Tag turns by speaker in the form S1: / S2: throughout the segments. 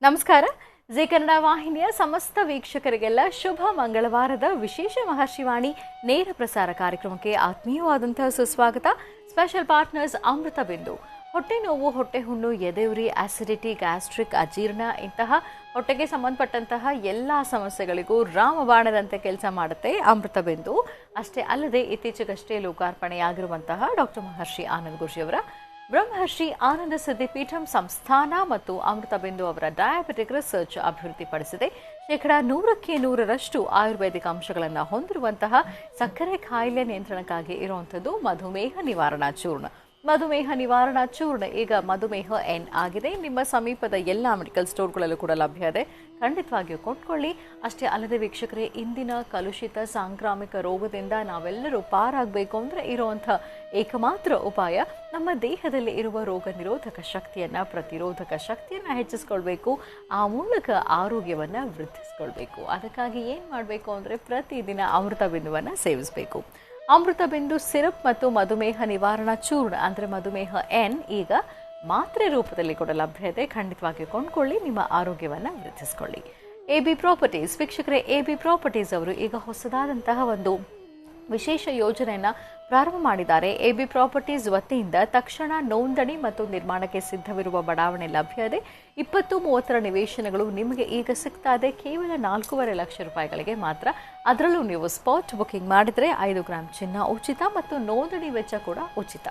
S1: ನಮಸ್ಕಾರ. ಜಿ ಕನ್ನಡ ವಾಹಿನಿಯ ಸಮಸ್ತ ವೀಕ್ಷಕರಿಗೆಲ್ಲ ಶುಭ ಮಂಗಳವಾರದ ವಿಶೇಷ ಮಹರ್ಷಿವಾಣಿ ನೇರ ಪ್ರಸಾರ ಕಾರ್ಯಕ್ರಮಕ್ಕೆ ಆತ್ಮೀಯವಾದಂತಹ ಸುಸ್ವಾಗತ. ಸ್ಪೆಷಲ್ ಪಾರ್ಟ್ನರ್ಸ್ ಅಮೃತ ಬಿಂದು. ಹೊಟ್ಟೆ ನೋವು, ಹೊಟ್ಟೆ ಹುಣ್ಣು, ಎದೆಯುರಿ, ಆಸಿಡಿಟಿ, ಗ್ಯಾಸ್ಟ್ರಿಕ್, ಅಜೀರ್ಣ ಇಂತಹ ಹೊಟ್ಟೆಗೆ ಸಂಬಂಧಪಟ್ಟಂತಹ ಎಲ್ಲ ಸಮಸ್ಯೆಗಳಿಗೂ ರಾಮಬಾಣದಂತೆ ಕೆಲಸ ಮಾಡುತ್ತೆ ಅಮೃತ ಬಿಂದು. ಅಷ್ಟೇ ಅಲ್ಲದೆ ಇತ್ತೀಚೆಗಷ್ಟೇ ಲೋಕಾರ್ಪಣೆಯಾಗಿರುವಂತಹ ಡಾಕ್ಟರ್ ಮಹರ್ಷಿ ಆನಂದ್ ಗುರೂಜಿಯವರ ಬ್ರಹ್ಮರ್ಷಿ ಆನಂದ ಸಿದ್ಧಿಪೀಠಂ ಸಂಸ್ಥಾನ ಮತ್ತು ಅಮೃತ ಬಿಂದು ಅವರ ಡಯಾಬಿಟಿಕ್ ರಿಸರ್ಚ್ ಅಭಿವೃದ್ಧಿಪಡಿಸಿದೆ. 100% ಆಯುರ್ವೇದಿಕ್ ಅಂಶಗಳನ್ನು ಹೊಂದಿರುವಂತಹ ಸಕ್ಕರೆ ಕಾಯಿಲೆ ನಿಯಂತ್ರಣಕ್ಕಾಗಿ ಇರುವಂಥದ್ದು ಮಧುಮೇಹ ನಿವಾರಣಾ ಚೂರ್ಣ. ಮಧುಮೇಹ ನಿವಾರಣಾ ಚೂರ್ಣ ಈಗ ಮಧುಮೇಹ ಎನ್ ಆಗಿದೆ. ನಿಮ್ಮ ಸಮೀಪದ ಎಲ್ಲ ಮೆಡಿಕಲ್ ಸ್ಟೋರ್ಗಳಲ್ಲೂ ಕೂಡ ಲಭ್ಯ ಇದೆ. ಖಂಡಿತವಾಗಿಯೂ ಕೊಂಡ್ಕೊಳ್ಳಿ. ಅಷ್ಟೇ ಅಲ್ಲದೆ ವೀಕ್ಷಕರೇ, ಇಂದಿನ ಕಲುಷಿತ ಸಾಂಕ್ರಾಮಿಕ ರೋಗದಿಂದ ನಾವೆಲ್ಲರೂ ಪಾರಾಗಬೇಕು ಅಂದರೆ ಇರುವಂಥ ಏಕಮಾತ್ರ ಉಪಾಯ ನಮ್ಮ ದೇಹದಲ್ಲಿ ಇರುವ ರೋಗ ನಿರೋಧಕ ಶಕ್ತಿಯನ್ನು, ಪ್ರತಿರೋಧಕ ಶಕ್ತಿಯನ್ನು ಹೆಚ್ಚಿಸ್ಕೊಳ್ಬೇಕು. ಆ ಮೂಲಕ ಆರೋಗ್ಯವನ್ನು ವೃದ್ಧಿಸ್ಕೊಳ್ಬೇಕು. ಅದಕ್ಕಾಗಿ ಏನು ಮಾಡಬೇಕು ಅಂದರೆ ಪ್ರತಿದಿನ ಅಮೃತ ಬಿಂದುವನ್ನು ಸೇವಿಸಬೇಕು. ಅಮೃತ ಬಿಂದು ಸಿರಪ್ ಮತ್ತು ಮಧುಮೇಹ ನಿವಾರಣಾ ಚೂರ್ಣ ಅಂದರೆ ಮಧುಮೇಹ ಎನ್ ಈಗ ಮಾತ್ರೆ ರೂಪದಲ್ಲಿ ಕೂಡ ಲಭ್ಯ ಇದೆ. ಖಂಡಿತವಾಗಿ ಕೊಂಡ್ಕೊಳ್ಳಿ, ನಿಮ್ಮ ಆರೋಗ್ಯವನ್ನು ವೃದ್ಧಿಸ್ಕೊಳ್ಳಿ. AB ಪ್ರಾಪರ್ಟೀಸ್ ವೀಕ್ಷಕರೇ, AB ಪ್ರಾಪರ್ಟೀಸ್ ಅವರು ಈಗ ಹೊಸದಾದಂತಹ ಒಂದು ವಿಶೇಷ ಯೋಜನೆಯನ್ನು ಪ್ರಾರಂಭ ಮಾಡಿದ್ದಾರೆ. AB ಪ್ರಾಪರ್ಟೀಸ್ ವತಿಯಿಂದ ತಕ್ಷಣ ನೋಂದಣಿ ಮತ್ತು ನಿರ್ಮಾಣಕ್ಕೆ ಸಿದ್ಧವಿರುವ ಬಡಾವಣೆ ಲಭ್ಯ ಇದೆ. 20-30 ನಿವೇಶನಗಳು ನಿಮಗೆ ಈಗ ಸಿಗ್ತಾ ಇದೆ ಕೇವಲ 4.5 ಲಕ್ಷ ರೂಪಾಯಿಗಳಿಗೆ ಮಾತ್ರ. ಅದರಲ್ಲೂ ನೀವು ಸ್ಪಾಟ್ ಬುಕಿಂಗ್ ಮಾಡಿದರೆ 5 ಗ್ರಾಂ ಚಿನ್ನ ಉಚಿತ ಮತ್ತು ನೋಂದಣಿ ವೆಚ್ಚ ಕೂಡ ಉಚಿತ.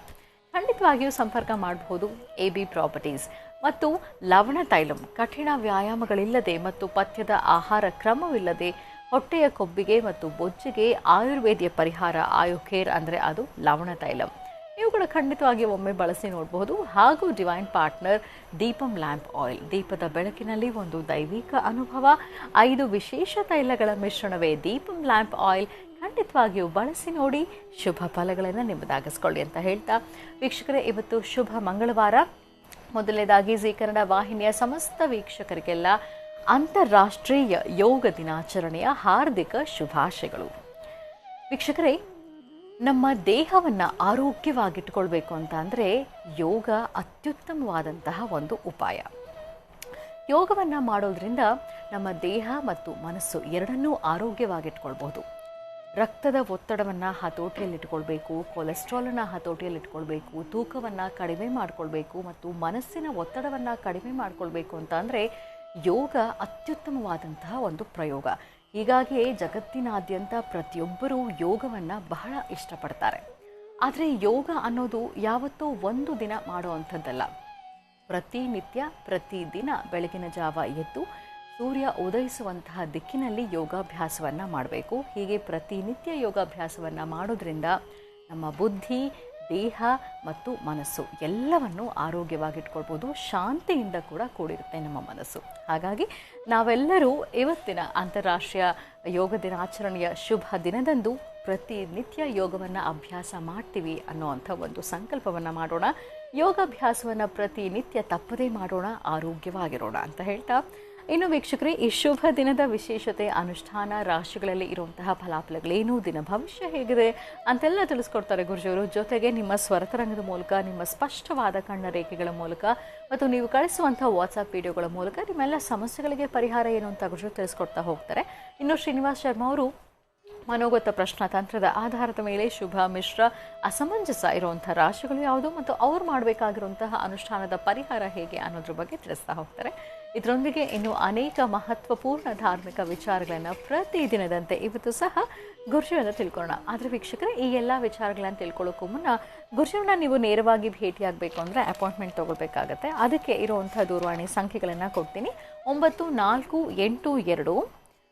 S1: ಖಂಡಿತವಾಗಿಯೂ ಸಂಪರ್ಕ ಮಾಡಬಹುದು. AB ಪ್ರಾಪರ್ಟೀಸ್ ಮತ್ತು ಲವಣ ತೈಲಂ, ಕಠಿಣ ವ್ಯಾಯಾಮಗಳಿಲ್ಲದೆ ಮತ್ತು ಪಥ್ಯದ ಆಹಾರ ಕ್ರಮವಿಲ್ಲದೆ ಹೊಟ್ಟೆಯ ಕೊಬ್ಬಿಗೆ ಮತ್ತು ಬೊಜ್ಜಿಗೆ ಆಯುರ್ವೇದಿಯ ಪರಿಹಾರ ಆಯುಕೇರ್ ಅಂದರೆ ಅದು ಲವಣ ತೈಲಂ. ಇವುಗಳು ಖಂಡಿತವಾಗಿ ಒಮ್ಮೆ ಬಳಸಿ ನೋಡಬಹುದು. ಹಾಗೂ divine partner Deepam lamp oil, ದೀಪದ ಬೆಳಕಿನಲ್ಲಿ ಒಂದು ದೈವಿಕ ಅನುಭವ. 5 ವಿಶೇಷ ತೈಲಗಳ ಮಿಶ್ರಣವೇ ದೀಪಂ ಲ್ಯಾಂಪ್ ಆಯಿಲ್. ಖಂಡಿತವಾಗಿಯೂ ಬಳಸಿ ನೋಡಿ, ಶುಭ ಫಲಗಳನ್ನು ನಿಮ್ಮದಾಗಿಸ್ಕೊಳ್ಳಿ ಅಂತ ಹೇಳ್ತಾ ವೀಕ್ಷಕರೇ, ಇವತ್ತು ಶುಭ ಮಂಗಳವಾರ. ಮೊದಲನೇದಾಗಿ ಜಿ ಕನ್ನಡ ವಾಹಿನಿಯ ಸಮಸ್ತ ವೀಕ್ಷಕರಿಗೆಲ್ಲ ಅಂತಾರಾಷ್ಟ್ರೀಯ ಯೋಗ ದಿನಾಚರಣೆಯ ಹಾರ್ದಿಕ ಶುಭಾಶಯಗಳು. ವೀಕ್ಷಕರೇ, ನಮ್ಮ ದೇಹವನ್ನು ಆರೋಗ್ಯವಾಗಿಟ್ಕೊಳ್ಬೇಕು ಅಂತ ಅಂದರೆ ಯೋಗ ಅತ್ಯುತ್ತಮವಾದಂತಹ ಒಂದು ಉಪಾಯ. ಯೋಗವನ್ನು ಮಾಡೋದ್ರಿಂದ ನಮ್ಮ ದೇಹ ಮತ್ತು ಮನಸ್ಸು ಎರಡನ್ನೂ ಆರೋಗ್ಯವಾಗಿಟ್ಕೊಳ್ಬಹುದು. ರಕ್ತದ ಒತ್ತಡವನ್ನು ಹತೋಟಿಯಲ್ಲಿಟ್ಕೊಳ್ಬೇಕು, ಕೊಲೆಸ್ಟ್ರಾಲನ್ನು ಹತೋಟಿಯಲ್ಲಿಟ್ಕೊಳ್ಬೇಕು, ತೂಕವನ್ನು ಕಡಿಮೆ ಮಾಡಿಕೊಳ್ಬೇಕು ಮತ್ತು ಮನಸ್ಸಿನ ಒತ್ತಡವನ್ನು ಕಡಿಮೆ ಮಾಡಿಕೊಳ್ಬೇಕು ಅಂತ ಅಂದರೆ ಯೋಗ ಅತ್ಯುತ್ತಮವಾದಂತಹ ಒಂದು ಪ್ರಯೋಗ. ಹೀಗಾಗಿಯೇ ಜಗತ್ತಿನಾದ್ಯಂತ ಪ್ರತಿಯೊಬ್ಬರೂ ಯೋಗವನ್ನು ಬಹಳ ಇಷ್ಟಪಡ್ತಾರೆ. ಆದರೆ ಯೋಗ ಅನ್ನೋದು ಯಾವತ್ತೋ ಒಂದು ದಿನ ಮಾಡುವಂಥದ್ದಲ್ಲ. ಪ್ರತಿನಿತ್ಯ ಪ್ರತಿದಿನ ಬೆಳಗಿನ ಜಾವ ಎದ್ದು ಸೂರ್ಯ ಉದಯಿಸುವಂತಹ ದಿಕ್ಕಿನಲ್ಲಿ ಯೋಗಾಭ್ಯಾಸವನ್ನು ಮಾಡಬೇಕು. ಹೀಗೆ ಪ್ರತಿನಿತ್ಯ ಯೋಗಾಭ್ಯಾಸವನ್ನು ಮಾಡೋದ್ರಿಂದ ನಮ್ಮ ಬುದ್ಧಿ, ದೇಹ ಮತ್ತು ಮನಸ್ಸು ಎಲ್ಲವನ್ನು ಆರೋಗ್ಯವಾಗಿಟ್ಕೊಳ್ಬೋದು. ಶಾಂತಿಯಿಂದ ಕೂಡ ಕೂಡಿರುತ್ತೆ ನಮ್ಮ ಮನಸ್ಸು. ಹಾಗಾಗಿ ನಾವೆಲ್ಲರೂ ಇವತ್ತಿನ ಅಂತಾರಾಷ್ಟ್ರೀಯ ಯೋಗ ದಿನಾಚರಣೆಯ ಶುಭ ದಿನದಂದು ಪ್ರತಿನಿತ್ಯ ಯೋಗವನ್ನು ಅಭ್ಯಾಸ ಮಾಡ್ತೀವಿ ಅನ್ನೋವಂಥ ಒಂದು ಸಂಕಲ್ಪವನ್ನು ಮಾಡೋಣ. ಯೋಗಾಭ್ಯಾಸವನ್ನು ಪ್ರತಿನಿತ್ಯ ತಪ್ಪದೇ ಮಾಡೋಣ, ಆರೋಗ್ಯವಾಗಿರೋಣ ಅಂತ ಹೇಳ್ತಾ ಇನ್ನು ವೀಕ್ಷಕರೇ, ಈ ಶುಭ ದಿನದ ವಿಶೇಷತೆ, ಅನುಷ್ಠಾನ, ರಾಶಿಗಳಲ್ಲಿ ಇರುವಂತಹ ಫಲಾಫಲಗಳೇನು, ದಿನ ಭವಿಷ್ಯ ಹೇಗಿದೆ ಅಂತೆಲ್ಲ ತಿಳಿಸ್ಕೊಡ್ತಾರೆ ಗುರುಜಿಯವರು. ಜೊತೆಗೆ ನಿಮ್ಮ ಸ್ವರತರಂಗದ ಮೂಲಕ, ನಿಮ್ಮ ಸ್ಪಷ್ಟವಾದ ಕಣ್ಣ ರೇಖೆಗಳ ಮೂಲಕ ಮತ್ತು ನೀವು ಕಳಿಸುವಂಥ ವಾಟ್ಸಾಪ್ ವಿಡಿಯೋಗಳ ಮೂಲಕ ನಿಮ್ಮೆಲ್ಲ ಸಮಸ್ಯೆಗಳಿಗೆ ಪರಿಹಾರ ಏನು ಅಂತ ಗುರುಜಿಯವರು ತಿಳಿಸ್ಕೊಡ್ತಾ ಹೋಗ್ತಾರೆ. ಇನ್ನು ಶ್ರೀನಿವಾಸ್ ಶರ್ಮಾ ಅವರು ಮನೋಗತ ಪ್ರಶ್ನಾತಂತ್ರದ ಆಧಾರದ ಮೇಲೆ ಶುಭ, ಮಿಶ್ರ, ಅಸಮಂಜಸ ಇರುವಂಥ ರಾಶಿಗಳು ಯಾವುದು ಮತ್ತು ಅವ್ರು ಮಾಡಬೇಕಾಗಿರುವಂತಹ ಅನುಷ್ಠಾನದ ಪರಿಹಾರ ಹೇಗೆ ಅನ್ನೋದ್ರ ಬಗ್ಗೆ ತಿಳಿಸ್ತಾ ಹೋಗ್ತಾರೆ. ಇದರೊಂದಿಗೆ ಇನ್ನು ಅನೇಕ ಮಹತ್ವಪೂರ್ಣ ಧಾರ್ಮಿಕ ವಿಚಾರಗಳನ್ನು ಪ್ರತಿದಿನದಂತೆ ಇವತ್ತು ಸಹ ಗುರುಜಿಯವರನ್ನ ತಿಳ್ಕೊಳ್ಳೋಣ. ಆದರೆ ವೀಕ್ಷಕರೇ, ಈ ಎಲ್ಲ ವಿಚಾರಗಳನ್ನು ತಿಳ್ಕೊಳ್ಳೋಕ್ಕೂ ಮುನ್ನ ಗುರುಜಿಯವರನ್ನ ನೀವು ನೇರವಾಗಿ ಭೇಟಿಯಾಗಬೇಕು ಅಂದರೆ ಅಪಾಯಿಂಟ್ಮೆಂಟ್ ತೊಗೊಳ್ಬೇಕಾಗತ್ತೆ. ಅದಕ್ಕೆ ಇರುವಂಥ ದೂರವಾಣಿ ಸಂಖ್ಯೆಗಳನ್ನು ಕೊಡ್ತೀನಿ. 9482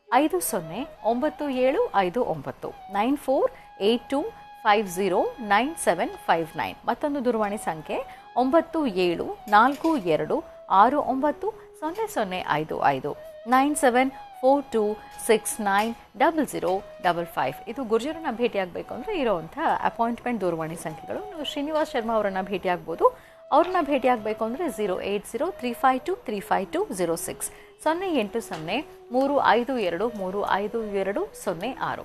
S1: 509759 9482509759. ಮತ್ತೊಂದು ದೂರವಾಣಿ ಸಂಖ್ಯೆ 9742690055 9742690055. ಇದು ಗುರುಜಿಯವರನ್ನ ಭೇಟಿಯಾಗಬೇಕು ಅಂದರೆ ಇರೋವಂಥ ಅಪಾಯಿಂಟ್ಮೆಂಟ್ ದೂರವಾಣಿ ಸಂಖ್ಯೆಗಳು. ನೀವು ಶ್ರೀನಿವಾಸ್ ಶರ್ಮಾ ಅವರನ್ನು ಭೇಟಿಯಾಗ್ಬೋದು. ಅವ್ರನ್ನ ಭೇಟಿಯಾಗಬೇಕು ಅಂದರೆ 08035235206 08035235206.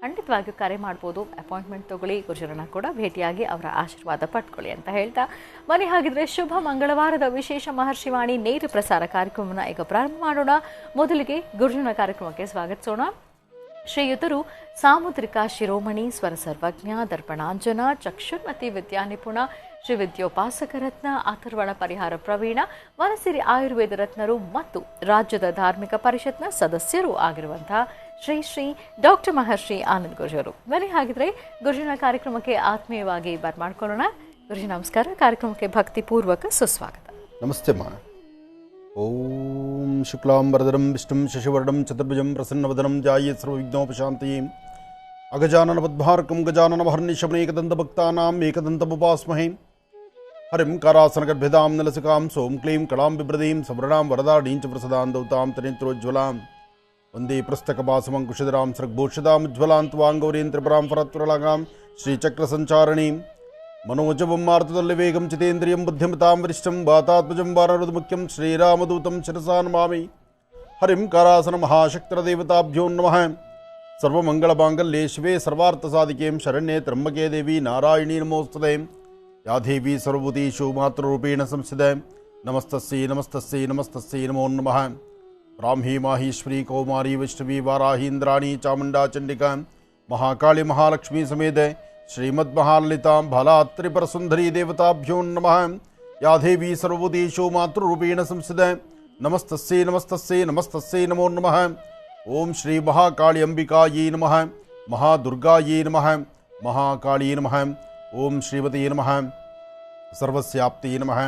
S1: ಖಂಡಿತವಾಗಿಯೂ ಕರೆ ಮಾಡ್ಬೋದು, ಅಪಾಯಿಂಟ್ಮೆಂಟ್ ತಗೊಳ್ಳಿ, ಗುರುಜರನ್ನ ಕೂಡ ಭೇಟಿಯಾಗಿ ಅವರ ಆಶೀರ್ವಾದ ಪಡ್ಕೊಳ್ಳಿ ಅಂತ ಹೇಳ್ತಾ ಬನ್ನಿ ಹಾಗಿದ್ರೆ ಶುಭ ಮಂಗಳವಾರದ ವಿಶೇಷ ಮಹರ್ಷಿವಾಣಿ ನೇರ ಪ್ರಸಾರ ಕಾರ್ಯಕ್ರಮವನ್ನು ಈಗ ಪ್ರಾರಂಭ ಮಾಡೋಣ. ಮೊದಲಿಗೆ ಗುರುಜನ ಕಾರ್ಯಕ್ರಮಕ್ಕೆ ಸ್ವಾಗತಿಸೋಣ. ಶ್ರೀಯುತರು ಸಾಮುದ್ರಿಕ ಶಿರೋಮಣಿ, ಸ್ವರ ಸರ್ವಜ್ಞ, ದರ್ಪಣಾಂಜನ, ಚಕ್ಷುರ್ಮತಿ ವಿದ್ಯಾ ನಿಪುಣ, ಶ್ರೀ ವಿದ್ಯೋಪಾಸಕ ರತ್ನ, ಅಥರ್ವಣ ಪರಿಹಾರ ಪ್ರವೀಣ, ವನಸಿರಿ ಆಯುರ್ವೇದ ರತ್ನರು ಮತ್ತು ರಾಜ್ಯದ ಧಾರ್ಮಿಕ ಪರಿಷತ್ನ ಸದಸ್ಯರು ಆಗಿರುವಂತಹ ಶ್ರೀ ಶ್ರೀ ಡಾಕ್ಟರ್ ಮಹರ್ಷಿ ಆನಂದ್ ಗುರುಜರು. ಬನ್ನಿ ಹಾಗಿದ್ರೆ ಗುರುಜನ ಕಾರ್ಯಕ್ರಮಕ್ಕೆ ಆತ್ಮೀಯವಾಗಿ ಬರ್ಮಾಡ್ಕೊಳ್ಳೋಣ. ಗುರುಜಿ ನಮಸ್ಕಾರ, ಕಾರ್ಯಕ್ರಮಕ್ಕೆ ಭಕ್ತಿಪೂರ್ವಕ ಸುಸ್ವಾಗತ.
S2: ನಮಸ್ತೆ ಮಾ. ಓಂ ಶುಕ್ಲಾಂಬರಧರಂ ವಿಷ್ಣುಂ ಶಶಿವರ್ಣಂ ಚತುರ್ಭುಜಂ ಪ್ರಸನ್ನವದನಂ ಧ್ಯಾಯೇತ್ ಸರ್ವವಿಘ್ನೋಪಶಾಂತಯೇ. ಅಗಜಾನನ ಪದ್ಮಾರ್ಕಂ ಗಜಾನನ ಮಹರ್ನಿಶಮನೇಕದಂತಭಕ್ತಾನಾಂ ಏಕದಂತಮುಪಾಸ್ಮಹೇ. ಹರಿಂ ಕಾರಾಸನಗರ್ಭ್ಯದಾಂ ನಲಸಿಕಾಂ ಸೋಂ ಕ್ಲೀಂ ಕಳಾಂ ಬಿಭ್ರದೀಂ ಸವರ್ಣಾಂ ವರದಾಢೀಂ ಚ ಪ್ರಸದಾಂ ದೌತಾಂ ತನೇತ್ರೋಜ್ವಲಾಂ ವಂದೇ ಪುಸ್ತಕಪಾಸಮಂಕುಶಧರಾಂ ಸೃಗ್ಭೂಷಿತಾಂ ಉಜ್ವಲಾಂತ್ವಾಂಗೌರೀಂ ತ್ರಿಪುರಾಂ ಫರತ್ವರಳಗಾಂ ಶ್ರೀಚಕ್ರಸಂಚಾರಣೀಂ मनोजवं मार्तदल्य वेगं चितेन्द्रियं बुद्धिमतां वरिष्ठं वातात्मजं वानरदमुख्यं श्रीरामदूतं शिरसा नमामि. हरिं कारासन महाशक्तिदेवताभ्यो नमः. सर्वमंगलमांगल्ये शिवे सर्वार्थसाधिके शरण्ये त्र्यंबके देवी नारायणी नमोस्तुते. या देवी सर्वभूतेषु मातृरूपेण संस्थिता नमस्तस्यै नमस्तस्यै नमस्तस्यै नमो नमः. ब्राह्मी माहेश्वरी कौमारी वैष्णवी वाराही इंद्राणी चामुंडा चंडिका महाकाली महालक्ष्मी समेत श्रीमद्महाललितां भालात्रिपुरसुंदरी देवताभ्यो नमः. या देवी सर्वभूतेषु मातृरूपेण संस्थिता नमस्तस्यै नमस्तस्यै नमस्तस्यै नमो नमः. ओम श्री महाकाली अंबिकायै नमः. महादुर्गायै नमः. महाकाली नमः. ओम श्रीमती नमः. सर्वस्याप्ति नमः.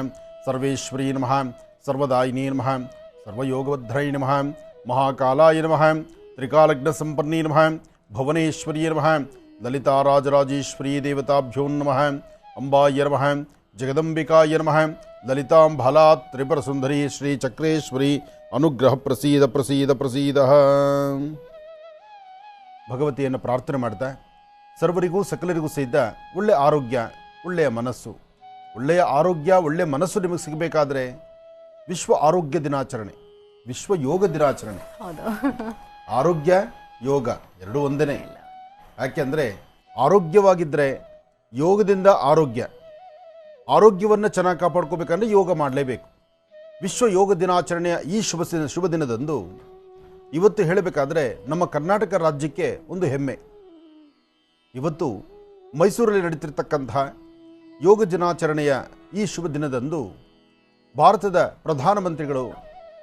S2: सर्वेश्वरी नमः. सर्वदायिनी नमः. सर्वयोगवद्ध्रै नमः. महाकालाय नमः. त्रिकालग्नसम्पन्नी नमः. भुवनेश्वरी नमः. ललिताराजराजेश्वरी देवताभ्यो नमः. अंबाय नमः. जगदंबिकाय नमः. ललितां भालात् त्रिपुरसुंदरी श्री चक्रेश्वरी अनुग्रह प्रसीद प्रसीद प्रसीद. ಭಗವತಿಯನ್ನು ಪ್ರಾರ್ಥನೆ ಮಾಡ್ತಾ ಸರ್ವರಿಗೂ ಸಕಲರಿಗೂ ಸಹಿತ ಒಳ್ಳೆಯ ಆರೋಗ್ಯ, ಒಳ್ಳೆಯ ಮನಸ್ಸು, ಒಳ್ಳೆಯ ಆರೋಗ್ಯ, ಒಳ್ಳೆಯ ಮನಸ್ಸು ನಿಮಗೆ ಸಿಗಬೇಕಾದ್ರೆ ವಿಶ್ವ ಆರೋಗ್ಯ ದಿನಾಚರಣೆ, ವಿಶ್ವ ಯೋಗ ದಿನಾಚರಣೆ. ಆರೋಗ್ಯ ಯೋಗ ಎರಡೂ ಒಂದೇ. ಯಾಕೆಂದರೆ ಆರೋಗ್ಯವಾಗಿದ್ದರೆ ಯೋಗದಿಂದ ಆರೋಗ್ಯವನ್ನು ಚೆನ್ನಾಗಿ ಕಾಪಾಡ್ಕೋಬೇಕಂದ್ರೆ ಯೋಗ ಮಾಡಲೇಬೇಕು. ವಿಶ್ವ ಯೋಗ ದಿನಾಚರಣೆಯ ಈ ಶುಭ ದಿನದಂದು ಇವತ್ತು ಹೇಳಬೇಕಾದ್ರೆ ನಮ್ಮ ಕರ್ನಾಟಕ ರಾಜ್ಯಕ್ಕೆ ಒಂದು ಹೆಮ್ಮೆ. ಇವತ್ತು ಮೈಸೂರಲ್ಲಿ ನಡೀತಿರ್ತಕ್ಕಂತಹ ಯೋಗ ದಿನಾಚರಣೆಯ ಈ ಶುಭ ದಿನದಂದು ಭಾರತದ ಪ್ರಧಾನಮಂತ್ರಿಗಳು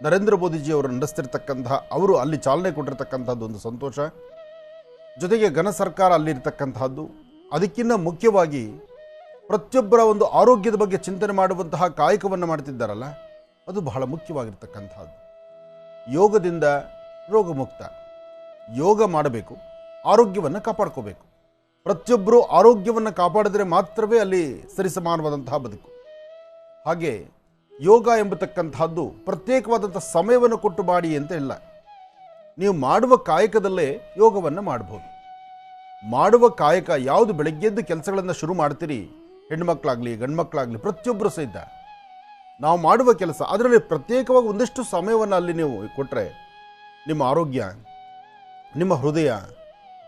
S2: ನರೇಂದ್ರ ಮೋದಿಜಿಯವರು ನಡೆಸ್ತಿರ್ತಕ್ಕಂತಹ, ಅವರು ಅಲ್ಲಿ ಚಾಲನೆ ಕೊಟ್ಟಿರ್ತಕ್ಕಂಥದ್ದು ಒಂದು ಸಂತೋಷ. ಜೊತೆಗೆ ಘನ ಸರ್ಕಾರ ಅಲ್ಲಿರ್ತಕ್ಕಂತಹದ್ದು, ಅದಕ್ಕಿಂತ ಮುಖ್ಯವಾಗಿ ಪ್ರತಿಯೊಬ್ಬರ ಒಂದು ಆರೋಗ್ಯದ ಬಗ್ಗೆ ಚಿಂತನೆ ಮಾಡುವಂತಹ ಕಾಯಕವನ್ನು ಮಾಡ್ತಿದ್ದಾರಲ್ಲ, ಅದು ಬಹಳ ಮುಖ್ಯವಾಗಿರ್ತಕ್ಕಂಥದ್ದು. ಯೋಗದಿಂದ ರೋಗಮುಕ್ತ, ಯೋಗ ಮಾಡಬೇಕು, ಆರೋಗ್ಯವನ್ನು ಕಾಪಾಡ್ಕೋಬೇಕು. ಪ್ರತಿಯೊಬ್ಬರು ಆರೋಗ್ಯವನ್ನು ಕಾಪಾಡಿದರೆ ಮಾತ್ರವೇ ಅಲ್ಲಿ ಸರಿಸಮಾನವಾದಂತಹ ಬದುಕು. ಹಾಗೆ ಯೋಗ ಎಂಬತಕ್ಕಂತಹದ್ದು ಪ್ರತ್ಯೇಕವಾದಂಥ ಸಮಯವನ್ನು ಕೊಟ್ಟು ಮಾಡಿ ಅಂತ ಇಲ್ಲ. ನೀವು ಮಾಡುವ ಕಾಯಕದಲ್ಲೇ ಯೋಗವನ್ನು ಮಾಡಬಹುದು. ಮಾಡುವ ಕಾಯಕ ಯಾವುದು, ಬೆಳಗ್ಗೆದ್ದು ಕೆಲಸಗಳನ್ನು ಶುರು ಮಾಡ್ತೀರಿ, ಹೆಣ್ಮಕ್ಳಾಗಲಿ ಗಂಡ್ಮಕ್ಳಾಗಲಿ ಪ್ರತಿಯೊಬ್ಬರು ಸಹಿತ ನಾವು ಮಾಡುವ ಕೆಲಸ, ಅದರಲ್ಲಿ ಪ್ರತ್ಯೇಕವಾಗಿ ಒಂದಷ್ಟು ಸಮಯವನ್ನು ಅಲ್ಲಿ ನೀವು ಕೊಟ್ಟರೆ ನಿಮ್ಮ ಆರೋಗ್ಯ, ನಿಮ್ಮ ಹೃದಯ,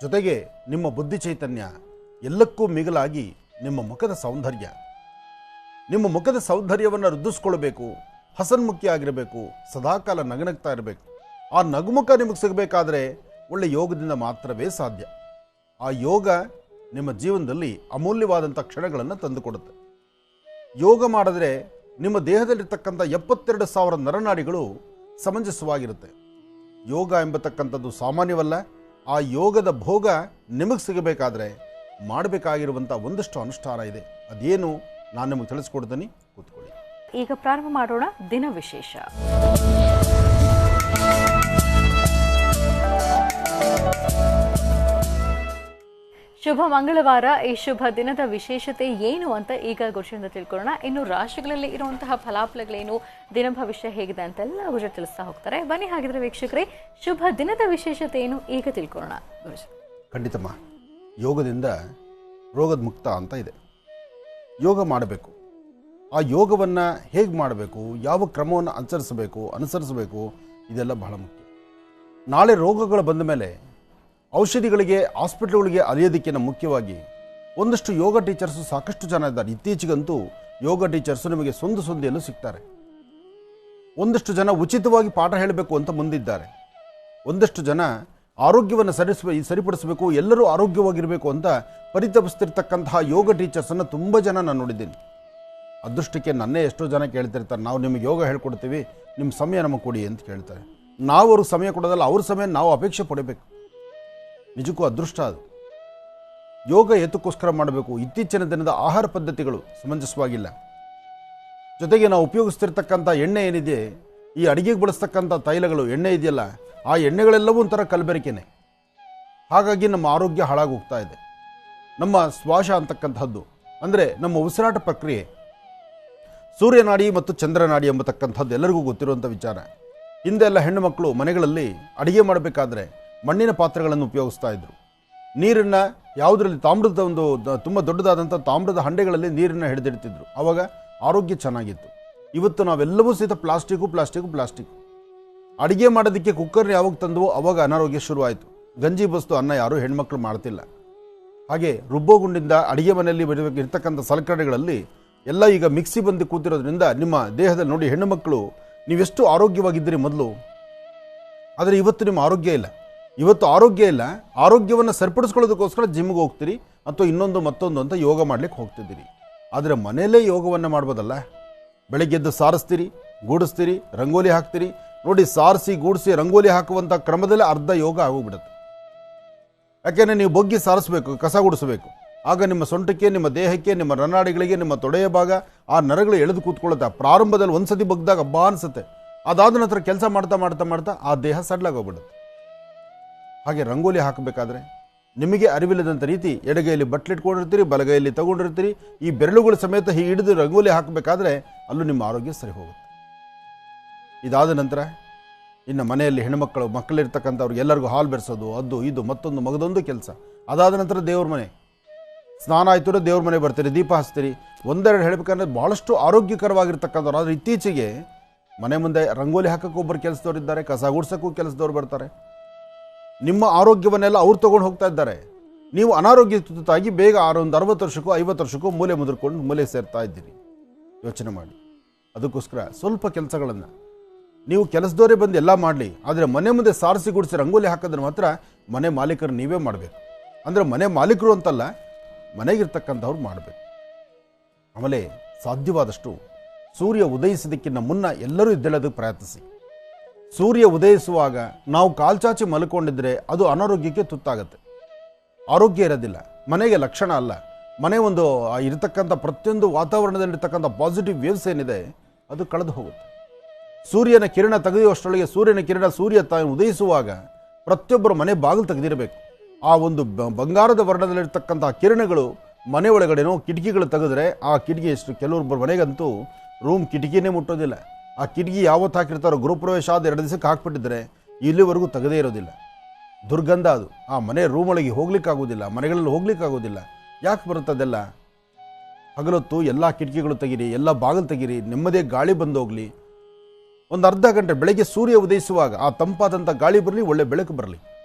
S2: ಜೊತೆಗೆ ನಿಮ್ಮ ಬುದ್ಧಿ ಚೈತನ್ಯ ಎಲ್ಲಕ್ಕೂ ಮಿಗಿಲಾಗಿ ನಿಮ್ಮ ಮುಖದ ಸೌಂದರ್ಯವನ್ನು ವೃದ್ಧಿಸ್ಕೊಳ್ಬೇಕು. ಹಸನ್ಮುಖಿ ಆಗಿರಬೇಕು, ಸದಾಕಾಲ ನಗನಗ್ತಾ ಇರಬೇಕು. ಆ ನಗುಮುಖ ನಿಮಗೆ ಸಿಗಬೇಕಾದ್ರೆ ಒಳ್ಳೆ ಯೋಗದಿಂದ ಮಾತ್ರವೇ ಸಾಧ್ಯ. ಆ ಯೋಗ ನಿಮ್ಮ ಜೀವನದಲ್ಲಿ ಅಮೂಲ್ಯವಾದಂಥ ಕ್ಷಣಗಳನ್ನು ತಂದುಕೊಡುತ್ತೆ. ಯೋಗ ಮಾಡಿದ್ರೆ ನಿಮ್ಮ ದೇಹದಲ್ಲಿರ್ತಕ್ಕಂಥ 72,000 ನರನಾಡಿಗಳು ಸಮಂಜಸವಾಗಿರುತ್ತೆ. ಯೋಗ ಎಂಬತಕ್ಕಂಥದ್ದು ಸಾಮಾನ್ಯವಲ್ಲ. ಆ ಯೋಗದ ಭೋಗ ನಿಮಗೆ ಸಿಗಬೇಕಾದ್ರೆ ಮಾಡಬೇಕಾಗಿರುವಂಥ ಒಂದಷ್ಟು ಅನುಷ್ಠಾನ ಇದೆ. ಅದೇನು ನಾನು ನಿಮಗೆ ತಿಳಿಸ್ಕೊಡ್ತೀನಿ, ಕೂತ್ಕೊಳ್ಳಿ.
S1: ಈಗ ಪ್ರಾರಂಭ ಮಾಡೋಣ ದಿನ ವಿಶೇಷ. ಶುಭ ಮಂಗಳವಾರ. ಈ ಶುಭ ದಿನದ ವಿಶೇಷತೆ ಏನು ಅಂತ ಈಗ ಗುರುಜಿಯಿಂದ ತಿಳ್ಕೊಳ್ಳೋಣ. ಇನ್ನು ರಾಶಿಗಳಲ್ಲಿ ಇರುವಂತಹ ಫಲಾಫಲಗಳೇನು, ದಿನ ಭವಿಷ್ಯ ಹೇಗಿದೆ ಅಂತೆಲ್ಲ ಗುರುಜಿ ತಿಳಿಸ್ತಾ ಹೋಗ್ತಾರೆ. ಬನ್ನಿ ಹಾಗಿದ್ರೆ ವೀಕ್ಷಕರೇ, ಶುಭ ದಿನದ ವಿಶೇಷತೆ ಏನು ಈಗ ತಿಳ್ಕೊಳ್ಳೋಣ. ಗುರುಜಿ
S2: ಖಂಡಿತಮ್ಮ, ಯೋಗದಿಂದ ರೋಗದ ಮುಕ್ತ ಅಂತ ಇದೆ. ಯೋಗ ಮಾಡಬೇಕು. ಆ ಯೋಗವನ್ನು ಹೇಗೆ ಮಾಡಬೇಕು, ಯಾವ ಕ್ರಮವನ್ನು ಅನುಸರಿಸಬೇಕು ಇದೆಲ್ಲ ಬಹಳ ಮುಖ್ಯ. ನಾಳೆ ರೋಗಗಳು ಬಂದ ಮೇಲೆ ಔಷಧಿಗಳಿಗೆ ಹಾಸ್ಪಿಟ್ಲ್ಗಳಿಗೆ ಅಲಿಯೋದಕ್ಕಿಂತ ಮುಖ್ಯವಾಗಿ ಒಂದಷ್ಟು ಯೋಗ ಟೀಚರ್ಸು ಸಾಕಷ್ಟು ಜನ ಇದ್ದಾರೆ. ಇತ್ತೀಚೆಗಂತೂ ಯೋಗ ಟೀಚರ್ಸು ನಿಮಗೆ ಸಂದಿಯಲ್ಲೂ ಸಿಗ್ತಾರೆ. ಒಂದಷ್ಟು ಜನ ಉಚಿತವಾಗಿ ಪಾಠ ಹೇಳಬೇಕು ಅಂತ ಮುಂದಿದ್ದಾರೆ. ಒಂದಷ್ಟು ಜನ ಆರೋಗ್ಯವನ್ನು ಸರಿಪಡಿಸಬೇಕು, ಎಲ್ಲರೂ ಆರೋಗ್ಯವಾಗಿರಬೇಕು ಅಂತ ಪರಿತಪಿಸ್ತಿರ್ತಕ್ಕಂತಹ ಯೋಗ ಟೀಚರ್ಸನ್ನು ತುಂಬ ಜನ ನಾನು ನೋಡಿದ್ದೀನಿ. ಅದೃಷ್ಟಕ್ಕೆ ನನ್ನೇ ಎಷ್ಟೋ ಜನ ಕೇಳ್ತಿರ್ತಾರೆ, ನಾವು ನಿಮಗೆ ಯೋಗ ಹೇಳ್ಕೊಡ್ತೀವಿ, ನಿಮ್ಮ ಸಮಯ ನಮಗೆ ಕೊಡಿ ಅಂತ ಕೇಳ್ತಾರೆ. ನಾವು ಅವ್ರಿಗೆ ಸಮಯ ಕೊಡೋದಲ್ಲ, ಅವ್ರ ಸಮಯ ನಾವು ಅಪೇಕ್ಷೆ ಪಡಬೇಕು. ನಿಜಕ್ಕೂ ಅದೃಷ್ಟ ಅದು. ಯೋಗ ಏತಕ್ಕೋಸ್ಕರ ಮಾಡಬೇಕು? ಇತ್ತೀಚಿನ ದಿನದ ಆಹಾರ ಪದ್ಧತಿಗಳು ಸಮಂಜಸವಾಗಿಲ್ಲ. ಜೊತೆಗೆ ನಾವು ಉಪಯೋಗಿಸ್ತಿರ್ತಕ್ಕಂಥ ಎಣ್ಣೆ ಏನಿದೆ, ಈ ಅಡಿಗೆಗೆ ಬಳಸ್ತಕ್ಕಂಥ ತೈಲಗಳು ಎಣ್ಣೆ ಇದೆಯಲ್ಲ, ಆ ಎಣ್ಣೆಗಳೆಲ್ಲವೂ ಒಂಥರ ಕಲಬೆರಕೆನೆ. ಹಾಗಾಗಿ ನಮ್ಮ ಆರೋಗ್ಯ ಹಾಳಾಗೋಗ್ತಾ ಇದೆ. ನಮ್ಮ ಶ್ವಾಸ ಅಂತಕ್ಕಂಥದ್ದು ಅಂದರೆ ನಮ್ಮ ಉಸಿರಾಟ ಪ್ರಕ್ರಿಯೆ, ಸೂರ್ಯನಾಡಿ ಮತ್ತು ಚಂದ್ರನಾಡಿ ಎಂಬತಕ್ಕಂಥದ್ದು ಎಲ್ಲರಿಗೂ ಗೊತ್ತಿರುವಂಥ ವಿಚಾರ. ಹಿಂದೆಲ್ಲ ಹೆಣ್ಣು ಮಕ್ಕಳು ಮನೆಗಳಲ್ಲಿ ಅಡಿಗೆ ಮಾಡಬೇಕಾದ್ರೆ ಮಣ್ಣಿನ ಪಾತ್ರೆಗಳನ್ನು ಉಪಯೋಗಿಸ್ತಾ ಇದ್ರು. ನೀರನ್ನು ಯಾವುದರಲ್ಲಿ ತಾಮ್ರದ ಒಂದು ತುಂಬ ದೊಡ್ಡದಾದಂಥ ತಾಮ್ರದ ಹಂಡೆಗಳಲ್ಲಿ ನೀರನ್ನು ಹಿಡಿದಿಡ್ತಿದ್ರು. ಆವಾಗ ಆರೋಗ್ಯ ಚೆನ್ನಾಗಿತ್ತು. ಇವತ್ತು ನಾವೆಲ್ಲವೂ ಸಹಿತ ಪ್ಲಾಸ್ಟಿಕ್. ಅಡಿಗೆ ಮಾಡೋದಕ್ಕೆ ಕುಕ್ಕರ್ ಯಾವಾಗ ತಂದವೋ ಅವಾಗ ಅನಾರೋಗ್ಯ ಶುರುವಾಯಿತು. ಗಂಜಿ ಬಸ್ತು ಅನ್ನ ಯಾರೂ ಹೆಣ್ಮಕ್ಳು ಮಾಡ್ತಿಲ್ಲ. ಹಾಗೆ ರುಬ್ಬೋಗುಂಡಿಂದ ಅಡಿಗೆ ಮನೆಯಲ್ಲಿ ಇರ್ತಕ್ಕಂಥ ಸಲಕರಣೆಗಳಲ್ಲಿ ಎಲ್ಲ ಈಗ ಮಿಕ್ಸಿ ಬಂದು ಕೂತಿರೋದ್ರಿಂದ ನಿಮ್ಮ ದೇಹದಲ್ಲಿ ನೋಡಿ, ಹೆಣ್ಣು ಮಕ್ಕಳು ನೀವೆಷ್ಟು ಆರೋಗ್ಯವಾಗಿದ್ದೀರಿ ಮೊದಲು, ಆದರೆ ಇವತ್ತು ನಿಮ್ಮ ಆರೋಗ್ಯ ಇಲ್ಲ. ಇವತ್ತು ಆರೋಗ್ಯ ಇಲ್ಲ, ಆರೋಗ್ಯವನ್ನು ಸರಿಪಡಿಸ್ಕೊಳ್ಳೋದಕ್ಕೋಸ್ಕರ ಜಿಮ್ಗೆ ಹೋಗ್ತೀರಿ ಅಥವಾ ಇನ್ನೊಂದು ಮತ್ತೊಂದು ಅಂತ ಯೋಗ ಮಾಡ್ಲಿಕ್ಕೆ ಹೋಗ್ತಿದ್ದೀರಿ. ಆದರೆ ಮನೆಯಲ್ಲೇ ಯೋಗವನ್ನು ಮಾಡ್ಬೋದಲ್ಲ. ಬೆಳಗ್ಗೆದ್ದು ಸಾರಿಸ್ತೀರಿ, ಗೂಡಿಸ್ತೀರಿ, ರಂಗೋಲಿ ಹಾಕ್ತೀರಿ. ನೋಡಿ, ಸಾರಿಸಿ ಗೂಡಿಸಿ ರಂಗೋಲಿ ಹಾಕುವಂಥ ಕ್ರಮದಲ್ಲೇ ಅರ್ಧ ಯೋಗ ಆಗೋಗ್ಬಿಡುತ್ತೆ. ಯಾಕೆಂದರೆ ನೀವು ಬೊಗ್ಗಿ ಸಾರಿಸಬೇಕು, ಕಸ ಗುಡಿಸಬೇಕು. ಆಗ ನಿಮ್ಮ ಸೊಂಟಕ್ಕೆ, ನಿಮ್ಮ ದೇಹಕ್ಕೆ, ನಿಮ್ಮ ನರನಾಡಿಗಳಿಗೆ, ನಿಮ್ಮ ತೊಡೆಯ ಭಾಗ ಆ ನರಗಳು ಎಳೆದು ಕೂತ್ಕೊಳ್ಳುತ್ತೆ. ಪ್ರಾರಂಭದಲ್ಲಿ ಒಂದ್ಸತಿ ಬಗ್ದಾಗ ಹಬ್ಬ ಅನಿಸುತ್ತೆ. ಅದಾದ ನಂತರ ಕೆಲಸ ಮಾಡ್ತಾ ಆ ದೇಹ ಸಡ್ಲಾಗೋಗ್ಬಿಡುತ್ತೆ. ಹಾಗೆ ರಂಗೋಲಿ ಹಾಕಬೇಕಾದ್ರೆ ನಿಮಗೆ ಅರಿವಿಲ್ಲದಂಥ ರೀತಿ ಎಡಗೈಯಲ್ಲಿ ಬಟ್ಲಿಟ್ಕೊಂಡಿರ್ತೀರಿ, ಬಲಗೈಯಲ್ಲಿ ತಗೊಂಡಿರ್ತೀರಿ. ಈ ಬೆರಳುಗಳ ಸಮೇತ ಹೀಗೆ ಹಿಡಿದು ರಂಗೋಲಿ ಹಾಕಬೇಕಾದ್ರೆ ಅಲ್ಲೂ ನಿಮ್ಮ ಆರೋಗ್ಯ ಸರಿ ಹೋಗುತ್ತೆ. ಇದಾದ ನಂತರ ಇನ್ನು ಮನೆಯಲ್ಲಿ ಹೆಣ್ಣುಮಕ್ಕಳು ಮಕ್ಕಳಿರ್ತಕ್ಕಂಥವ್ರಿಗೆ ಎಲ್ಲರಿಗೂ ಹಾಲು ಬೆರೆಸೋದು, ಅದು ಇದು ಮತ್ತೊಂದು ಮಗದೊಂದು ಕೆಲಸ. ಅದಾದ ನಂತರ ದೇವ್ರ ಮನೆ ಸ್ನಾನ ಆಯ್ತು, ದೇವ್ರ ಮನೆ ಬರ್ತೀರಿ, ದೀಪ ಹಚ್ತೀರಿ. ಒಂದೆರಡು ಹೇಳಬೇಕಂದ್ರೆ ಭಾಳಷ್ಟು ಆರೋಗ್ಯಕರವಾಗಿರ್ತಕ್ಕಂಥವ್ರು. ಆದರೆ ಇತ್ತೀಚೆಗೆ ಮನೆ ಮುಂದೆ ರಂಗೋಲಿ ಹಾಕೋಕ್ಕೆ ಒಬ್ಬರು ಕೆಲಸದವ್ರು ಇದ್ದಾರೆ, ಕಸ ಗುಡ್ಸೋಕ್ಕೂ ಕೆಲಸದವ್ರು ಬರ್ತಾರೆ. ನಿಮ್ಮ ಆರೋಗ್ಯವನ್ನೆಲ್ಲ ಅವ್ರು ತೊಗೊಂಡು ಹೋಗ್ತಾ ಇದ್ದಾರೆ. ನೀವು ಅನಾರೋಗ್ಯ ತುತ್ತಾಗಿ ಬೇಗ ಒಂದು 60 ವರ್ಷಕ್ಕೂ 50 ವರ್ಷಕ್ಕೂ ಮೂಲೆ ಮುದುರ್ಕೊಂಡು ಮೂಲೆ ಸೇರ್ತಾ ಇದ್ದೀರಿ. ಯೋಚನೆ ಮಾಡಿ. ಅದಕ್ಕೋಸ್ಕರ ಸ್ವಲ್ಪ ಕೆಲಸಗಳನ್ನು ನೀವು ಕೆಲಸದವರೇ ಬಂದು ಎಲ್ಲ ಮಾಡಲಿ, ಆದರೆ ಮನೆ ಮುಂದೆ ಸಾರಿಸಿ ಗುಡಿಸಿ ರಂಗೋಲಿ ಹಾಕಿದ್ರೆ ಮಾತ್ರ ಮನೆ ಮಾಲೀಕರು ನೀವೇ ಮಾಡಬೇಕು. ಅಂದರೆ ಮನೆ ಮಾಲೀಕರು ಅಂತಲ್ಲ, ಮನೆಗಿರ್ತಕ್ಕಂಥವ್ರು ಮಾಡಬೇಕು. ಆಮೇಲೆ ಸಾಧ್ಯವಾದಷ್ಟು ಸೂರ್ಯ ಉದಯಿಸೋದಕ್ಕಿಂತ ಮುನ್ನ ಎಲ್ಲರೂ ಎದ್ದೇಳೋದಕ್ಕೆ ಪ್ರಯತ್ನಿಸಿ. ಸೂರ್ಯ ಉದಯಿಸುವಾಗ ನಾವು ಕಾಲ್ಚಾಚಿ ಮಲ್ಕೊಂಡಿದ್ರೆ ಅದು ಅನಾರೋಗ್ಯಕ್ಕೆ ತುತ್ತಾಗುತ್ತೆ. ಆರೋಗ್ಯ ಇರೋದಿಲ್ಲ. ಮನೆಗೆ ಲಕ್ಷಣ ಅಲ್ಲ. ಮನೆ ಒಂದು ಇರತಕ್ಕಂಥ ಪ್ರತಿಯೊಂದು ವಾತಾವರಣದಲ್ಲಿರ್ತಕ್ಕಂಥ ಪಾಸಿಟಿವ್ ವೇವ್ಸ್ ಏನಿದೆ ಅದು ಕಳೆದು ಹೋಗುತ್ತೆ. ಸೂರ್ಯನ ಕಿರಣ ತೆಗೆಯುವಷ್ಟರೊಳಗೆ ಸೂರ್ಯ ಉದಯಿಸುವಾಗ ಪ್ರತಿಯೊಬ್ಬರು ಮನೆ ಬಾಗಿಲು ತೆಗೆದಿರಬೇಕು. ಆ ಒಂದು ಬಂಗಾರದ ವರ್ಣದಲ್ಲಿರ್ತಕ್ಕಂಥ ಕಿರಣಗಳು ಮನೆ ಒಳಗಡೆನೋ ಕಿಟಕಿಗಳು ತೆಗೆದ್ರೆ ಆ ಕಿಟಕಿ ಎಷ್ಟು, ಕೆಲವೊಬ್ಬರು ಮನೆಗಂತೂ ರೂಮ್ ಕಿಟಕಿನೇ ಮುಟ್ಟೋದಿಲ್ಲ. ಆ ಕಿಟಕಿ ಯಾವತ್ತು ಹಾಕಿರ್ತಾರೋ ಗೃಹಪ್ರವೇಶ ಆದ 2 ದಿವಸಕ್ಕೆ ಹಾಕ್ಬಿಟ್ಟಿದ್ರೆ ಇಲ್ಲಿವರೆಗೂ ತೆಗೆದೇ ಇರೋದಿಲ್ಲ. ದುರ್ಗಂಧ ಅದು. ಆ ಮನೆ ರೂಮೊಳಗೆ ಹೋಗ್ಲಿಕ್ಕಾಗೋದಿಲ್ಲ, ಮನೆಗಳಲ್ಲಿ ಹೋಗ್ಲಿಕ್ಕಾಗೋದಿಲ್ಲ. ಯಾಕೆ ಬರುತ್ತದೆಲ್ಲ? ಹಗಲೊತ್ತು ಎಲ್ಲ ಕಿಟಕಿಗಳು ತೆಗೀರಿ, ಎಲ್ಲ ಬಾಗಿಲು ತೆಗೀರಿ, ನೆಮ್ಮದಿಯ ಗಾಳಿ ಬಂದೋಗ್ಲಿ. ಒಂದು ಅರ್ಧ ಗಂಟೆ ಬೆಳಗ್ಗೆ ಸೂರ್ಯ ಉದಯಿಸುವಾಗ ಆ ತಂಪಾದಂಥ ಗಾಳಿ ಬರಲಿ, ಒಳ್ಳೆ ಬೆಳಕು ಬರಲಿ.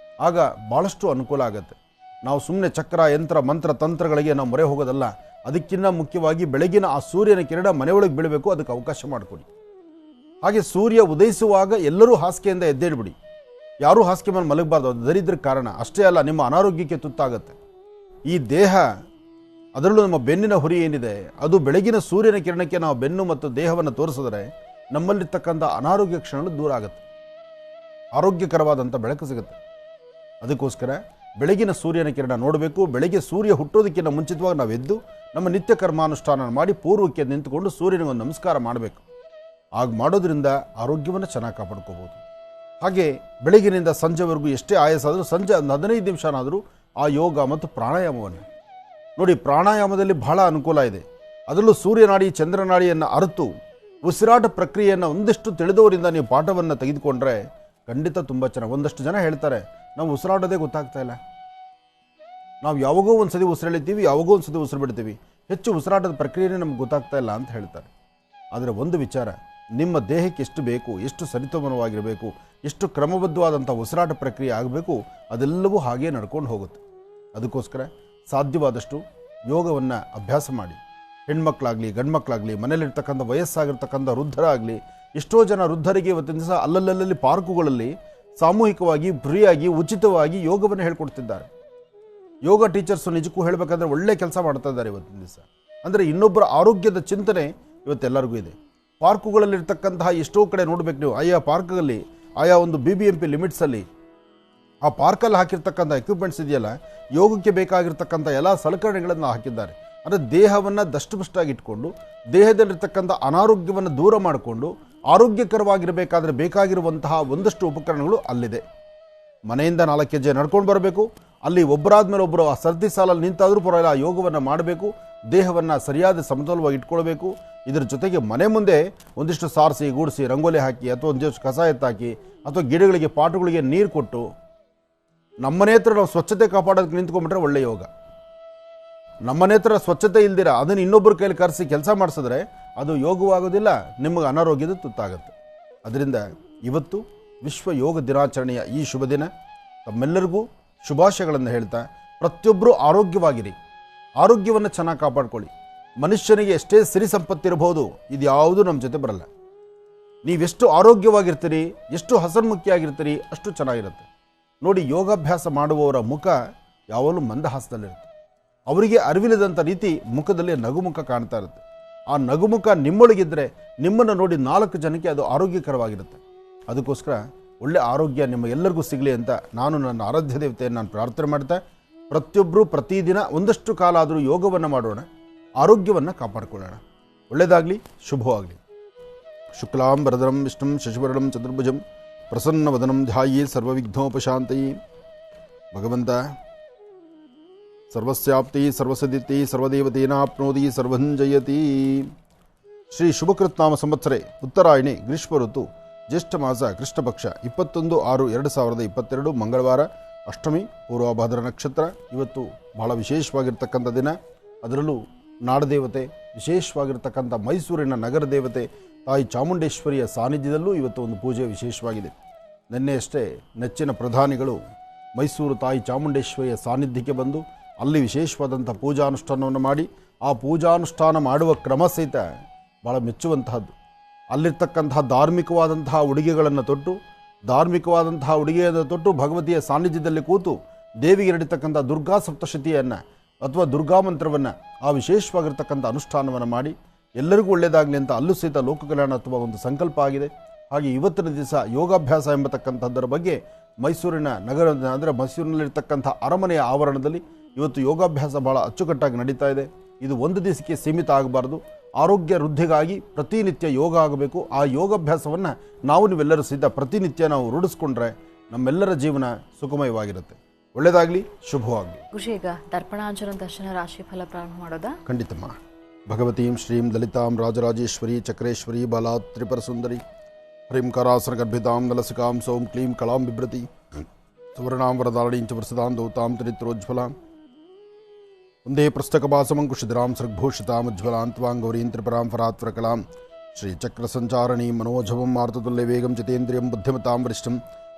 S2: ಆಗ ಭಾಳಷ್ಟು ಅನುಕೂಲ ಆಗುತ್ತೆ. ನಾವು ಸುಮ್ಮನೆ ಚಕ್ರ, ಯಂತ್ರ, ಮಂತ್ರ, ತಂತ್ರಗಳಿಗೆ ನಾವು ಮೊರೆ ಹೋಗೋದಲ್ಲ. ಅದಕ್ಕಿಂತ ಮುಖ್ಯವಾಗಿ ಬೆಳಗಿನ ಆ ಸೂರ್ಯನ ಕಿರಣ ಮನೆಯೊಳಗೆ ಬೀಳಬೇಕು, ಅದಕ್ಕೆ ಅವಕಾಶ ಮಾಡಿಕೊಡಿ. ಹಾಗೆ ಸೂರ್ಯ ಉದಯಿಸುವಾಗ ಎಲ್ಲರೂ ಹಾಸಿಗೆಯಿಂದ ಎದ್ದೇಳ್ಬಿಡಿ. ಯಾರೂ ಹಾಸಿಗೆ ಮೇಲೆ ಮಲಗಬಾರ್ದು. ಅದು ದರಿದ್ರ ಕಾರಣ. ಅಷ್ಟೇ ಅಲ್ಲ, ನಿಮ್ಮ ಅನಾರೋಗ್ಯಕ್ಕೆ ತುತ್ತಾಗುತ್ತೆ. ಈ ದೇಹ, ಅದರಲ್ಲೂ ನಮ್ಮ ಬೆನ್ನಿನ ಹುರಿ ಏನಿದೆ, ಅದು ಬೆಳಗಿನ ಸೂರ್ಯನ ಕಿರಣಕ್ಕೆ ನಾವು ಬೆನ್ನು ಮತ್ತು ದೇಹವನ್ನು ತೋರಿಸಿದ್ರೆ ನಮ್ಮಲ್ಲಿರ್ತಕ್ಕಂಥ ಅನಾರೋಗ್ಯ ಕ್ಷಣಗಳು ದೂರ ಆಗುತ್ತೆ. ಆರೋಗ್ಯಕರವಾದಂಥ ಬೆಳಕು ಸಿಗುತ್ತೆ. ಅದಕ್ಕೋಸ್ಕರ ಬೆಳಗಿನ ಸೂರ್ಯನ ಕಿರಣ ನೋಡಬೇಕು. ಬೆಳಗ್ಗೆ ಸೂರ್ಯ ಹುಟ್ಟೋದಕ್ಕಿಂತ ಮುಂಚಿತವಾಗಿ ನಾವು ಎದ್ದು ನಮ್ಮ ನಿತ್ಯ ಕರ್ಮಾನುಷ್ಠಾನ ಮಾಡಿ ಪೂರ್ವಕ್ಕೆ ನಿಂತುಕೊಂಡು ಸೂರ್ಯನಿಗೊಂದು ನಮಸ್ಕಾರ ಮಾಡಬೇಕು. ಆಗ ಮಾಡೋದ್ರಿಂದ ಆರೋಗ್ಯವನ್ನು ಚೆನ್ನಾಗಿ ಕಾಪಾಡ್ಕೋಬೋದು. ಹಾಗೆ ಬೆಳಗಿನಿಂದ ಸಂಜೆವರೆಗೂ ಎಷ್ಟೇ ಆಯಾಸ ಆದರೂ ಸಂಜೆ ಒಂದು 15 ನಿಮಿಷನಾದರೂ ಆ ಯೋಗ ಮತ್ತು ಪ್ರಾಣಾಯಾಮವನ್ನು ನೋಡಿ. ಪ್ರಾಣಾಯಾಮದಲ್ಲಿ ಬಹಳ ಅನುಕೂಲ ಇದೆ. ಅದರಲ್ಲೂ ಸೂರ್ಯನಾಡಿ ಚಂದ್ರನಾಡಿಯನ್ನು ಅರಿತು ಉಸಿರಾಟ ಪ್ರಕ್ರಿಯೆಯನ್ನು ಒಂದಿಷ್ಟು ತಿಳಿದವರಿಂದ ನೀವು ಪಾಠವನ್ನು ತೆಗೆದುಕೊಂಡ್ರೆ ಖಂಡಿತ ತುಂಬ ಚೆನ್ನಾಗಿ. ಒಂದಷ್ಟು ಜನ ಹೇಳ್ತಾರೆ, ನಾವು ಉಸಿರಾಡೋದೇ ಗೊತ್ತಾಗ್ತಾ ಇಲ್ಲ, ನಾವು ಯಾವಾಗೋ ಒಂದ್ಸತಿ ಉಸಿರೆಳಿತೀವಿ, ಯಾವಾಗೋ ಒಂದ್ಸತಿ ಉಸಿರು ಬಿಡ್ತೀವಿ, ಹೆಚ್ಚು ಉಸಿರಾಟದ ಪ್ರಕ್ರಿಯೆನೇ ನಮ್ಗೆ ಗೊತ್ತಾಗ್ತಾ ಇಲ್ಲ ಅಂತ ಹೇಳ್ತಾರೆ. ಆದರೆ ಒಂದು ವಿಚಾರ, ನಿಮ್ಮ ದೇಹಕ್ಕೆ ಎಷ್ಟು ಬೇಕು, ಎಷ್ಟು ಸರಿತಮನವಾಗಿರಬೇಕು, ಎಷ್ಟು ಕ್ರಮಬದ್ಧವಾದಂಥ ಉಸಿರಾಟ ಪ್ರಕ್ರಿಯೆ ಆಗಬೇಕು ಅದೆಲ್ಲವೂ ಹಾಗೇ ನಡ್ಕೊಂಡು ಹೋಗುತ್ತೆ. ಅದಕ್ಕೋಸ್ಕರ ಸಾಧ್ಯವಾದಷ್ಟು ಯೋಗವನ್ನು ಅಭ್ಯಾಸ ಮಾಡಿ. ಹೆಣ್ಮಕ್ಳಾಗಲಿ ಗಂಡ್ಮಕ್ಳಾಗಲಿ, ಮನೇಲಿರ್ತಕ್ಕಂಥ ವಯಸ್ಸಾಗಿರ್ತಕ್ಕಂಥ ವೃದ್ಧರಾಗಲಿ, ಎಷ್ಟೋ ಜನ ವೃದ್ಧರಿಗೆ ಇವತ್ತಿನ ದಿವಸ ಅಲ್ಲಲ್ಲಿ ಪಾರ್ಕುಗಳಲ್ಲಿ ಸಾಮೂಹಿಕವಾಗಿ ಫ್ರೀಯಾಗಿ ಉಚಿತವಾಗಿ ಯೋಗವನ್ನು ಹೇಳ್ಕೊಡ್ತಿದ್ದಾರೆ. ಯೋಗ ಟೀಚರ್ಸು ನಿಜಕ್ಕೂ ಹೇಳಬೇಕಾದ್ರೆ ಒಳ್ಳೆ ಕೆಲಸ ಮಾಡ್ತಾ ಇದ್ದಾರೆ ಇವತ್ತಿನ ದಿವಸ. ಅಂದರೆ ಇನ್ನೊಬ್ಬರ ಆರೋಗ್ಯದ ಚಿಂತನೆ ಇವತ್ತೆಲ್ಲರಿಗೂ ಇದೆ. ಪಾರ್ಕುಗಳಲ್ಲಿರ್ತಕ್ಕಂತಹ ಎಷ್ಟೋ ಕಡೆ ನೋಡಬೇಕು ನೀವು, ಆಯಾ ಪಾರ್ಕ್ಗಳಲ್ಲಿ ಆಯಾ ಒಂದು BBMP ಲಿಮಿಟ್ಸಲ್ಲಿ ಆ ಪಾರ್ಕಲ್ಲಿ ಹಾಕಿರ್ತಕ್ಕಂಥ ಎಕ್ವಿಪ್ಮೆಂಟ್ಸ್ ಇದೆಯಲ್ಲ, ಯೋಗಕ್ಕೆ ಬೇಕಾಗಿರ್ತಕ್ಕಂಥ ಎಲ್ಲ ಸಲಕರಣೆಗಳನ್ನು ಹಾಕಿದ್ದಾರೆ. ಅಂದರೆ ದೇಹವನ್ನು ದಷ್ಟಪುಷ್ಟಾಗಿ ಇಟ್ಕೊಂಡು ದೇಹದಲ್ಲಿರ್ತಕ್ಕಂಥ ಅನಾರೋಗ್ಯವನ್ನು ದೂರ ಮಾಡಿಕೊಂಡು ಆರೋಗ್ಯಕರವಾಗಿರಬೇಕಾದ್ರೆ ಬೇಕಾಗಿರುವಂತಹ ಒಂದಷ್ಟು ಉಪಕರಣಗಳು ಅಲ್ಲಿದೆ. ಮನೆಯಿಂದ 4 ಹೆಜ್ಜೆ ನಡ್ಕೊಂಡು ಬರಬೇಕು, ಅಲ್ಲಿ ಒಬ್ಬರಾದ ಮೇಲೆ ಒಬ್ಬರು ಆ ಸರ್ದಿ ಸಾಲಲ್ಲಿ ನಿಂತಾದರೂ ಪರವಾಗಿಲ್ಲ ಆ ಯೋಗವನ್ನು ಮಾಡಬೇಕು. ದೇಹವನ್ನು ಸರಿಯಾದ ಸಮತೋಲವಾಗಿ ಇಟ್ಕೊಳ್ಬೇಕು. ಇದರ ಜೊತೆಗೆ ಮನೆ ಮುಂದೆ ಒಂದಿಷ್ಟು ಸಾರಿಸಿ ಗೂಡಿಸಿ ರಂಗೋಲಿ ಹಾಕಿ ಅಥವಾ ಒಂದಿಷ್ಟು ಕಸ ಎತ್ತಾಕಿ ಅಥವಾ ಗಿಡಗಳಿಗೆ ಪಾಟುಗಳಿಗೆ ನೀರು ಕೊಟ್ಟು ನಮ್ಮನೆ ಹತ್ರ ನಾವು ಸ್ವಚ್ಛತೆ ಕಾಪಾಡೋದಕ್ಕೆ ನಿಂತ್ಕೊಂಡ್ಬಿಟ್ರೆ ಒಳ್ಳೆ ಯೋಗ. ನಮ್ಮನೆ ಹತ್ರ ಸ್ವಚ್ಛತೆ ಇಲ್ದಿರ ಅದನ್ನು ಇನ್ನೊಬ್ಬರ ಕೈಲಿ ಕರೆಸಿ ಕೆಲಸ ಮಾಡಿಸಿದ್ರೆ ಅದು ಯೋಗವಾಗೋದಿಲ್ಲ, ನಿಮಗೆ ಅನಾರೋಗ್ಯದ ತುತ್ತಾಗುತ್ತೆ. ಅದರಿಂದ ಇವತ್ತು ವಿಶ್ವ ಯೋಗ ದಿನಾಚರಣೆಯ ಈ ಶುಭ ದಿನ ತಮ್ಮೆಲ್ಲರಿಗೂ ಶುಭಾಶಯಗಳನ್ನು ಹೇಳ್ತಾ, ಪ್ರತಿಯೊಬ್ಬರೂ ಆರೋಗ್ಯವಾಗಿರಿ, ಆರೋಗ್ಯವನ್ನು ಚೆನ್ನಾಗಿ ಕಾಪಾಡ್ಕೊಳ್ಳಿ. ಮನುಷ್ಯನಿಗೆ ಎಷ್ಟೇ ಸಿರಿ ಸಂಪತ್ತಿರಬಹುದು, ಇದು ಯಾವುದೂ ನಮ್ಮ ಜೊತೆ ಬರಲ್ಲ. ನೀವೆಷ್ಟು ಆರೋಗ್ಯವಾಗಿರ್ತೀರಿ, ಎಷ್ಟು ಹಸನ್ಮುಖಿಯಾಗಿರ್ತೀರಿ, ಅಷ್ಟು ಚೆನ್ನಾಗಿರುತ್ತೆ. ನೋಡಿ, ಯೋಗಾಭ್ಯಾಸ ಮಾಡುವವರ ಮುಖ ಯಾವಾಗಲೂ ಮಂದಹಾಸದಲ್ಲಿರುತ್ತೆ. ಅವರಿಗೆ ಅರಿವಿಲ್ಲದಂಥ ರೀತಿ ಮುಖದಲ್ಲಿ ನಗುಮುಖ ಕಾಣ್ತಾ ಇರುತ್ತೆ. ಆ ನಗುಮುಖ ನಿಮ್ಮೊಳಗಿದ್ದರೆ ನಿಮ್ಮನ್ನು ನೋಡಿ 4 ಜನಕ್ಕೆ ಅದು ಆರೋಗ್ಯಕರವಾಗಿರುತ್ತೆ. ಅದಕ್ಕೋಸ್ಕರ ಒಳ್ಳೆ ಆರೋಗ್ಯ ನಿಮಗೆಲ್ಲರಿಗೂ ಸಿಗಲಿ ಅಂತ ನಾನು ನನ್ನ ಆರಾಧ್ಯ ದೇವತೆಯನ್ನು ನಾನು ಪ್ರಾರ್ಥನೆ ಮಾಡ್ತಾ, ಪ್ರತಿಯೊಬ್ಬರೂ ಪ್ರತಿದಿನ ಒಂದಷ್ಟು ಕಾಲ ಆದರೂ ಯೋಗವನ್ನು ಮಾಡೋಣ, ಆರೋಗ್ಯವನ್ನು ಕಾಪಾಡಿಕೊಳ್ಳೋಣ. ಒಳ್ಳೆಯದಾಗಲಿ, ಶುಭವಾಗಲಿ. ಶುಕ್ಲಾಂ ವರದರಂ ವಿಷ್ಣುಂ ಶಶಿವರ್ಣಂ ಚತುರ್ಭುಜಂ ಪ್ರಸನ್ನವದನಂ ಧ್ಯಾಯೇ ಸರ್ವವಿಘ್ನೋಪಶಾಂತಯೇ. ಭಗವಂತ ಸರ್ವಸ್ಯಾಪ್ತಿ ಸರ್ವಸದಿತಿ ಸರ್ವದೇವತೇನಾಪ್ನೋದಿ ಸರ್ವಂಜಯತಿ. ಶ್ರೀ ಶುಭಕೃತ್ನಾಮ ಸಂವತ್ಸರೆ ಉತ್ತರಾಯಣಿ ಗ್ರೀಷ್ಮ ಋತು ಜ್ಯೇಷ್ಠ ಮಾಸ ಕೃಷ್ಣಪಕ್ಷ 21/6/2022 ಮಂಗಳವಾರ, ಅಷ್ಟಮಿ, ಪೂರ್ವಭಾದ್ರ ನಕ್ಷತ್ರ. ಇವತ್ತು ಬಹಳ ವಿಶೇಷವಾಗಿರ್ತಕ್ಕಂಥ ದಿನ. ಅದರಲ್ಲೂ ನಾಡದೇವತೆ, ವಿಶೇಷವಾಗಿರ್ತಕ್ಕಂಥ ಮೈಸೂರಿನ ನಗರ ದೇವತೆ ತಾಯಿ ಚಾಮುಂಡೇಶ್ವರಿಯ ಸಾನ್ನಿಧ್ಯದಲ್ಲೂ ಇವತ್ತು ಒಂದು ಪೂಜೆ ವಿಶೇಷವಾಗಿದೆ. ನಿನ್ನೆಯಷ್ಟೇ ನೆಚ್ಚಿನ ಪ್ರಧಾನಿಗಳು ಮೈಸೂರು ತಾಯಿ ಚಾಮುಂಡೇಶ್ವರಿಯ ಸಾನ್ನಿಧ್ಯಕ್ಕೆ ಬಂದು ಅಲ್ಲಿ ವಿಶೇಷವಾದಂಥ ಪೂಜಾನುಷ್ಠಾನವನ್ನು ಮಾಡಿ, ಆ ಪೂಜಾನುಷ್ಠಾನ ಮಾಡುವ ಕ್ರಮ ಸಹಿತ ಭಾಳ ಮೆಚ್ಚುವಂತಹದ್ದು. ಅಲ್ಲಿರ್ತಕ್ಕಂತಹ ಧಾರ್ಮಿಕವಾದಂತಹ ಉಡುಗೆಗಳನ್ನು ತೊಟ್ಟು, ಧಾರ್ಮಿಕವಾದಂತಹ ಉಡುಗೆಯನ್ನು ತೊಟ್ಟು ಭಗವತಿಯ ಸಾನ್ನಿಧ್ಯದಲ್ಲಿ ಕೂತು ದೇವಿಗೆ ನಡೀತಕ್ಕಂಥ ದುರ್ಗಾ ಸಪ್ತಶತಿಯನ್ನು ಅಥವಾ ದುರ್ಗಾ ಮಂತ್ರವನ್ನು, ಆ ವಿಶೇಷವಾಗಿರ್ತಕ್ಕಂಥ ಅನುಷ್ಠಾನವನ್ನು ಮಾಡಿ ಎಲ್ಲರಿಗೂ ಒಳ್ಳೆಯದಾಗಲಿ ಅಂತ ಅಲ್ಲೂ ಸಹಿತ ಲೋಕ ಕಲ್ಯಾಣ ಅಥವಾ ಒಂದು ಸಂಕಲ್ಪ ಆಗಿದೆ. ಹಾಗೆ ಇವತ್ತಿನ ದಿವಸ ಯೋಗಾಭ್ಯಾಸ ಎಂಬತಕ್ಕಂಥದ್ದರ ಬಗ್ಗೆ ಮೈಸೂರಿನ ನಗರ ಅಂದರೆ ಮೈಸೂರಿನಲ್ಲಿರ್ತಕ್ಕಂಥ ಅರಮನೆಯ ಆವರಣದಲ್ಲಿ ಇವತ್ತು ಯೋಗಾಭ್ಯಾಸ ಭಾಳ ಅಚ್ಚುಕಟ್ಟಾಗಿ ನಡೀತಾ ಇದೆ. ಇದು ಒಂದು ದಿವಸಕ್ಕೆ ಸೀಮಿತ ಆಗಬಾರ್ದು. ಆರೋಗ್ಯ ವೃದ್ಧಿಗಾಗಿ ಪ್ರತಿನಿತ್ಯ ಯೋಗ ಆಗಬೇಕು. ಆ ಯೋಗಾಭ್ಯಾಸವನ್ನು ನೀವೆಲ್ಲರೂ ಸಹಿತ ಪ್ರತಿನಿತ್ಯ ನಾವು ರೂಢಿಸ್ಕೊಂಡ್ರೆ ನಮ್ಮೆಲ್ಲರ ಜೀವನ ಸುಖಮಯವಾಗಿರುತ್ತೆ. ಒಳ್ಳೆಯದಾಗಲಿ, ಶುಭವಾಗಲಿ.
S1: ಈಗ ದರ್ಪಣಾಂಜನ ದರ್ಶನ ರಾಶಿಫಲ ಪ್ರಾರಂಭ ಮಾಡೋದಾ?
S2: ಖಂಡಿತಮ್ಮ. ಭಗವತೀಂ ಶ್ರೀಂ ಲಲಿತಾಂ ರಾಜರಾಜೇಶ್ವರಿ ಚಕ್ರೇಶ್ವರಿ ಬಾಲಾ ತ್ರಿಪುರ ಸುಂದರಿ ಹ್ರೀಂ ಕರಾಸನ ಗರ್ಭಿತಾಂ ನಲಸಿಕಾಂ ಸೌಂ ಕ್ಲೀಂ ಕಲಾಂ ಬಿಭ್ರತಿ ಸುವರ್ಣಾಂ ವರದಾರಣೀಂ ಚ ವೃಸದಾಂ ದೌತಾಂ ಚರಿತ್ರೋಜ್ವಲಾಂ ಒಂದೇ ಪೃಷ್ಟಕಪಾಸಮಂಕುಶಿಧರಾಂ ಸೃಗ್ಭೂಷಿತಾಂ ಉಜ್ವಲಾಂ ತ್ವಾಂ ಗೌರೀಂ ತ್ರಿಪುರಾಂ ಫರಾತ್ವರಕಲಾಂ ಶ್ರೀ ಚಕ್ರ ಸಂಚಾರಣೀ ಮನೋಜವಂ ಮಾರುತತುಲ್ಯ ವೇಗಂ ಜಿತೇಂದ್ರಿಯಂ ಬುದ್ಧಿಮತಾಂ ವರಿಷ್ಠಂ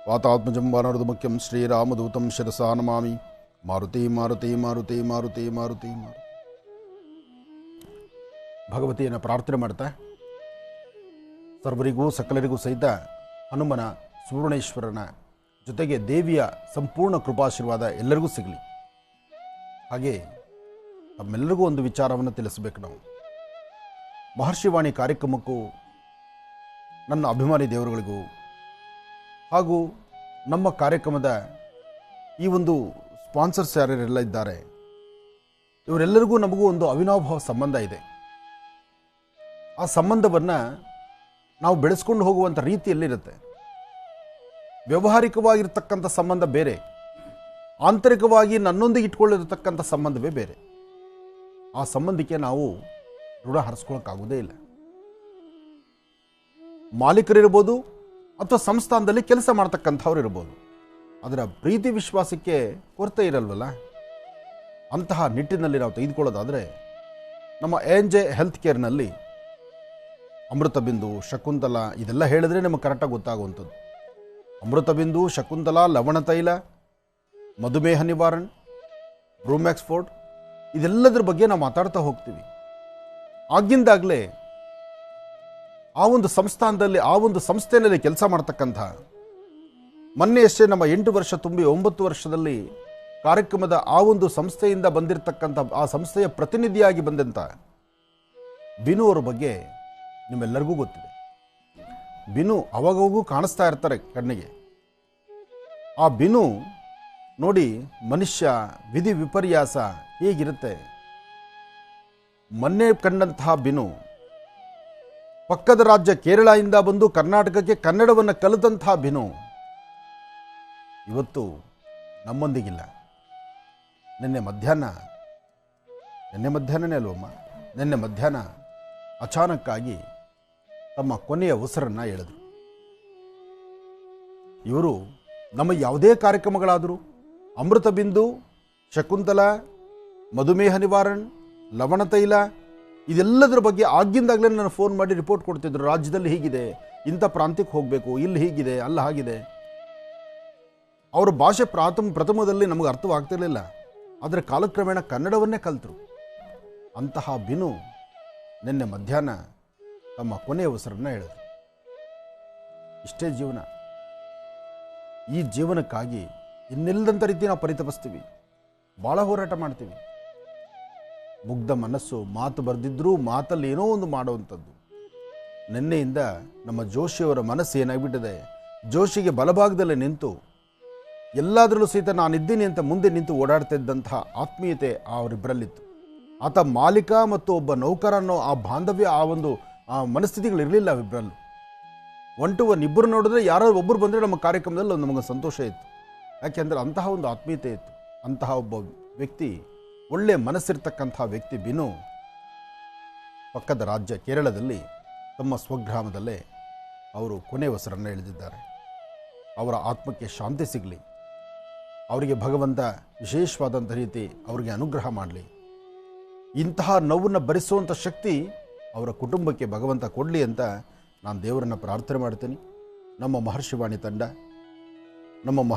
S2: ವಾತಾತ್ಮಜಂ ವಾನರದು ಮುಖ್ಯಂ ಶ್ರೀರಾಮದೂತಂ ಶಿರಸಾ ನಮಾಮಿ. ಮಾರುತಿ ಮಾರುತಿ ಮಾರುತಿ ಮಾರುತಿ ಮಾರುತಿ ಮಾರುತಿ. ಭಗವತಿಯನ್ನು ಪ್ರಾರ್ಥನೆ ಮಾಡ್ತಾ ಸರ್ವರಿಗೂ ಸಕಲರಿಗೂ ಸಹಿತ ಹನುಮನ, ಸುವರ್ಣೇಶ್ವರನ ಜೊತೆಗೆ ದೇವಿಯ ಸಂಪೂರ್ಣ ಕೃಪಾಶೀರ್ವಾದ ಎಲ್ಲರಿಗೂ ಸಿಗಲಿ. ಹಾಗೆ ನಮ್ಮೆಲ್ಲರಿಗೂ ಒಂದು ವಿಚಾರವನ್ನು ತಿಳಿಸಬೇಕು. ನಾವು ಮಹರ್ಷಿವಾಣಿ ಕಾರ್ಯಕ್ರಮಕ್ಕೂ ನನ್ನ ಅಭಿಮಾನಿ ದೇವರುಗಳಿಗೂ ಹಾಗೂ ನಮ್ಮ ಕಾರ್ಯಕ್ರಮದ ಈ ಒಂದು ಸ್ಪಾನ್ಸರ್ಸ್ ಯಾರ್ಯಾರೆಲ್ಲ ಇದ್ದಾರೆ ಇವರೆಲ್ಲರಿಗೂ ನಮಗೂ ಒಂದು ಅವಿನಾಭಾವ ಸಂಬಂಧ ಇದೆ. ಆ ಸಂಬಂಧವನ್ನು ನಾವು ಬೆಳೆಸ್ಕೊಂಡು ಹೋಗುವಂಥ ರೀತಿಯಲ್ಲಿರುತ್ತೆ. ವ್ಯಾವಹಾರಿಕವಾಗಿರ್ತಕ್ಕಂಥ ಸಂಬಂಧ ಬೇರೆ, ಆಂತರಿಕವಾಗಿ ನನ್ನೊಂದಿಗೆ ಇಟ್ಕೊಳ್ಳಿರತಕ್ಕಂಥ ಸಂಬಂಧವೇ ಬೇರೆ. ಆ ಸಂಬಂಧಕ್ಕೆ ನಾವು ಋಣ ಹರಿಸ್ಕೊಳ್ಳೋಕ್ಕಾಗೋದೇ ಇಲ್ಲ. ಮಾಲೀಕರಿರ್ಬೋದು ಅಥವಾ ಸಂಸ್ಥಾನದಲ್ಲಿ ಕೆಲಸ ಮಾಡ್ತಕ್ಕಂಥವ್ರು ಇರ್ಬೋದು, ಅದರ ಪ್ರೀತಿ ವಿಶ್ವಾಸಕ್ಕೆ ಕೊರತೆ ಇರಲ್ವಲ್ಲ. ಅಂತಹ ನಿಟ್ಟಿನಲ್ಲಿ ನಾವು ತೆಗೆದುಕೊಳ್ಳೋದಾದರೆ ನಮ್ಮ ANJ ಹೆಲ್ತ್ ಕೇರ್ನಲ್ಲಿ ಅಮೃತ ಬಿಂದು, ಶಕುಂತಲ ಇದೆಲ್ಲ ಹೇಳಿದ್ರೆ ನಮಗೆ ಕರೆಕ್ಟಾಗಿ ಗೊತ್ತಾಗುವಂಥದ್ದು. ಅಮೃತಬಿಂದು, ಶಕುಂತಲಾ, ಲವಣತೈಲ, ಮಧುಮೇಹ ನಿವಾರಣ್, ಬ್ರೂಮ್ಯಾಕ್ಸ್ಫೋರ್ಡ್, ಇದೆಲ್ಲದರ ಬಗ್ಗೆ ನಾವು ಮಾತಾಡ್ತಾ ಹೋಗ್ತೀವಿ. ಆಗಿಂದಾಗಲೇ ಆ ಒಂದು ಸಂಸ್ಥಾನದಲ್ಲಿ, ಆ ಒಂದು ಸಂಸ್ಥೆಯಲ್ಲಿ ಕೆಲಸ ಮಾಡ್ತಕ್ಕಂಥ, ಮೊನ್ನೆಯಷ್ಟೇ ನಮ್ಮ 8 ವರ್ಷ ತುಂಬಿ 9 ವರ್ಷದಲ್ಲಿ ಕಾರ್ಯಕ್ರಮದ ಆ ಒಂದು ಸಂಸ್ಥೆಯಿಂದ ಬಂದಿರತಕ್ಕಂಥ, ಆ ಸಂಸ್ಥೆಯ ಪ್ರತಿನಿಧಿಯಾಗಿ ಬಂದಂಥ ಬಿನು ಅವರ ಬಗ್ಗೆ ನಿಮ್ಮೆಲ್ಲರಿಗೂ ಗೊತ್ತಿದೆ. ಬಿನು ಅವಾಗವಾಗೂ ಕಾಣಿಸ್ತಾ ಇರ್ತಾರೆ ಕಣ್ಣಿಗೆ. ಆ ಬಿನು ನೋಡಿ, ಮನುಷ್ಯ ವಿಧಿ ವಿಪರ್ಯಾಸ ಹೇಗಿರುತ್ತೆ. ಮೊನ್ನೆ ಕಂಡಂತಹ ಬಿನು ಪಕ್ಕದ ರಾಜ್ಯ ಕೇರಳದಿಂದ ಬಂದು ಕರ್ನಾಟಕಕ್ಕೆ ಕನ್ನಡವನ್ನು ಕಲಿತಂತಹ ಬಿನು ಇವತ್ತು ನಮ್ಮೊಂದಿಗಿಲ್ಲ. ನಿನ್ನೆ ಮಧ್ಯಾಹ್ನನೇ ಅಲ್ವಮ್ಮ, ನಿನ್ನೆ ಮಧ್ಯಾಹ್ನ ಅಚಾನಕ್ಕಾಗಿ ತಮ್ಮ ಕೊನೆಯ ಉಸಿರನ್ನು ಎಳೆದರು. ಇವರು ನಮ್ಮ ಯಾವುದೇ ಕಾರ್ಯಕ್ರಮಗಳಾದರೂ ಅಮೃತಬಿಂದು, ಶಕುಂತಲಾ, ಮಧುಮೇಹ ನಿವಾರಣ್, ಲವಣತೈಲ, ಇದೆಲ್ಲದರ ಬಗ್ಗೆ ಆಗಿಂದಾಗಲೇ ನಾನು ಫೋನ್ ಮಾಡಿ ರಿಪೋರ್ಟ್ ಕೊಡ್ತಿದ್ರು. ರಾಜ್ಯದಲ್ಲಿ ಹೀಗಿದೆ, ಇಂಥ ಪ್ರಾಂತ್ಯಕ್ಕೆ ಹೋಗಬೇಕು, ಇಲ್ಲಿ ಹೀಗಿದೆ, ಅಲ್ಲ ಹಾಗಿದೆ. ಅವರ ಭಾಷೆ ಪ್ರಥಮದಲ್ಲಿ ನಮಗೆ ಅರ್ಥವಾಗ್ತಿರಲಿಲ್ಲ, ಆದರೆ ಕಾಲಕ್ರಮೇಣ ಕನ್ನಡವನ್ನೇ ಕಲಿತರು. ಅಂತಹ ಬಿನು ನಿನ್ನೆ ಮಧ್ಯಾಹ್ನ ತಮ್ಮ ಕೊನೆಯ ಉಸಿರನ್ನು ಹೇಳಿದರು. ಇಷ್ಟೇ ಜೀವನ. ಈ ಜೀವನಕ್ಕಾಗಿ ಇನ್ನಿಲ್ಲದಂಥ ರೀತಿ ನಾವು ಪರಿತಪಿಸ್ತೀವಿ, ಭಾಳ ಹೋರಾಟ ಮಾಡ್ತೀವಿ. ಮುಗ್ಧ ಮನಸ್ಸು, ಮಾತು ಬರೆದಿದ್ರೂ ಮಾತಲ್ಲಿ ಏನೋ ಒಂದು ಮಾಡುವಂಥದ್ದು. ನಿನ್ನೆಯಿಂದ ನಮ್ಮ ಜೋಶಿಯವರ ಮನಸ್ಸು ಏನಾಗ್ಬಿಟ್ಟಿದೆ, ಜೋಶಿಗೆ ಬಲಭಾಗದಲ್ಲೇ ನಿಂತು ಎಲ್ಲಾದ್ರಲ್ಲೂ ಸಹಿತ ನಾನಿದ್ದೀನಿ ಅಂತ ಮುಂದೆ ನಿಂತು ಓಡಾಡ್ತಾ ಇದ್ದಂತಹ ಆತ್ಮೀಯತೆ ಅವರಿಬ್ಬರಲ್ಲಿತ್ತು. ಆತ ಮಾಲೀಕ ಮತ್ತು ಒಬ್ಬ ನೌಕರ ಅನ್ನೋ ಆ ಬಾಂಧವ್ಯ, ಆ ಒಂದು ಮನಸ್ಥಿತಿಗಳಿರಲಿಲ್ಲ ಅವಿಬ್ಬರಲ್ಲೂ. 1 to 1 ಇಬ್ಬರು ನೋಡಿದ್ರೆ ಯಾರೋ ಒಬ್ಬರು ಬಂದರೆ ನಮ್ಮ ಕಾರ್ಯಕ್ರಮದಲ್ಲಿ ನಮಗೆ ಸಂತೋಷ ಇತ್ತು. ಯಾಕೆಂದರೆ ಅಂತಹ ಒಂದು ಆತ್ಮೀಯತೆ ಇತ್ತು. ಅಂತಹ ಒಬ್ಬ ವ್ಯಕ್ತಿ, ಒಳ್ಳೆ ಮನಸ್ಸಿರ್ತಕ್ಕಂಥ ವ್ಯಕ್ತಿ ಬಿನು ಪಕ್ಕದ ರಾಜ್ಯ ಕೇರಳದಲ್ಲಿ ತಮ್ಮ ಸ್ವಗ್ರಾಮದಲ್ಲೇ ಅವರು ಕೊನೆ ಉಸಿರನ್ನು ಎಳೆದಿದ್ದಾರೆ. ಅವರ ಆತ್ಮಕ್ಕೆ ಶಾಂತಿ ಸಿಗಲಿ, ಅವರಿಗೆ ಭಗವಂತ ವಿಶೇಷವಾದಂಥ ರೀತಿ ಅವರಿಗೆ ಅನುಗ್ರಹ ಮಾಡಲಿ. ಇಂತಹ ನೋವನ್ನು ಭರಿಸುವಂಥ ಶಕ್ತಿ ಅವರ ಕುಟುಂಬಕ್ಕೆ ಭಗವಂತ ಕೊಡಲಿ ಅಂತ ನಾನು ದೇವರನ್ನು ಪ್ರಾರ್ಥನೆ ಮಾಡ್ತೀನಿ. ನಮ್ಮ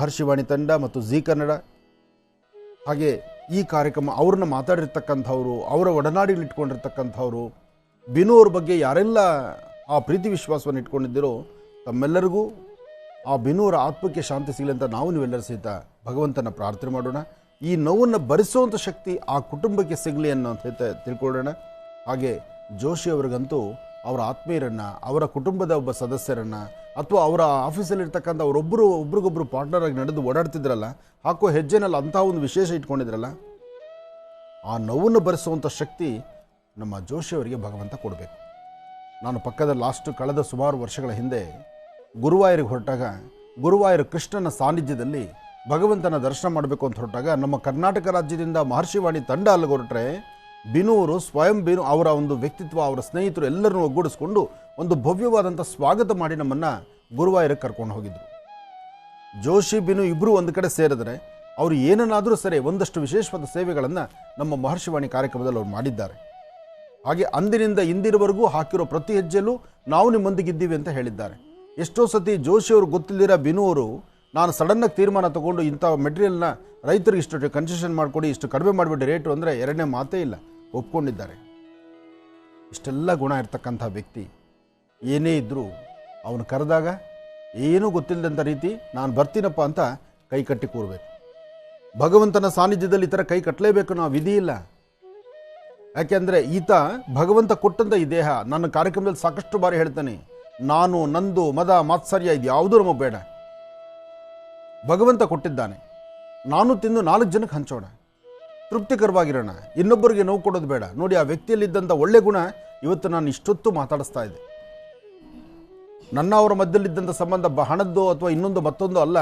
S2: ಮಹರ್ಷಿವಾಣಿ ತಂಡ ಮತ್ತು ಜೀ ಕನ್ನಡ, ಹಾಗೆ ಈ ಕಾರ್ಯಕ್ರಮ ಅವ್ರನ್ನ ಮಾತಾಡಿರ್ತಕ್ಕಂಥವ್ರು, ಅವರ ಒಡನಾಡಿಗಳಿಟ್ಕೊಂಡಿರ್ತಕ್ಕಂಥವ್ರು, ಬಿನು ಅವ್ರ ಬಗ್ಗೆ ಯಾರೆಲ್ಲ ಆ ಪ್ರೀತಿ ವಿಶ್ವಾಸವನ್ನು ಇಟ್ಕೊಂಡಿದ್ದೀರೋ ತಮ್ಮೆಲ್ಲರಿಗೂ ಆ ಬಿನು ಅವರ ಆತ್ಮಕ್ಕೆ ಶಾಂತಿ ಸಿಗಲಿ ಅಂತ ನಾವು ನೀವೆಲ್ಲರೂ ಸಹಿತ ಭಗವಂತನ ಪ್ರಾರ್ಥನೆ ಮಾಡೋಣ. ಈ ನೋವನ್ನು ಭರಿಸುವಂಥ ಶಕ್ತಿ ಆ ಕುಟುಂಬಕ್ಕೆ ಸಿಗಲಿ ಅನ್ನೋ ಸಹಿತ ತಿಳ್ಕೊಳ್ಳೋಣ. ಹಾಗೆ ಜೋಶಿ ಅವರಿಗಂತೂ ಅವರ ಆತ್ಮೀಯರನ್ನು, ಅವರ ಕುಟುಂಬದ ಒಬ್ಬ ಸದಸ್ಯರನ್ನು, ಅಥವಾ ಅವರ ಆಫೀಸಲ್ಲಿರ್ತಕ್ಕಂಥ ಒಬ್ರಿಗೊಬ್ಬರು ಪಾರ್ಟ್ನರ್ ಆಗಿ ನಡೆದು ಓಡಾಡ್ತಿದ್ರಲ್ಲ, ಹಾಕೋ ಹೆಜ್ಜೆನಲ್ಲಿ ಅಂಥ ಒಂದು ವಿಶೇಷ ಇಟ್ಕೊಂಡಿದ್ರಲ್ಲ, ಆ ನೋವನ್ನು ಭರಿಸುವಂಥ ಶಕ್ತಿ ನಮ್ಮ ಜೋಶಿಯವರಿಗೆ ಭಗವಂತ ಕೊಡಬೇಕು. ನಾನು ಪಕ್ಕದ ಕಳೆದ ಸುಮಾರು ವರ್ಷಗಳ ಹಿಂದೆ ಗುರುವಾಯೂರಿಗೆ ಹೊರಟಾಗ, ಗುರುವಾಯೂರು ಕೃಷ್ಣನ ಸಾನ್ನಿಧ್ಯದಲ್ಲಿ ಭಗವಂತನ ದರ್ಶನ ಮಾಡಬೇಕು ಅಂತ ಹೊರಟಾಗ, ನಮ್ಮ ಕರ್ನಾಟಕ ರಾಜ್ಯದಿಂದ ಮಹರ್ಷಿವಾಣಿ ತಂಡ ಅಲ್ಲಿಗೆ ಹೊರಟ್ರೆ ಬಿನೂರು ಸ್ವಯಂ ಬಿನು ಅವರ ಒಂದು ವ್ಯಕ್ತಿತ್ವ, ಅವರ ಸ್ನೇಹಿತರು ಎಲ್ಲರನ್ನೂ ಒಗ್ಗೂಡಿಸ್ಕೊಂಡು ಒಂದು ಭವ್ಯವಾದಂಥ ಸ್ವಾಗತ ಮಾಡಿ ನಮ್ಮನ್ನು ಗುರುವಾಯೂರಿಗೆ ಕರ್ಕೊಂಡು ಹೋಗಿದ್ರು. ಜೋಶಿ ಬಿನು ಇಬ್ಬರು ಒಂದು ಕಡೆ ಸೇರಿದ್ರೆ ಅವರು ಏನನ್ನಾದರೂ ಸರಿ ಒಂದಷ್ಟು ವಿಶೇಷವಾದ ಸೇವೆಗಳನ್ನು ನಮ್ಮ ಮಹರ್ಷಿವಾಣಿ ಕಾರ್ಯಕ್ರಮದಲ್ಲಿ ಅವರು ಮಾಡಿದ್ದಾರೆ. ಹಾಗೆ ಅಂದಿನಿಂದ ಇಂದಿನವರೆಗೂ ಹಾಕಿರೋ ಪ್ರತಿ ಹೆಜ್ಜೆಯಲ್ಲೂ ನಾವು ನಿಮ್ಮೊಂದಿಗಿದ್ದೀವಿ ಅಂತ ಹೇಳಿದ್ದಾರೆ. ಎಷ್ಟೋ ಸತಿ ಜೋಶಿ ಅವರು ಗೊತ್ತಿಲ್ಲದಿರೋ ಬಿನು ಅವರು ನಾನು ಸಡನ್ನಾಗಿ ತೀರ್ಮಾನ ತಗೊಂಡು ಇಂಥ ಮೆಟೀರಿಯಲ್ನ ರೈತರಿಗೆ ಇಷ್ಟು ಕನ್ಸೆಷನ್ ಮಾಡಿಕೊಡಿ, ಇಷ್ಟು ಕಡಿಮೆ ಮಾಡಿಬಿಡಿ ರೇಟು ಅಂದರೆ ಎರಡನೇ ಮಾತೇ ಇಲ್ಲ, ಒಪ್ಕೊಂಡಿದ್ದಾರೆ. ಇಷ್ಟೆಲ್ಲ ಗುಣ ಇರ್ತಕ್ಕಂಥ ವ್ಯಕ್ತಿ ಏನೇ ಇದ್ದರೂ ಅವನು ಕರೆದಾಗ ಏನೂ ಗೊತ್ತಿಲ್ಲದಂಥ ರೀತಿ ನಾನು ಬರ್ತೀನಪ್ಪ ಅಂತ ಕೈ ಕಟ್ಟಿ ಕೂರಬೇಕು. ಭಗವಂತನ ಸಾನ್ನಿಧ್ಯದಲ್ಲಿ ಈ ಥರ ಕೈ ಕಟ್ಟಲೇಬೇಕು ಅನ್ನೋ ವಿಧಿ ಇಲ್ಲ. ಯಾಕೆಂದರೆ ಈತ ಭಗವಂತ ಕೊಟ್ಟಂಥ ಈ ದೇಹ, ನನ್ನ ಕಾರ್ಯಕ್ರಮದಲ್ಲಿ ಸಾಕಷ್ಟು ಬಾರಿ ಹೇಳ್ತಾನೆ, ನಾನು ನಂದು ಮದ ಮಾತ್ಸರ್ಯ ಇದು ಯಾವುದೂ ನಮಗೆ ಬೇಡ. ಭಗವಂತ ಕೊಟ್ಟಿದ್ದಾನೆ, ನಾನು ತಿಂದು 4 ಜನಕ್ಕೆ ಹಂಚೋಣ, ತೃಪ್ತಿಕರವಾಗಿರೋಣ, ಇನ್ನೊಬ್ಬರಿಗೆ ನೋವು ಕೊಡೋದು ಬೇಡ. ನೋಡಿ, ಆ ವ್ಯಕ್ತಿಯಲ್ಲಿದ್ದಂಥ ಒಳ್ಳೆ ಗುಣ ಇವತ್ತು ನಾನು ಇಷ್ಟೊತ್ತು ಮಾತಾಡಿಸ್ತಾ ಇದ್ದೆ. ನನ್ನ ಅವರ ಮಧ್ಯದಲ್ಲಿದ್ದಂಥ ಸಂಬಂಧ ಹಣದ್ದು ಅಥವಾ ಇನ್ನೊಂದು ಮತ್ತೊಂದು ಅಲ್ಲ.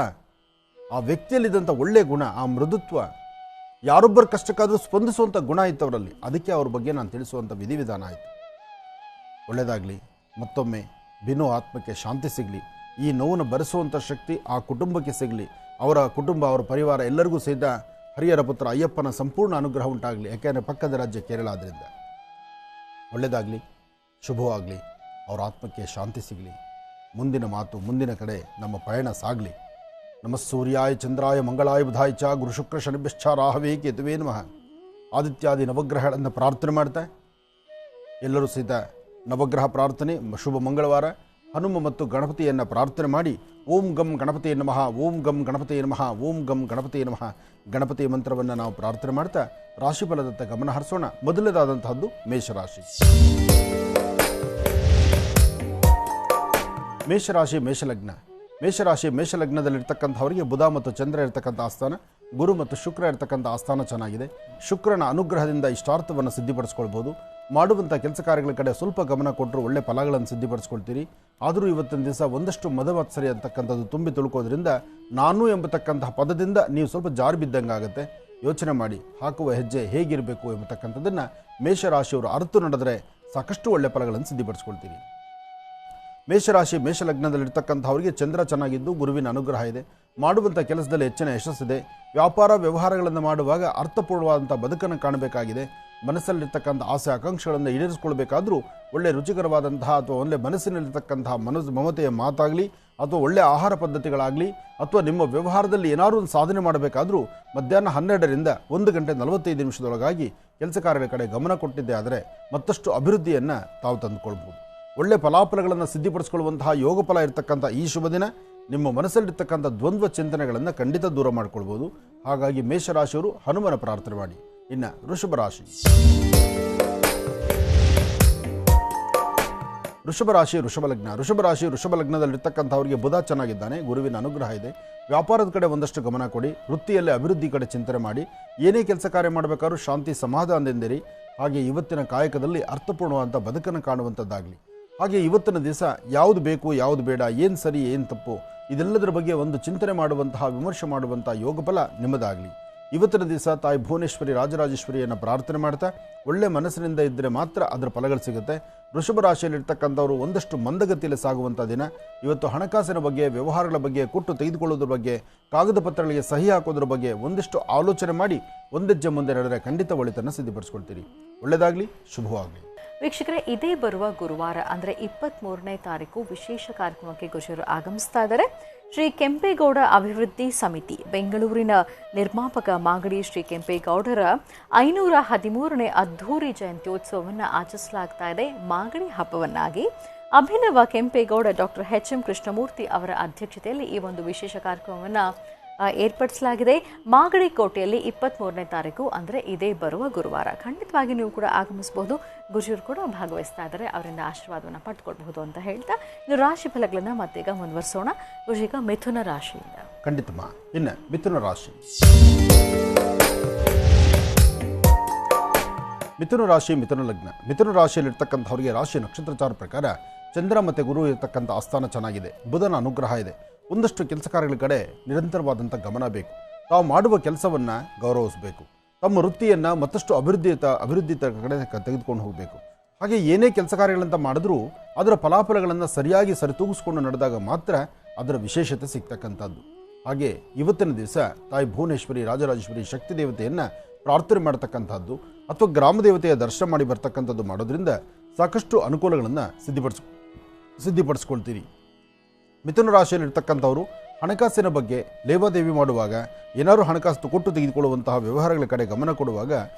S2: ಆ ವ್ಯಕ್ತಿಯಲ್ಲಿದ್ದಂಥ ಒಳ್ಳೆ ಗುಣ, ಆ ಮೃದುತ್ವ, ಯಾರೊಬ್ಬರ ಕಷ್ಟಕ್ಕಾದರೂ ಸ್ಪಂದಿಸುವಂಥ ಗುಣ ಇತ್ತು ಅವರಲ್ಲಿ. ಅದಕ್ಕೆ ಅವ್ರ ಬಗ್ಗೆ ನಾನು ತಿಳಿಸುವಂಥ ವಿಧಿವಿಧಾನ ಆಯಿತು. ಒಳ್ಳೆಯದಾಗಲಿ. ಮತ್ತೊಮ್ಮೆ ಬಿನು ಆತ್ಮಕ್ಕೆ ಶಾಂತಿ ಸಿಗಲಿ, ಈ ನೋವನ್ನು ಭರಿಸುವಂಥ ಶಕ್ತಿ ಆ ಕುಟುಂಬಕ್ಕೆ ಸಿಗಲಿ, ಅವರ ಕುಟುಂಬ, ಅವರ ಪರಿವಾರ ಎಲ್ಲರಿಗೂ ಸಹಿತ ಹರಿಹರ ಪುತ್ರ ಅಯ್ಯಪ್ಪನ ಸಂಪೂರ್ಣ ಅನುಗ್ರಹ ಉಂಟಾಗಲಿ. ಯಾಕೆಂದರೆ ಪಕ್ಕದ ರಾಜ್ಯ ಕೇರಳ ಆದ್ದರಿಂದ. ಒಳ್ಳೆಯದಾಗಲಿ, ಶುಭವಾಗಲಿ, ಅವರ ಆತ್ಮಕ್ಕೆ ಶಾಂತಿ ಸಿಗಲಿ. ಮುಂದಿನ ಮಾತು, ಮುಂದಿನ ಕಡೆ ನಮ್ಮ ಪಯಣ ಸಾಗಲಿ. ನಮಃ ಸೂರ್ಯಾಯ ಚಂದ್ರಾಯ ಮಂಗಳಾಯ ಬುಧಾಯ ಚ ಗುರು ಶುಕ್ರ ಶನಿಭ್ಯಶ್ಚ ರಾಹವೇ ಕೇತುವೇ ನಮಃ. ಆದಿತ್ಯಾದಿ ನವಗ್ರಹಗಳನ್ನು ಪ್ರಾರ್ಥನೆ ಮಾಡ್ತಾ ಎಲ್ಲರೂ ಸಹಿತ ನವಗ್ರಹ ಪ್ರಾರ್ಥನೆ, ಶುಭ ಮಂಗಳವಾರ, ಹನುಮ ಮತ್ತು ಗಣಪತಿಯನ್ನು ಪ್ರಾರ್ಥನೆ ಮಾಡಿ ಓಂ ಗಂ ಗಣಪತಿಯ ನಮಃ, ಓಂ ಗಂ ಗಣಪತಿಯ ನಮಃ, ಓಂ ಗಂ ಗಣಪತಿಯ ನಮಃ ಗಣಪತಿಯ ಮಂತ್ರವನ್ನು ನಾವು ಪ್ರಾರ್ಥನೆ ಮಾಡ್ತಾ ರಾಶಿಫಲದತ್ತ ಗಮನ ಹರಿಸೋಣ. ಮೊದಲನೇದಾದಂತಹದ್ದು ಮೇಷರಾಶಿ. ಮೇಷರಾಶಿ ಮೇಷಲಗ್ನ. ಮೇಷರಾಶಿ ಮೇಷಲಗ್ನದಲ್ಲಿರ್ತಕ್ಕಂಥವರಿಗೆ ಬುಧ ಮತ್ತು ಚಂದ್ರ ಇರ್ತಕ್ಕಂಥ ಆಸ್ಥಾನ, ಗುರು ಮತ್ತು ಶುಕ್ರ ಇರ್ತಕ್ಕಂಥ ಆಸ್ಥಾನ ಚೆನ್ನಾಗಿದೆ. ಶುಕ್ರನ ಅನುಗ್ರಹದಿಂದ ಇಷ್ಟಾರ್ಥವನ್ನು ಸಿದ್ಧಿಪಡಿಸ್ಕೊಳ್ಬೋದು. ಮಾಡುವಂಥ ಕೆಲಸ ಕಾರ್ಯಗಳ ಕಡೆ ಸ್ವಲ್ಪ ಗಮನ ಕೊಟ್ಟರು ಒಳ್ಳೆ ಫಲಗಳನ್ನು ಸಿದ್ಧಿಪಡಿಸ್ಕೊಳ್ತೀರಿ. ಆದರೂ ಇವತ್ತಿನ ದಿವಸ ಒಂದಷ್ಟು ಮದಮತ್ಸರಿ ಅಂತಕ್ಕಂಥದ್ದು ತುಂಬಿ ತುಳುಕೋದ್ರಿಂದ ನಾನು ಎಂಬತಕ್ಕಂತಹ ಪದದಿಂದ ನೀವು ಸ್ವಲ್ಪ ಜಾರು ಬಿದ್ದಂಗೆ ಆಗುತ್ತೆ. ಯೋಚನೆ ಮಾಡಿ ಹಾಕುವ ಹೆಜ್ಜೆ ಹೇಗಿರಬೇಕು ಎಂಬತಕ್ಕಂಥದ್ದನ್ನು ಮೇಷರಾಶಿಯವರು ಅರ್ಥ ನಡೆದರೆ ಸಾಕಷ್ಟು ಒಳ್ಳೆ ಫಲಗಳನ್ನು ಸಿದ್ಧಿಪಡಿಸ್ಕೊಳ್ತೀರಿ. ಮೇಷರಾಶಿ ಮೇಷಲಗ್ನದಲ್ಲಿರ್ತಕ್ಕಂಥವರಿಗೆ ಚಂದ್ರ ಚೆನ್ನಾಗಿದ್ದು ಗುರುವಿನ ಅನುಗ್ರಹ ಇದೆ. ಮಾಡುವಂಥ ಕೆಲಸದಲ್ಲಿ ಹೆಚ್ಚಿನ ಯಶಸ್ಸಿದೆ. ವ್ಯಾಪಾರ ವ್ಯವಹಾರಗಳನ್ನು ಮಾಡುವಾಗ ಅರ್ಥಪೂರ್ಣವಾದಂಥ ಬದುಕನ್ನು ಕಾಣಬೇಕಾಗಿದೆ. ಮನಸ್ಸಲ್ಲಿರ್ತಕ್ಕಂಥ ಆಸೆ ಆಕಾಂಕ್ಷೆಗಳನ್ನು ಈಡೇರಿಸಿಕೊಳ್ಬೇಕಾದ್ರೂ ಒಳ್ಳೆ ರುಚಿಕರವಾದಂತಹ ಅಥವಾ ಒಳ್ಳೆ ಮನಸ್ಸಿನಲ್ಲಿರ್ತಕ್ಕಂತಹ ಮಮತೆಯ ಮಾತಾಗಲಿ ಅಥವಾ ಒಳ್ಳೆಯ ಆಹಾರ ಪದ್ಧತಿಗಳಾಗಲಿ ಅಥವಾ ನಿಮ್ಮ ವ್ಯವಹಾರದಲ್ಲಿ ಏನಾದರೂ ಒಂದು ಸಾಧನೆ ಮಾಡಬೇಕಾದ್ರೂ ಮಧ್ಯಾಹ್ನ 12ರಿಂದ 1 ಗಂಟೆ 45 ನಿಮಿಷದೊಳಗಾಗಿ ಕೆಲಸ ಕಾರ್ಯಗಳ ಕಡೆ ಗಮನ ಕೊಟ್ಟಿದ್ದೆ ಆದರೆ ಮತ್ತಷ್ಟು ಅಭಿವೃದ್ಧಿಯನ್ನು ತಾವು ತಂದುಕೊಳ್ಬೋದು. ಒಳ್ಳೆ ಫಲಾಫಲಗಳನ್ನು ಸಿದ್ಧಿಪಡಿಸ್ಕೊಳ್ಳುವಂತಹ ಯೋಗ ಫಲ ಇರತಕ್ಕಂಥ ಈ ಶುಭ ದಿನ ನಿಮ್ಮ ಮನಸ್ಸಲ್ಲಿರ್ತಕ್ಕಂಥ ದ್ವಂದ್ವ ಚಿಂತನೆಗಳನ್ನು ಖಂಡಿತ ದೂರ ಮಾಡಿಕೊಳ್ಬೋದು. ಹಾಗಾಗಿ ಮೇಷರಾಶಿಯವರು ಹನುಮನ ಪ್ರಾರ್ಥನೆ ಮಾಡಿ. ಇನ್ನು ವೃಷಭ ರಾಶಿ. ವೃಷಭ ಲಗ್ನದಲ್ಲಿರ್ತಕ್ಕಂಥವರಿಗೆ ಬುಧ ಚೆನ್ನಾಗಿದ್ದಾನೆ, ಗುರುವಿನ ಅನುಗ್ರಹ ಇದೆ. ವ್ಯಾಪಾರದ ಕಡೆ ಒಂದಷ್ಟು ಗಮನ ಕೊಡಿ. ವೃತ್ತಿಯಲ್ಲಿ ಅಭಿವೃದ್ಧಿ ಕಡೆ ಚಿಂತನೆ ಮಾಡಿ. ಏನೇ ಕೆಲಸ ಕಾರ್ಯ ಮಾಡಬೇಕಾದ್ರೂ ಶಾಂತಿ ಸಮಾಧಾನದಿಂದಿರಿ. ಹಾಗೆ ಇವತ್ತಿನ ಕಾಯಕದಲ್ಲಿ ಅರ್ಥಪೂರ್ಣವಾದಂಥ ಬದುಕನ್ನು ಕಾಣುವಂಥದ್ದಾಗಲಿ. ಹಾಗೆ ಇವತ್ತಿನ ದಿವಸ ಯಾವುದು ಬೇಕು ಯಾವುದು ಬೇಡ, ಏನು ಸರಿ ಏನು ತಪ್ಪು, ಇದೆಲ್ಲದರ ಬಗ್ಗೆ ಒಂದು ಚಿಂತನೆ ಮಾಡುವಂತಹ ವಿಮರ್ಶೆ ಮಾಡುವಂಥ ಯೋಗ ಫಲ ನಿಮ್ಮದಾಗಲಿ. ಇವತ್ತಿನ ದಿವಸ ತಾಯಿ ಭುವನೇಶ್ವರಿ ರಾಜರಾಜೇಶ್ವರಿಯನ್ನು ಪ್ರಾರ್ಥನೆ ಮಾಡ್ತಾ ಒಳ್ಳೆ ಮನಸ್ಸಿನಿಂದ ಇದ್ದರೆ ಮಾತ್ರ ಅದರ ಫಲಗಳು ಸಿಗುತ್ತೆ. ವೃಷಭ ರಾಶಿಯಲ್ಲಿರ್ತಕ್ಕಂಥವರು ಒಂದಷ್ಟು ಮಂದಗತಿಯಲ್ಲಿ ಸಾಗುವಂಥ ದಿನ. ಇವತ್ತು ಹಣಕಾಸಿನ ಬಗ್ಗೆ, ವ್ಯವಹಾರಗಳ ಬಗ್ಗೆ, ಕೊಟ್ಟು ತೆಗೆದುಕೊಳ್ಳೋದ್ರ ಬಗ್ಗೆ, ಕಾಗದ ಪತ್ರಗಳಿಗೆ ಸಹಿ ಹಾಕೋದ್ರ ಬಗ್ಗೆ ಒಂದಿಷ್ಟು ಆಲೋಚನೆ ಮಾಡಿ ಒಂದೆಜ್ಜೆ ಮುಂದೆ ನಡೆದರೆ ಖಂಡಿತ ಒಳಿತನ್ನು ಸಿದ್ಧಪಡಿಸ್ಕೊಳ್ತೀರಿ. ಒಳ್ಳೆಯದಾಗಲಿ, ಶುಭವಾಗಲಿ.
S1: ವೀಕ್ಷಕರೇ, ಇದೇ ಬರುವ ಗುರುವಾರ ಅಂದರೆ 23ನೇ ತಾರೀಕು ವಿಶೇಷ ಕಾರ್ಯಕ್ರಮಕ್ಕೆ ಗುರುಜರು ಆಗಮಿಸ್ತಾ ಇದ್ದಾರೆ. ಶ್ರೀ ಕೆಂಪೇಗೌಡ ಅಭಿವೃದ್ಧಿ ಸಮಿತಿ ಬೆಂಗಳೂರಿನ ನಿರ್ಮಾಪಕ ಮಾಗಡಿ ಶ್ರೀ ಕೆಂಪೇಗೌಡರ 513ನೇ ಅದ್ಧೂರಿ ಜಯಂತ್ಯೋತ್ಸವವನ್ನು ಆಚರಿಸಲಾಗ್ತಾ ಇದೆ. Magadi ಹಬ್ಬವನ್ನಾಗಿ Abhinava Kempegowda doctor HM. ಕೃಷ್ಣಮೂರ್ತಿ ಅವರ ಅಧ್ಯಕ್ಷತೆಯಲ್ಲಿ ಈ ಒಂದು ವಿಶೇಷ ಕಾರ್ಯಕ್ರಮವನ್ನು ಏರ್ಪಡಿಸಲಾಗಿದೆ. ಮಾಗಡಿ ಕೋಟೆಯಲ್ಲಿ 23ನೇ ತಾರೀಕು ಅಂದರೆ ಇದೇ ಬರುವ ಗುರುವಾರ. ಖಂಡಿತವಾಗಿ ನೀವು ಕೂಡ ಆಗಮಿಸಬಹುದು. ಗುರುಜರು ಕೂಡ ಭಾಗವಹಿಸ್ತಾ ಇದ್ದಾರೆ, ಅವರಿಂದ ಆಶೀರ್ವಾದವನ್ನು ಪಡೆದುಕೊಳ್ಬಹುದು ಅಂತ ಹೇಳ್ತಾ ಇನ್ನು ರಾಶಿ ಫಲಗಳನ್ನು ಮತ್ತೀಗ ಮುಂದುವರಿಸೋಣ. ಗುರುಜೀಗ ಮಿಥುನ ರಾಶಿಯಿಂದ.
S2: ಖಂಡಿತಮ್ಮ. ಇನ್ನು ಮಿಥುನ ರಾಶಿ. ಮಿಥುನ ಲಗ್ನ. ಮಿಥುನ ರಾಶಿಯಲ್ಲಿರ್ತಕ್ಕಂಥವರಿಗೆ ರಾಶಿ ನಕ್ಷತ್ರಚಾರ ಪ್ರಕಾರ ಚಂದ್ರ ಮತ್ತು ಗುರು ಇರತಕ್ಕಂಥ ಆಸ್ಥಾನ ಚೆನ್ನಾಗಿದೆ. ಬುಧನ ಅನುಗ್ರಹ ಇದೆ. ಒಂದಷ್ಟು ಕೆಲಸ ಕಾರ್ಯಗಳ ಕಡೆ ನಿರಂತರವಾದಂಥ ಗಮನ ಬೇಕು. ತಾವು ಮಾಡುವ ಕೆಲಸವನ್ನು ಗೌರವಿಸಬೇಕು. ತಮ್ಮ ವೃತ್ತಿಯನ್ನು ಮತ್ತಷ್ಟು ಅಭಿವೃದ್ಧಿ ಕಡೆ ತೆಗೆದುಕೊಂಡು ಹೋಗಬೇಕು. ಹಾಗೆ ಏನೇ ಕೆಲಸ ಕಾರ್ಯಗಳಂತ ಮಾಡಿದ್ರೂ ಅದರ ಫಲಾಫಲಗಳನ್ನು ಸರಿಯಾಗಿ ಸರಿತೂಗಿಸ್ಕೊಂಡು ನಡೆದಾಗ ಮಾತ್ರ ಅದರ ವಿಶೇಷತೆ ಸಿಗ್ತಕ್ಕಂಥದ್ದು. ಹಾಗೆ ಇವತ್ತಿನ ದಿವಸ ತಾಯಿ ಭುವನೇಶ್ವರಿ ರಾಜರಾಜೇಶ್ವರಿ ಶಕ್ತಿ ದೇವತೆಯನ್ನು ಪ್ರಾರ್ಥನೆ ಮಾಡತಕ್ಕಂಥದ್ದು ಅಥವಾ ಗ್ರಾಮ ದೇವತೆಯ ದರ್ಶನ ಮಾಡಿ ಬರ್ತಕ್ಕಂಥದ್ದು ಮಾಡೋದ್ರಿಂದ ಸಾಕಷ್ಟು ಅನುಕೂಲಗಳನ್ನು ಸಿದ್ಧಿಪಡಿಸ್ಕೊಳ್ತೀರಿ. ಮಿಥುನ ರಾಶಿಯಲ್ಲಿರ್ತಕ್ಕಂಥವರು ಹಣಕಾಸಿನ ಬಗ್ಗೆ ಲೇವಾದೇವಿ ಮಾಡುವಾಗ, ಏನಾದರೂ ಹಣಕಾಸು ಕೊಟ್ಟು ತೆಗೆದುಕೊಳ್ಳುವಂತಹ ವ್ಯವಹಾರಗಳ ಕಡೆ ಗಮನ ಕೊಡುವಾಗ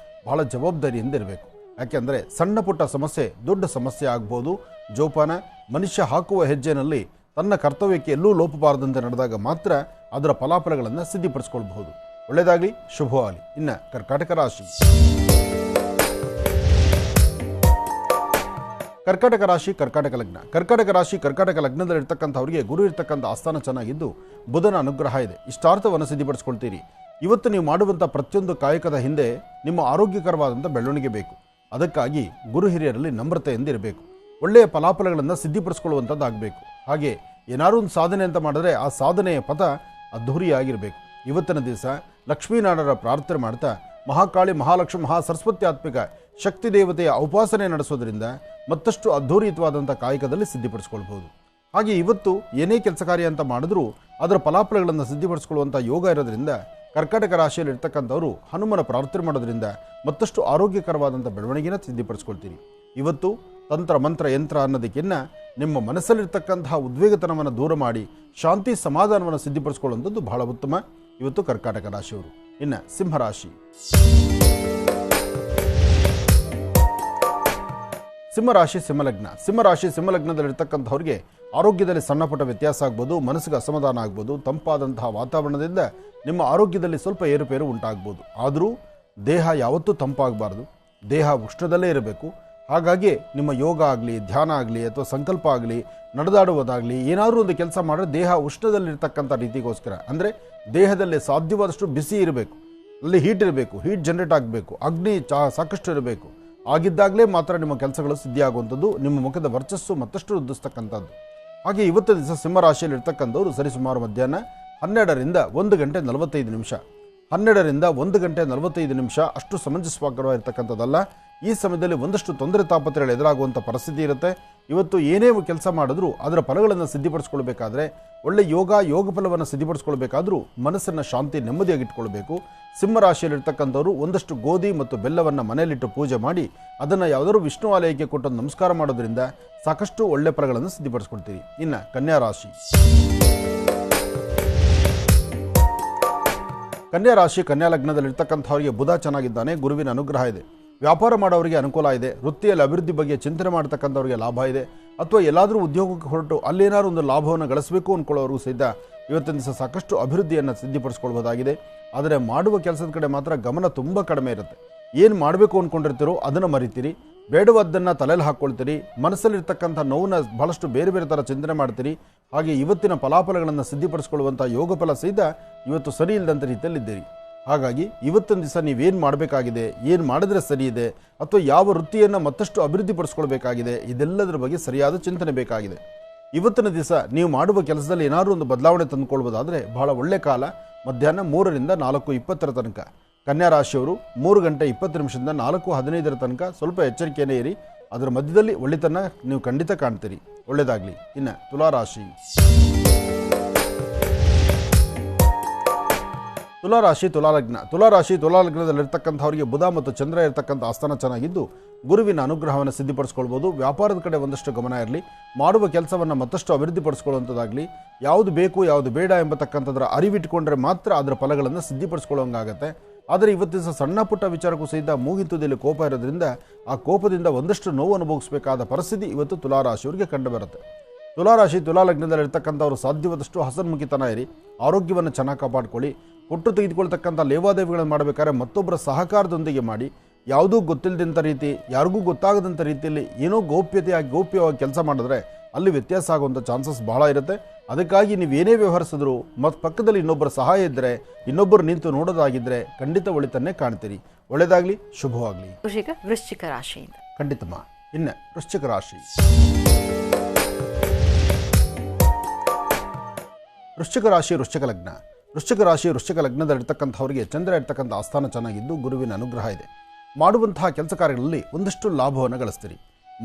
S2: ಬಹಳ ಜವಾಬ್ದಾರಿಯಿಂದ ಇರಬೇಕು. ಯಾಕೆಂದರೆ ಸಣ್ಣ ಪುಟ್ಟ ಸಮಸ್ಯೆ ದೊಡ್ಡ ಸಮಸ್ಯೆ ಆಗ್ಬೋದು. ಜೋಪಾನ ಮನುಷ್ಯ ಹಾಕುವ ಹೆಜ್ಜೆನಲ್ಲಿ ತನ್ನ ಕರ್ತವ್ಯಕ್ಕೆ ಎಲ್ಲೂ ಲೋಪಬಾರದಂತೆ ನಡೆದಾಗ ಮಾತ್ರ ಅದರ ಫಲಾಫಲಗಳನ್ನು ಸಿದ್ಧಿಪಡಿಸ್ಕೊಳ್ಬಹುದು. ಒಳ್ಳೆಯದಾಗಲಿ, ಶುಭವಾಗಲಿ. ಇನ್ನು ಕರ್ಕಾಟಕ ರಾಶಿ. ಕರ್ಕಾಟಕ ಲಗ್ನದಲ್ಲಿರ್ತಕ್ಕಂಥವರಿಗೆ ಗುರು ಇರ್ತಕ್ಕಂಥ ಆಸ್ಥಾನ ಚೆನ್ನಾಗಿದ್ದು ಬುಧನ ಅನುಗ್ರಹ ಇದೆ. ಇಷ್ಟಾರ್ಥವನ್ನು ಸಿದ್ಧಿಪಡಿಸ್ಕೊಳ್ತೀರಿ. ಇವತ್ತು ನೀವು ಮಾಡುವಂಥ ಪ್ರತಿಯೊಂದು ಕಾಯಕದ ಹಿಂದೆ ನಿಮ್ಮ ಆರೋಗ್ಯಕರವಾದಂಥ ಬೆಳವಣಿಗೆ ಬೇಕು. ಅದಕ್ಕಾಗಿ ಗುರು ಹಿರಿಯರಲ್ಲಿ ನಮ್ರತೆಯಿಂದ ಇರಬೇಕು. ಒಳ್ಳೆಯ ಫಲಾಫಲಗಳನ್ನು ಸಿದ್ಧಿಪಡಿಸ್ಕೊಳ್ಳುವಂಥದ್ದಾಗಬೇಕು. ಹಾಗೆ ಏನಾದರೂ ಒಂದು ಸಾಧನೆ ಅಂತ ಮಾಡಿದ್ರೆ ಆ ಸಾಧನೆಯ ಪಥ ಅದ್ಧೂರಿಯಾಗಿರಬೇಕು. ಇವತ್ತಿನ ದಿವಸ ಲಕ್ಷ್ಮೀನಾರಾಯಣರ ಪ್ರಾರ್ಥನೆ ಮಾಡ್ತಾ ಮಹಾಕಾಳಿ, ಮಹಾಲಕ್ಷ್ಮಿ, ಮಹಾಸರಸ್ವತ್ಯಾತ್ಮಿಕ ಶಕ್ತಿ ದೇವತೆಯ ಉಪಾಸನೆ ನಡೆಸೋದ್ರಿಂದ ಮತ್ತಷ್ಟು ಅದ್ಧೂರಿತವಾದಂಥ ಕಾಯಕದಲ್ಲಿ ಸಿದ್ಧಿಪಡಿಸ್ಕೊಳ್ಬಹುದು. ಹಾಗೆ ಇವತ್ತು ಏನೇ ಕೆಲಸ ಕಾರ್ಯ ಅಂತ ಮಾಡಿದ್ರೂ ಅದರ ಫಲಾಫಲಗಳನ್ನು ಸಿದ್ಧಿಪಡಿಸ್ಕೊಳ್ಳುವಂಥ ಯೋಗ ಇರೋದ್ರಿಂದ ಕರ್ಕಾಟಕ ರಾಶಿಯಲ್ಲಿ ಇರ್ತಕ್ಕಂಥವರು ಹನುಮನ ಪ್ರಾರ್ಥನೆ ಮಾಡೋದ್ರಿಂದ ಮತ್ತಷ್ಟು ಆರೋಗ್ಯಕರವಾದಂಥ ಬೆಳವಣಿಗೆನ ಸಿದ್ಧಿಪಡಿಸ್ಕೊಳ್ತೀರಿ. ಇವತ್ತು ತಂತ್ರ ಮಂತ್ರ ಯಂತ್ರ ಅನ್ನೋದಕ್ಕಿನ್ನ ನಿಮ್ಮ ಮನಸ್ಸಲ್ಲಿರ್ತಕ್ಕಂತಹ ಉದ್ವೇಗತನವನ್ನು ದೂರ ಮಾಡಿ ಶಾಂತಿ ಸಮಾಧಾನವನ್ನು ಸಿದ್ಧಿಪಡಿಸ್ಕೊಳ್ಳುವಂಥದ್ದು ಬಹಳ ಉತ್ತಮ ಇವತ್ತು ಕರ್ಕಾಟಕ ರಾಶಿಯವರು. ಇನ್ನು ಸಿಂಹರಾಶಿ. ಸಿಂಹರಾಶಿ ಸಿಂಹಲಗ್ನ. ಸಿಂಹರಾಶಿ ಸಿಂಹಲಗ್ನದಲ್ಲಿರ್ತಕ್ಕಂಥವ್ರಿಗೆ ಆರೋಗ್ಯದಲ್ಲಿ ಸಣ್ಣ ಪುಟ್ಟ ವ್ಯತ್ಯಾಸ ಆಗ್ಬೋದು, ಮನಸ್ಸಿಗೆ ಅಸಮಾಧಾನ ಆಗ್ಬೋದು, ತಂಪಾದಂತಹ ವಾತಾವರಣದಿಂದ ನಿಮ್ಮ ಆರೋಗ್ಯದಲ್ಲಿ ಸ್ವಲ್ಪ ಏರುಪೇರು ಉಂಟಾಗ್ಬೋದು. ಆದರೂ ದೇಹ ಯಾವತ್ತೂ ತಂಪಾಗಬಾರ್ದು, ದೇಹ ಉಷ್ಣದಲ್ಲೇ ಇರಬೇಕು. ಹಾಗಾಗಿ ನಿಮ್ಮ ಯೋಗ ಆಗಲಿ, ಧ್ಯಾನ ಆಗಲಿ, ಅಥವಾ ಸಂಕಲ್ಪ ಆಗಲಿ, ನಡೆದಾಡುವುದಾಗಲಿ, ಏನಾದರೂ ಒಂದು ಕೆಲಸ ಮಾಡಿದ್ರೆ ದೇಹ ಉಷ್ಣದಲ್ಲಿರ್ತಕ್ಕಂಥ ರೀತಿಗೋಸ್ಕರ, ಅಂದರೆ ದೇಹದಲ್ಲಿ ಸಾಧ್ಯವಾದಷ್ಟು ಬಿಸಿ ಇರಬೇಕು, ಅಲ್ಲಿ ಹೀಟ್ ಇರಬೇಕು, ಹೀಟ್ ಜನರೇಟ್ ಆಗಬೇಕು, ಅಗ್ನಿ ಸಾಕಷ್ಟು ಇರಬೇಕು. ಆಗಿದ್ದಾಗಲೇ ಮಾತ್ರ ನಿಮ್ಮ ಕೆಲಸಗಳು ಸಿದ್ಧಿಯಾಗುವಂಥದ್ದು, ನಿಮ್ಮ ಮುಖದ ವರ್ಚಸ್ಸು ಮತ್ತಷ್ಟು ವೃದ್ಧಿಸ್ತಕ್ಕಂಥದ್ದು. ಹಾಗೆ ಇವತ್ತು ದಿವಸ ಸಿಂಹರಾಶಿಯಲ್ಲಿ ಇರ್ತಕ್ಕಂಥವ್ರು ಸರಿಸುಮಾರು ಮಧ್ಯಾಹ್ನ 12ರಿಂದ 1 ಗಂಟೆ 45 ನಿಮಿಷ 12ರಿಂದ 1 ಗಂಟೆ 45 ನಿಮಿಷ ಅಷ್ಟು ಸಮಂಜಸವಾಗಿರ್ತಕ್ಕಂಥದ್ದಲ್ಲ. ಈ ಸಮಯದಲ್ಲಿ ಒಂದಷ್ಟು ತೊಂದರೆ ತಾಪತ್ರೆಗಳು ಎದುರಾಗುವಂಥ ಪರಿಸ್ಥಿತಿ ಇರುತ್ತೆ. ಇವತ್ತು ಏನೇ ಕೆಲಸ ಮಾಡಿದ್ರೂ ಅದರ ಫಲಗಳನ್ನು ಸಿದ್ಧಿಪಡಿಸ್ಕೊಳ್ಬೇಕಾದ್ರೆ, ಒಳ್ಳೆ ಯೋಗ ಫಲವನ್ನು ಸಿದ್ಧಿಪಡಿಸ್ಕೊಳ್ಬೇಕಾದ್ರೂ ಮನಸ್ಸನ್ನು ಶಾಂತಿ ನೆಮ್ಮದಿಯಾಗಿ ಇಟ್ಕೊಳ್ಬೇಕು. ಸಿಂಹರಾಶಿಯಲ್ಲಿರ್ತಕ್ಕಂಥವ್ರು ಒಂದಷ್ಟು ಗೋಧಿ ಮತ್ತು ಬೆಲ್ಲವನ್ನು ಮನೆಯಲ್ಲಿಟ್ಟು ಪೂಜೆ ಮಾಡಿ ಅದನ್ನು ಯಾವುದಾದ್ರು ವಿಷ್ಣು ಆಲಯಕ್ಕೆ ಕೊಟ್ಟು ನಮಸ್ಕಾರ ಮಾಡೋದ್ರಿಂದ ಸಾಕಷ್ಟು ಒಳ್ಳೆ ಫಲಗಳನ್ನು ಸಿದ್ಧಿಪಡಿಸ್ಕೊಳ್ತೀರಿ. ಇನ್ನು ಕನ್ಯಾ ರಾಶಿ. ಕನ್ಯಾ ರಾಶಿ ಕನ್ಯಾ ಲಗ್ನದಲ್ಲಿರ್ತಕ್ಕಂಥವರಿಗೆ ಬುಧ ಚೆನ್ನಾಗಿದ್ದಾನೆ, ಗುರುವಿನ ಅನುಗ್ರಹ ಇದೆ. ವ್ಯಾಪಾರ ಮಾಡೋರಿಗೆ ಅನುಕೂಲ ಇದೆ. ವೃತ್ತಿಯಲ್ಲಿ ಅಭಿವೃದ್ಧಿ ಬಗ್ಗೆ ಚಿಂತನೆ ಮಾಡ್ತಕ್ಕಂಥವ್ರಿಗೆ ಲಾಭ ಇದೆ. ಅಥವಾ ಎಲ್ಲಾದರೂ ಉದ್ಯೋಗಕ್ಕೆ ಹೊರಟು ಅಲ್ಲೇನಾದ್ರು ಒಂದು ಲಾಭವನ್ನು ಗಳಿಸಬೇಕು ಅಂದ್ಕೊಳ್ಳೋರು ಸಹಿತ ಇವತ್ತಿನ ದಿವಸ ಸಾಕಷ್ಟು ಅಭಿವೃದ್ಧಿಯನ್ನು ಸಿದ್ಧಿಪಡಿಸ್ಕೊಳ್ಬೋದಾಗಿದೆ. ಆದರೆ ಮಾಡುವ ಕೆಲಸದ ಕಡೆ ಮಾತ್ರ ಗಮನ ತುಂಬ ಕಡಿಮೆ ಇರುತ್ತೆ. ಏನು ಮಾಡಬೇಕು ಅಂದ್ಕೊಂಡಿರ್ತೀರೋ ಅದನ್ನು ಮರಿತೀರಿ, ಬೇಡವಾದ್ದನ್ನು ತಲೆಯಲ್ಲಿ ಹಾಕ್ಕೊಳ್ತೀರಿ, ಮನಸ್ಸಲ್ಲಿರ್ತಕ್ಕಂಥ ನೋವನ್ನ ಬಹಳಷ್ಟು ಬೇರೆ ಬೇರೆ ಥರ ಚಿಂತನೆ ಮಾಡ್ತೀರಿ. ಹಾಗೆ ಇವತ್ತಿನ ಫಲಾಫಲಗಳನ್ನು ಸಿದ್ಧಿಪಡಿಸ್ಕೊಳ್ಳುವಂಥ ಯೋಗ ಫಲ ಸಹಿತ ಇವತ್ತು ಸರಿ ಇಲ್ಲದಂಥ ರೀತಿಯಲ್ಲಿದ್ದೀರಿ. ಹಾಗಾಗಿ ಇವತ್ತಿನ ದಿವಸ ನೀವೇನು ಮಾಡಬೇಕಾಗಿದೆ, ಏನು ಮಾಡಿದ್ರೆ ಸರಿ ಇದೆ, ಅಥವಾ ಯಾವ ವೃತ್ತಿಯನ್ನು ಮತ್ತಷ್ಟು ಅಭಿವೃದ್ಧಿಪಡಿಸ್ಕೊಳ್ಬೇಕಾಗಿದೆ, ಇದೆಲ್ಲದರ ಬಗ್ಗೆ ಸರಿಯಾದ ಚಿಂತನೆ ಬೇಕಾಗಿದೆ. ಇವತ್ತಿನ ದಿವಸ ನೀವು ಮಾಡುವ ಕೆಲಸದಲ್ಲಿ ಏನಾದರೂ ಒಂದು ಬದಲಾವಣೆ ತಂದುಕೊಳ್ಬೋದಾದರೆ ಬಹಳ ಒಳ್ಳೆ ಕಾಲ ಮಧ್ಯಾಹ್ನ 3ರಿಂದ 4:20 ತನಕ. ಕನ್ಯಾ ರಾಶಿಯವರು 3 ಗಂಟೆ 20 ನಿಮಿಷದಿಂದ 4:15 ತನಕ ಸ್ವಲ್ಪ ಎಚ್ಚರಿಕೆಯೇ ಇರಿ. ಅದರ ಮಧ್ಯದಲ್ಲಿ ಒಳ್ಳೆತನ ನೀವು ಖಂಡಿತ ಕಾಣ್ತೀರಿ. ಒಳ್ಳೆಯದಾಗಲಿ. ಇನ್ನು ತುಲಾರಾಶಿ. ತುಲಾಲಗ್ನದಲ್ಲಿರ್ತಕ್ಕಂಥವರಿಗೆ ಬುಧ ಮತ್ತು ಚಂದ್ರ ಇರತಕ್ಕಂಥ ಆಸ್ಥಾನ ಚೆನ್ನಾಗಿದ್ದು ಗುರುವಿನ ಅನುಗ್ರಹವನ್ನು ಸಿದ್ಧಿಪಡಿಸ್ಕೊಳ್ಬೋದು. ವ್ಯಾಪಾರದ ಕಡೆ ಒಂದಷ್ಟು ಗಮನ ಇರಲಿ. ಮಾಡುವ ಕೆಲಸವನ್ನು ಮತ್ತಷ್ಟು ಅಭಿವೃದ್ಧಿಪಡಿಸ್ಕೊಳ್ಳುವಂಥದ್ದಾಗಲಿ, ಯಾವುದು ಬೇಕು ಯಾವುದು ಬೇಡ ಎಂಬತಕ್ಕಂಥದ್ರ ಅರಿವಿಟ್ಟುಕೊಂಡ್ರೆ ಮಾತ್ರ ಅದರ ಫಲಗಳನ್ನು ಸಿದ್ಧಿಪಡಿಸ್ಕೊಳ್ಳೋಂಗಾಗತ್ತೆ. ಆದರೆ ಇವತ್ತಿನ ಸಣ್ಣ ಪುಟ್ಟ ವಿಚಾರಕ್ಕೂ ಸಹಿತ ಮೂಗಿಂತುದಲ್ಲಿ ಕೋಪ ಇರೋದ್ರಿಂದ ಆ ಕೋಪದಿಂದ ಒಂದಷ್ಟು ನೋವು ಅನುಭವಿಸಬೇಕಾದ ಪರಿಸ್ಥಿತಿ ಇವತ್ತು ತುಲಾರಾಶಿಯವರಿಗೆ ಕಂಡುಬರುತ್ತೆ. ತುಲಾಲಗ್ನದಲ್ಲಿರ್ತಕ್ಕಂಥವ್ರು ಸಾಧ್ಯವಾದಷ್ಟು ಹಸನ್ಮುಖಿತನ ಇರಿ. ಆರೋಗ್ಯವನ್ನು ಚೆನ್ನಾಗಿ ಕಾಪಾಡ್ಕೊಳ್ಳಿ. ಕೊಟ್ಟು ತೆಗೆದುಕೊಳ್ತಕ್ಕಂಥ ಲೇವಾದೇವಿಗಳನ್ನು ಮಾಡಬೇಕಾದ್ರೆ ಮತ್ತೊಬ್ಬರ ಸಹಕಾರದೊಂದಿಗೆ ಮಾಡಿ. ಯಾವುದೂ ಗೊತ್ತಿಲ್ಲದಂಥ ರೀತಿ, ಯಾರಿಗೂ ಗೊತ್ತಾಗದಂಥ ರೀತಿಯಲ್ಲಿ ಏನೋ ಗೌಪ್ಯವಾಗಿ ಕೆಲಸ ಮಾಡಿದ್ರೆ ಅಲ್ಲಿ ವ್ಯತ್ಯಾಸ ಆಗುವಂಥ ಚಾನ್ಸಸ್ ಬಹಳ ಇರುತ್ತೆ. ಅದಕ್ಕಾಗಿ ನೀವೇನೇ ವ್ಯವಹರಿಸಿದ್ರು ಮತ್ತು ಪಕ್ಕದಲ್ಲಿ ಇನ್ನೊಬ್ಬರ ಸಹಾಯ ಇದ್ದರೆ, ಇನ್ನೊಬ್ಬರು ನಿಂತು ನೋಡೋದಾಗಿದ್ದರೆ ಖಂಡಿತ ಒಳಿತನ್ನೇ ಕಾಣ್ತೀರಿ. ಒಳ್ಳೆಯದಾಗಲಿ, ಶುಭವಾಗಲಿ.
S1: ವೃಶ್ಚಿಕ ರಾಶಿಯಿಂದ
S2: ಖಂಡಿತಮ್ಮ. ಇನ್ನು ವೃಶ್ಚಿಕ ರಾಶಿ. ವೃಶ್ಚಿಕ ಲಗ್ನದಲ್ಲಿರ್ತಕ್ಕಂಥವರಿಗೆ ಚಂದ್ರ ಇರ್ತಕ್ಕಂಥ ಆಸ್ಥಾನ ಚೆನ್ನಾಗಿದ್ದು ಗುರುವಿನ ಅನುಗ್ರಹ ಇದೆ. ಮಾಡುವಂತಹ ಕೆಲಸ ಕಾರ್ಯಗಳಲ್ಲಿ ಒಂದಷ್ಟು ಲಾಭವನ್ನು ಗಳಿಸ್ತೀರಿ.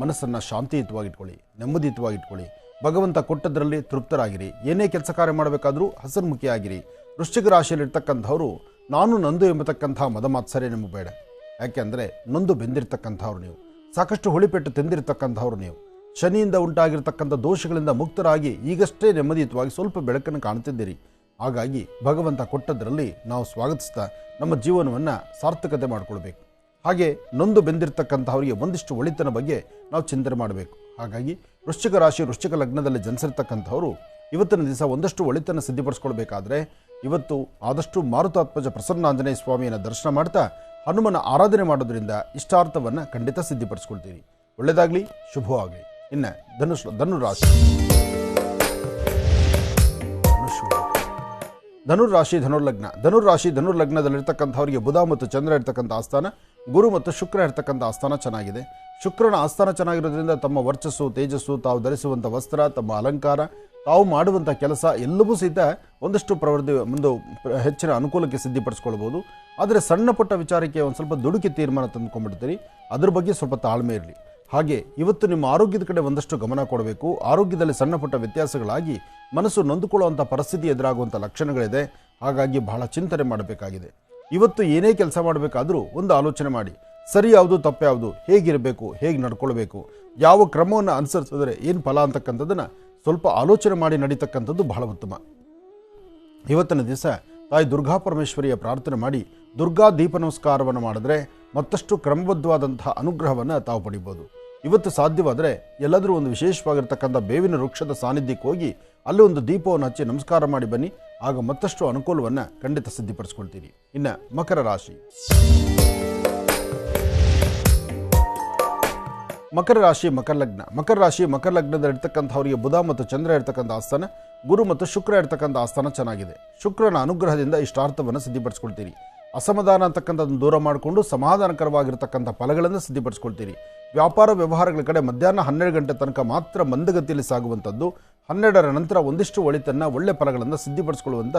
S2: ಮನಸ್ಸನ್ನು ಶಾಂತಿಯುತವಾಗಿಟ್ಕೊಳ್ಳಿ, ನೆಮ್ಮದಿಯುತವಾಗಿಟ್ಕೊಳ್ಳಿ. ಭಗವಂತ ಕೊಟ್ಟದ್ರಲ್ಲಿ ತೃಪ್ತರಾಗಿರಿ. ಏನೇ ಕೆಲಸ ಕಾರ್ಯ ಮಾಡಬೇಕಾದ್ರೂ ಹಸನ್ಮುಖಿಯಾಗಿರಿ. ವೃಶ್ಚಿಕ ರಾಶಿಯಲ್ಲಿರ್ತಕ್ಕಂಥವರು ನಾನು ನಂದು ಎಂಬತಕ್ಕಂಥ ಮದಮಾತ್ಸರ್ಯ ನಿಮಗೆ ಬೇಡ. ಯಾಕೆಂದರೆ ನೊಂದು ಬೆಂದಿರ್ತಕ್ಕಂಥವ್ರು ನೀವು, ಸಾಕಷ್ಟು ಹುಳಿಪೆಟ್ಟು ತಿಂದಿರ್ತಕ್ಕಂಥವ್ರು ನೀವು. ಶನಿಯಿಂದ ಉಂಟಾಗಿರ್ತಕ್ಕಂಥ ದೋಷಗಳಿಂದ ಮುಕ್ತರಾಗಿ ಈಗಷ್ಟೇ ನೆಮ್ಮದಿಯುತವಾಗಿ ಸ್ವಲ್ಪ ಬೆಳಕನ್ನು ಕಾಣ್ತಿದ್ದೀರಿ. ಹಾಗಾಗಿ ಭಗವಂತ ಕೊಟ್ಟದ್ರಲ್ಲಿ ನಾವು ಸ್ವಾಗತಿಸ್ತಾ ನಮ್ಮ ಜೀವನವನ್ನು ಸಾರ್ಥಕತೆ ಮಾಡಿಕೊಳ್ಬೇಕು. ಹಾಗೆ ನೊಂದು ಬೆಂದಿರ್ತಕ್ಕಂಥವರಿಗೆ ಒಂದಿಷ್ಟು ಒಳಿತನ ಬಗ್ಗೆ ನಾವು ಚಿಂತನೆ ಮಾಡಬೇಕು. ಹಾಗಾಗಿ ವೃಶ್ಚಿಕ ಲಗ್ನದಲ್ಲಿ ಜನಿಸಿರ್ತಕ್ಕಂಥವರು ಇವತ್ತಿನ ದಿವಸ ಒಂದಷ್ಟು ಒಳಿತನ್ನು ಸಿದ್ಧಿಪಡಿಸ್ಕೊಳ್ಬೇಕಾದ್ರೆ ಇವತ್ತು ಆದಷ್ಟು ಮಾರುತಾತ್ಮಜ ಪ್ರಸನ್ನಾಂಜನೇಯ ಸ್ವಾಮಿಯನ್ನು ದರ್ಶನ ಮಾಡ್ತಾ ಹನುಮನ ಆರಾಧನೆ ಮಾಡೋದ್ರಿಂದ ಇಷ್ಟಾರ್ಥವನ್ನು ಖಂಡಿತ ಸಿದ್ಧಿಪಡಿಸ್ಕೊಳ್ತೀರಿ. ಒಳ್ಳೆಯದಾಗಲಿ, ಶುಭವಾಗಲಿ. ಇನ್ನು ಧನುರಾಶಿ. ಧನುರ್ಲಗ್ನದಲ್ಲಿರ್ತಕ್ಕಂಥವರಿಗೆ ಬುಧ ಮತ್ತು ಚಂದ್ರ ಇರ್ತಕ್ಕಂಥ ಆಸ್ಥಾನ, ಗುರು ಮತ್ತು ಶುಕ್ರ ಇರ್ತಕ್ಕಂಥ ಆಸ್ಥಾನ ಚೆನ್ನಾಗಿದೆ. ಶುಕ್ರನ ಆಸ್ಥಾನ ಚೆನ್ನಾಗಿರೋದ್ರಿಂದ ತಮ್ಮ ವರ್ಚಸ್ಸು, ತೇಜಸ್ಸು, ತಾವು ಧರಿಸುವಂಥ ವಸ್ತ್ರ, ತಮ್ಮ ಅಲಂಕಾರ, ತಾವು ಮಾಡುವಂಥ ಕೆಲಸ ಎಲ್ಲವೂ ಸಹಿತ ಒಂದಷ್ಟು ಒಂದು ಹೆಚ್ಚಿನ ಅನುಕೂಲಕ್ಕೆ ಸಿದ್ಧಿಪಡಿಸ್ಕೊಳ್ಬೋದು. ಆದರೆ ಸಣ್ಣ ಪುಟ್ಟ ವಿಚಾರಕ್ಕೆ ಒಂದು ಸ್ವಲ್ಪ ದುಡುಕಿ ತೀರ್ಮಾನ ತಂದುಕೊಂಡ್ಬಿಡ್ತೀರಿ. ಅದ್ರ ಬಗ್ಗೆ ಸ್ವಲ್ಪ ತಾಳ್ಮೆ ಇರಲಿ. ಹಾಗೆ ಇವತ್ತು ನಿಮ್ಮ ಆರೋಗ್ಯದ ಕಡೆ ಒಂದಷ್ಟು ಗಮನ ಕೊಡಬೇಕು. ಆರೋಗ್ಯದಲ್ಲಿ ಸಣ್ಣ ಪುಟ್ಟ ವ್ಯತ್ಯಾಸಗಳಾಗಿ ಮನಸ್ಸು ನೊಂದುಕೊಳ್ಳುವಂಥ ಪರಿಸ್ಥಿತಿ ಎದುರಾಗುವಂಥ ಲಕ್ಷಣಗಳಿದೆ. ಹಾಗಾಗಿ ಬಹಳ ಚಿಂತನೆ ಮಾಡಬೇಕಾಗಿದೆ. ಇವತ್ತು ಏನೇ ಕೆಲಸ ಮಾಡಬೇಕಾದ್ರೂ ಒಂದು ಆಲೋಚನೆ ಮಾಡಿ. ಸರಿ ಯಾವುದು ತಪ್ಪು ಯಾವುದು, ಹೇಗಿರಬೇಕು, ಹೇಗೆ ನಡ್ಕೊಳ್ಬೇಕು, ಯಾವ ಕ್ರಮವನ್ನು ಅನುಸರಿಸಿದ್ರೆ ಏನು ಫಲ ಅಂತಕ್ಕಂಥದ್ದನ್ನು ಸ್ವಲ್ಪ ಆಲೋಚನೆ ಮಾಡಿ ನಡೀತಕ್ಕಂಥದ್ದು ಬಹಳ ಉತ್ತಮ. ಇವತ್ತಿನ ದಿವಸ ತಾಯಿ ದುರ್ಗಾ ಪರಮೇಶ್ವರಿಯ ಪ್ರಾರ್ಥನೆ ಮಾಡಿ ದುರ್ಗಾ ದೀಪ ನಮಸ್ಕಾರವನ್ನು ಮಾಡಿದ್ರೆ ಮತ್ತಷ್ಟು ಕ್ರಮಬದ್ಧವಾದಂತಹ ಅನುಗ್ರಹವನ್ನು ತಾವು ಪಡಿಬೋದು. ಇವತ್ತು ಸಾಧ್ಯವಾದರೆ ಎಲ್ಲಾದರೂ ಒಂದು ವಿಶೇಷವಾಗಿರ್ತಕ್ಕಂಥ ಬೇವಿನ ವೃಕ್ಷದ ಸಾನ್ನಿಧ್ಯಕ್ಕೆ ಹೋಗಿ ಅಲ್ಲಿ ಒಂದು ದೀಪವನ್ನು ಹಚ್ಚಿ ನಮಸ್ಕಾರ ಮಾಡಿ ಬನ್ನಿ. ಆಗ ಮತ್ತಷ್ಟು ಅನುಕೂಲವನ್ನು ಖಂಡಿತ ಸಿದ್ಧಿಪಡಿಸ್ಕೊಳ್ತೀರಿ. ಇನ್ನು ಮಕರ ರಾಶಿ. ಮಕರ ರಾಶಿ ಮಕರ ಲಗ್ನ. ಮಕರ ರಾಶಿ ಮಕರ ಲಗ್ನದಲ್ಲಿರ್ತಕ್ಕಂಥವರಿಗೆ ಬುಧ ಮತ್ತು ಚಂದ್ರ ಇರ್ತಕ್ಕಂಥ ಆಸ್ಥಾನ, ಗುರು ಮತ್ತು ಶುಕ್ರ ಇರ್ತಕ್ಕಂಥ ಆಸ್ಥಾನ ಚೆನ್ನಾಗಿದೆ. ಶುಕ್ರನ ಅನುಗ್ರಹದಿಂದ ಇಷ್ಟಾರ್ಥವನ್ನು ಸಿದ್ಧಿಪಡಿಸ್ಕೊಳ್ತೀರಿ. ಅಸಮಾಧಾನ ಅಂತಕ್ಕಂಥದ್ದನ್ನು ದೂರ ಮಾಡಿಕೊಂಡು ಸಮಾಧಾನಕರವಾಗಿರ್ತಕ್ಕಂಥ ಫಲಗಳನ್ನು ಸಿದ್ಧಿಪಡಿಸ್ಕೊಳ್ತೀರಿ. ವ್ಯಾಪಾರ ವ್ಯವಹಾರಗಳ ಕಡೆ ಮಧ್ಯಾಹ್ನ 12 ಗಂಟೆ ತನಕ ಮಾತ್ರ ಮಂದಗತಿಯಲ್ಲಿ ಸಾಗುವಂಥದ್ದು. 12ರ ನಂತರ ಒಂದಿಷ್ಟು ಒಳಿತನ್ನು ಒಳ್ಳೆ ಫಲಗಳನ್ನು ಸಿದ್ಧಿಪಡಿಸ್ಕೊಳ್ಳುವಂಥ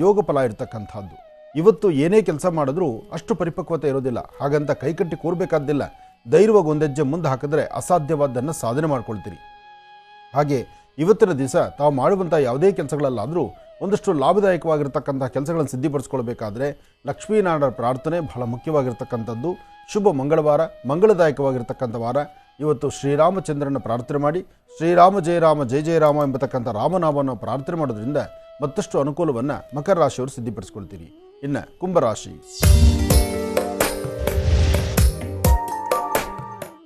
S2: ಯೋಗ ಫಲ ಇರತಕ್ಕಂಥದ್ದು. ಇವತ್ತು ಏನೇ ಕೆಲಸ ಮಾಡಿದ್ರೂ ಅಷ್ಟು ಪರಿಪಕ್ವತೆ ಇರೋದಿಲ್ಲ. ಹಾಗಂತ ಕೈಕಟ್ಟಿ ಕೂರಬೇಕಾದ್ದಿಲ್ಲ. ಧೈರ್ಯವಾಗಿ ಒಂದೆಜ್ಜೆ ಮುಂದೆ ಹಾಕಿದ್ರೆ ಅಸಾಧ್ಯವಾದ್ದನ್ನು ಸಾಧನೆ ಮಾಡ್ಕೊಳ್ತೀರಿ. ಹಾಗೆ ಇವತ್ತಿನ ದಿವಸ ತಾವು ಮಾಡುವಂಥ ಯಾವುದೇ ಕೆಲಸಗಳಲ್ಲಾದರೂ ಒಂದಷ್ಟು ಲಾಭದಾಯಕವಾಗಿರ್ತಕ್ಕಂಥ ಕೆಲಸಗಳನ್ನು ಸಿದ್ಧಿಪಡಿಸ್ಕೊಳ್ಬೇಕಾದ್ರೆ ಲಕ್ಷ್ಮೀನಾರಾಯಣರ ಪ್ರಾರ್ಥನೆ ಬಹಳ ಮುಖ್ಯವಾಗಿರ್ತಕ್ಕಂಥದ್ದು. ಶುಭ ಮಂಗಳವಾರ, ಮಂಗಳದಾಯಕವಾಗಿರ್ತಕ್ಕಂಥ ವಾರ. ಇವತ್ತು ಶ್ರೀರಾಮಚಂದ್ರನ ಪ್ರಾರ್ಥನೆ ಮಾಡಿ ಶ್ರೀರಾಮ ಜಯ ರಾಮ ಜಯ ಜಯ ರಾಮ ಎಂಬತಕ್ಕಂಥ ರಾಮನಾಮವನ್ನು ಪ್ರಾರ್ಥನೆ ಮಾಡೋದ್ರಿಂದ ಮತ್ತಷ್ಟು ಅನುಕೂಲವನ್ನು ಮಕರ ರಾಶಿಯವರು ಸಿದ್ಧಿಪಡಿಸ್ಕೊಳ್ತೀರಿ. ಇನ್ನು ಕುಂಭರಾಶಿ.